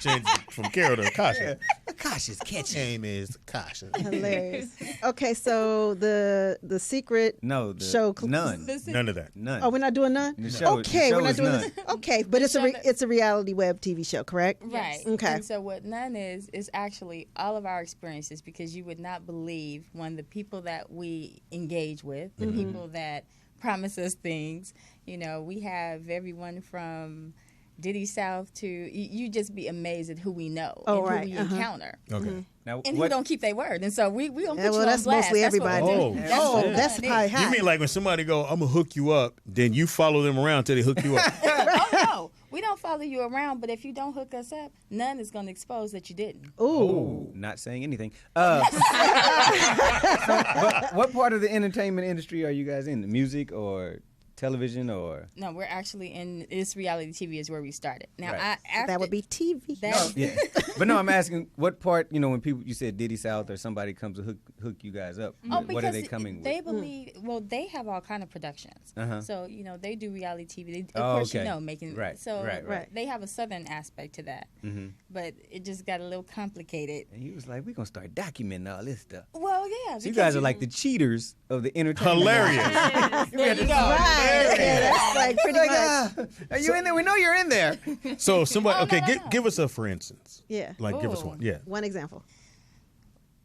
B: Changed from Carol to Akasha.
A: Akasha's catchy.
B: Name is Akasha.
C: Hilarious. Okay, so the secret show.
A: None.
B: None of that.
A: None.
C: Oh, we're not doing none.
A: The show,
C: Okay,
A: the show
C: we're not
A: is
C: doing
A: none.
C: this. Okay, but it's a reality web TV show, correct?
K: Right.
C: Okay.
K: And so what None is actually all of our experiences because you would not believe the people that we engage with, the people that promise us things. You know, we have everyone from Diddy South to you just be amazed at who we know and who we encounter.
B: Okay.
A: Now,
K: And who don't keep their word. And so we don't put you on
C: that's
K: blast.
C: mostly
K: That's what
C: everybody.
K: we do.
C: That's probably hot.
B: You mean like when somebody go, I'm going to hook you up, then you follow them around till they hook you up?
K: Oh, no. We don't follow you around, but if you don't hook us up, None is going to expose that you didn't.
A: Ooh. Not saying anything. But what part of the entertainment industry are you guys in? The music or television or?
K: No, we're actually in this reality TV is where we started. Now,
A: Right.
C: That would be TV.
A: Yeah. But no, I'm asking what part, when people, you said Diddy South or somebody comes to hook you guys up, what are they coming
K: they
A: with?
K: believe, well, they have all kind of productions.
A: Uh-huh.
K: So, they do reality TV. Of course,
A: okay.
K: making.
A: Right,
K: So
A: right.
K: they have a southern aspect to that.
A: Mm-hmm.
K: But it just got a little complicated.
A: And he was like, we're going to start documenting all this stuff.
K: Well, yeah.
A: So you guys are like the cheaters of the entertainment.
B: Hilarious.
K: There you go.
C: Right. Yeah, that's like pretty much.
A: Are you in there? We know you're in there.
B: So somebody,
K: Oh,
B: okay,
K: no.
B: give us a for instance.
C: Yeah.
B: Like give us
K: Ooh.
B: one. Yeah.
C: One example.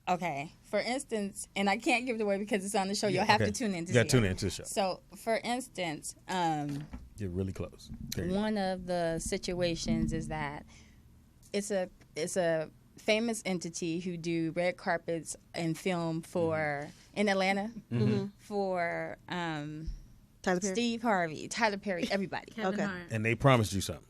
K: Okay. For instance, and I can't give it away because it's on the show. You'll have to tune in to
B: You got
K: see
B: to tune
K: it.
B: into the show.
K: So, for instance,
B: Get really close. There you go.
K: one of the situations is that it's a famous entity who do red carpets and film for in Atlanta for
C: Tyler Perry.
K: Steve Harvey, Tyler Perry, everybody.
I: Kevin Hart.
B: And they promised you something.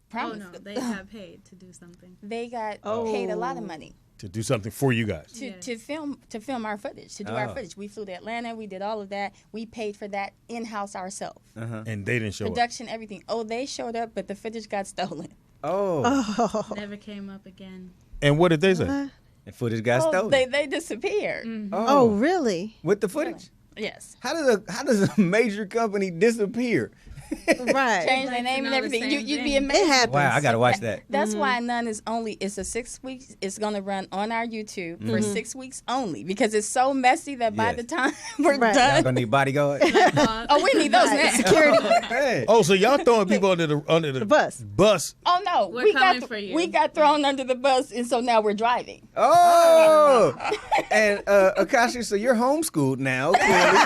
K: Promise.
I: Oh no, they got paid to do something.
K: They got paid a lot of money
B: To do something for you guys.
K: to film our footage, to do our footage. We flew to Atlanta, we did all of that. We paid for that in-house ourselves.
B: And they didn't show up.
K: Production, everything. Oh, they showed up, but the footage got stolen.
A: Oh.
I: Never came up again.
B: And what did they say?
A: And footage got stolen.
K: They disappeared.
C: Oh, really?
A: With the footage?
K: Yes.
A: How does a major company disappear?
C: Right.
K: change their name and everything. You'd be amazed.
C: It happens.
A: Wow, I gotta watch that.
K: That's why None is only. It's a 6 weeks. It's gonna run on our YouTube for 6 weeks only because it's so messy that by
A: Yes.
K: the time we're
C: Right.
A: Y'all
K: done,
A: gonna need bodyguard.
K: oh, we need those now.
C: Security.
A: Hey.
B: Oh, so y'all throwing people under the
C: bus.
B: Bus.
K: Oh no,
I: We're coming for you.
K: We got thrown under the bus, and so now we're driving.
A: Oh, and Akashi, so you're homeschooled now. Clearly.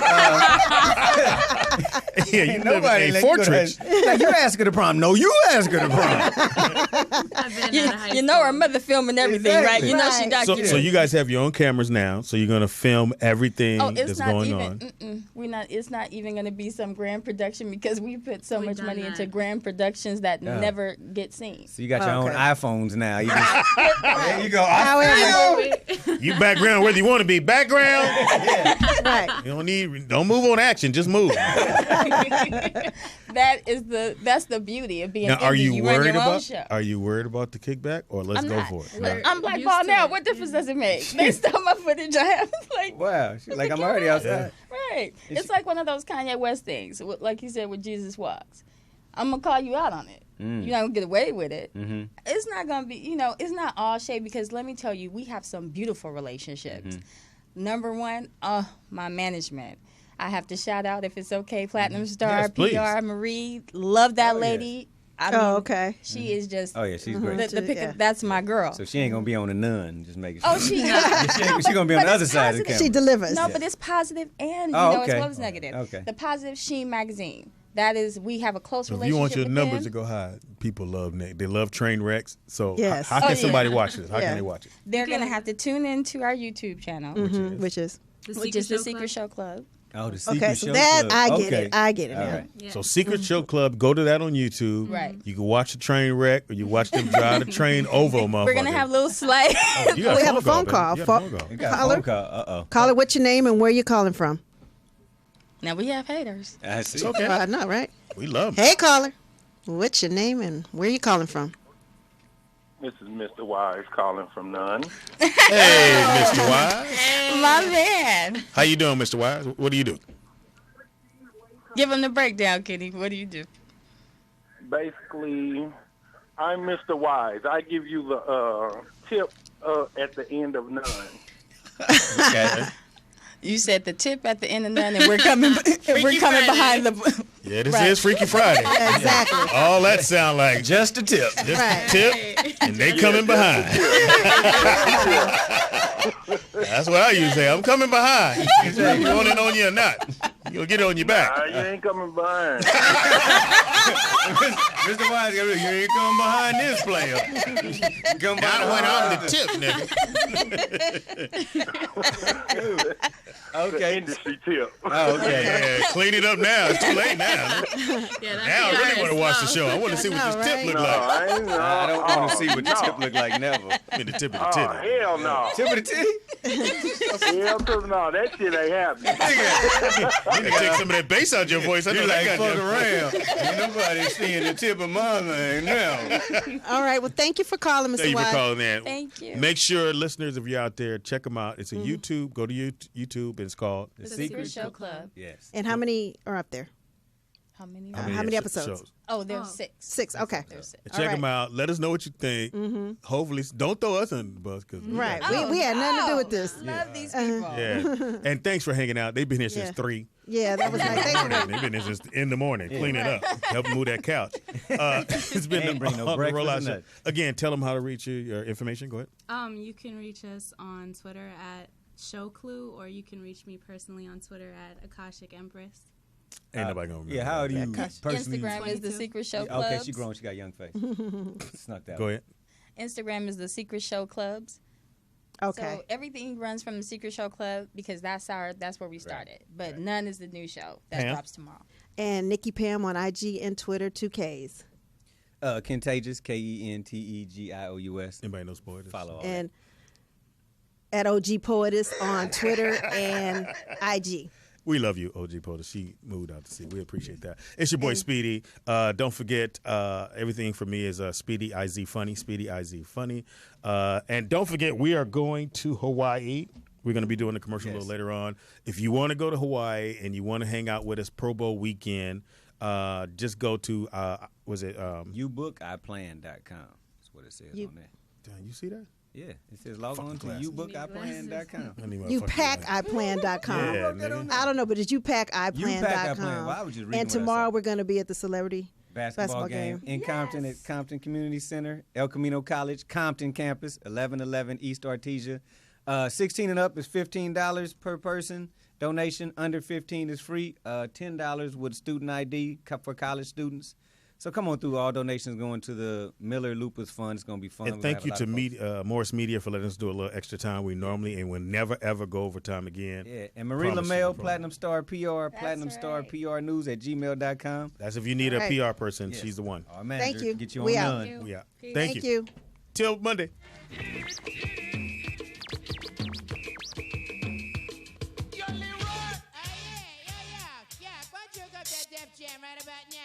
B: Yeah, you live in
A: Nobody
B: a
A: let you go to
B: fortress.
A: that- Like, you ask her to prom. No, you ask her to prom.
K: You know our mother filming everything, right?
A: Exactly.
K: You know she
C: Right.
K: documented.
B: So you guys have your own cameras now, so you're gonna film everything
K: Oh, it's
B: that's
K: not
B: going
K: even.
B: on.
K: We're not. It's not even going to be some grand production because we put so
I: We've
K: much
I: done
K: money
I: that.
K: into grand productions that
A: Yeah.
K: never get seen.
A: So you got your own
C: Okay.
A: iPhones now. You just, there you go.
C: However,
B: You background whether you want to be background.
C: right.
B: Don't move on action, just move.
K: That's the beauty of being
B: Now, are
K: indie.
B: you
K: run
B: worried
K: your own
B: about?
K: show.
B: Are you worried about the kickback, or let's
K: I'm
B: go
K: not.
B: for it?
I: We're
K: I'm
I: used
K: blackballed
I: to
K: now.
I: it.
K: What difference does it make? They stole my footage. I have like.
A: Wow. She's like, I'm already outside.
K: Right. It's like one of those Kanye West things, like he said with Jesus Walks. I'm going to call you out on it. You're not going to get away with it.
A: Mm-hmm.
K: It's not going to be, it's not all shade because let me tell you, we have some beautiful relationships. Number one, my management. I have to shout out, if it's okay, Platinum Star,
B: Yes, please.
K: PR, Marie. Love that lady. I mean,
C: Okay.
K: She is just
A: Oh, yeah, she's great.
K: the pick
C: Yeah.
K: that's my girl.
A: So she ain't going to be on the nun. Just making sure.
K: Oh, she
A: She going to be on
K: But
A: the other
K: it's
A: side of the
K: positive.
A: camera.
C: She delivers.
K: No, but it's positive and
A: Oh,
K: as
A: okay.
K: well as negative.
A: Okay.
K: The Positive Sheen magazine. That is, we have a close
B: So if
K: relationship.
B: you want your
K: with
B: numbers
K: them.
B: to go high, people love Nick. They love train wrecks. So
C: Yes.
B: how can
C: Oh,
B: somebody watch this? How
C: Yeah.
B: can they watch it?
K: They're gonna have to tune into our YouTube channel,
C: Which is
K: which is the Secret Show Club.
A: Oh, the Secret
C: okay. So
A: Show
C: that
A: Club.
C: I get
A: Okay.
C: it. I get it
A: All
C: now.
A: right.
I: Yeah.
B: So Secret Show Club, go to that on YouTube.
K: Right.
B: You can watch the train wreck, or you watch them drive the train over a motherfucker.
K: We're gonna have little sleigh.
B: You got
C: We have a phone
B: baby.
C: call.
B: You got a phone call.
A: You got a
C: Caller?
A: phone call. Uh-oh.
C: Caller, what's your name and where you calling from?
K: Now we have haters.
A: I see.
B: Okay.
C: I know, right?
B: We love 'em.
C: Hey, caller. What's your name and where you calling from?
L: This is Mr. Wise calling from None.
B: Hey, Mr. Wise.
K: My man.
B: How you doing, Mr. Wise? What do you do?
K: Give him the breakdown, Kenny. What do you do?
L: Basically, I'm Mr. Wise. I give you the tip at the end of None.
B: Okay.
K: You said the tip at the end of none, and we're coming. We're coming behind the.
B: Yeah, this
K: Right.
B: is Freaky Friday.
C: Exactly.
B: All that sound like
A: Just a tip.
B: just
C: Right.
B: a tip, and they coming behind. That's what I usually say. I'm coming behind. You want it on you or not? You'll get it on your back.
L: You ain't coming behind.
A: Mr. Wise, you ain't coming behind this player. Come
B: Now when I'm the tip, nigga.
A: Okay.
L: Industry tip.
A: Oh, okay.
B: Yeah, clean it up now. It's too late now. Now I really want to watch the show. I want to see what this tip look
L: No,
B: like.
L: I ain't.
A: I don't want to see what the
L: no.
A: tip look like never.
B: I mean, the tip of the
L: Oh,
B: tip.
L: hell no.
A: Tip of the titty?
L: Hell to the no. That shit ain't happening.
B: You can take some of that bass out your voice. I know
A: You
B: that
A: like
B: got
A: fuck
B: you.
A: around. Ain't nobody seeing the tip of my man now.
C: All right. Well, thank you for calling, Mr.
B: Thank you for
C: Wise.
B: calling in.
K: Thank you.
B: Make sure, listeners, if you're out there, check them out. It's a YouTube. Go to YouTube. It's called
A: The
K: Secret Show Club.
A: Yes.
C: And how many are up there?
K: How many?
C: How many episodes?
B: shows.
K: Oh, there's 6.
C: 6. Okay.
K: There's 6.
B: Check them out. Let us know what you think. Hopefully, don't throw us under the bus. Cause
C: Right. We had nothing to do with this.
K: Love these people.
B: Yeah. And thanks for hanging out. They've been here since
C: Yeah.
B: 3.
C: Yeah, that was nice. Thank you.
B: They've been here since in the morning, cleaning up, helping move that couch. It's been
A: Ain't bring no
B: the
A: breakfast
B: Rollout
A: or
B: Show.
A: nothing.
B: Again, tell them how to reach you, your information. Go ahead.
I: You can reach us on Twitter at ShowClue, or you can reach me personally on Twitter at Akashic Empress.
B: Ain't nobody gonna remember.
A: Yeah, how do you
C: gosh.
A: personally?
K: Instagram is the
I: 22.
K: Secret Show
A: Yeah,
K: Clubs.
A: okay, she grown. She got a young face. Snuck that.
B: Go
A: one.
B: ahead.
K: Instagram is the Secret Show Clubs.
C: Okay.
K: So everything runs from the Secret Show Club because that's where we started. But None is the new show that
B: Pam?
K: drops tomorrow.
C: And Nikki Pam on IG and Twitter, 2Ks.
A: Contagious, KENTEGIOUS.
B: Anybody know spoilers?
A: Follow all
C: And at OG Poetess on Twitter and IG.
B: We love you, OG Potter. She moved out to sea. We appreciate that. It's your boy Speedy. Don't forget, everything for me is Speedy IZ Funny. Speedy IZ Funny. And don't forget, we are going to Hawaii. We're going to be doing the commercial a little later on. If you want to go to Hawaii and you want to hang out with us Pro Bowl weekend, just go to
A: YouBookIPlan.com. That's what it says on there.
B: Damn, you see that?
A: Yeah, it says log on to YouBookIPlan.com.
C: YouPackIPlan.com.
B: Yeah,
C: I don't know, but it's YouPackIPlan.com.
A: YouPackIPlan. Why would you read?
C: And tomorrow we're going to be at the celebrity
A: basketball game in Compton at Compton Community Center, El Camino College, Compton campus, 1111 East Artesia. 16 and up is $15 per person. Donation under 15 is free. $10 with student ID for college students. So come on through. All donations going to the Miller Lupus Fund. It's going to be fun.
B: And thank you to Morris Media for letting us do a little extra time. We normally and will never, ever go over time again.
A: Yeah, and Marie LaMail, Platinum Star PR, Platinum Star PR News at gmail.com.
B: That's if you need a PR person. Yes. She's the one.
A: Our manager,
C: thank you.
A: Get you
C: we
A: on
C: out.
A: none.
B: We out.
C: Thank you.
B: Till Monday.
M: Right about now.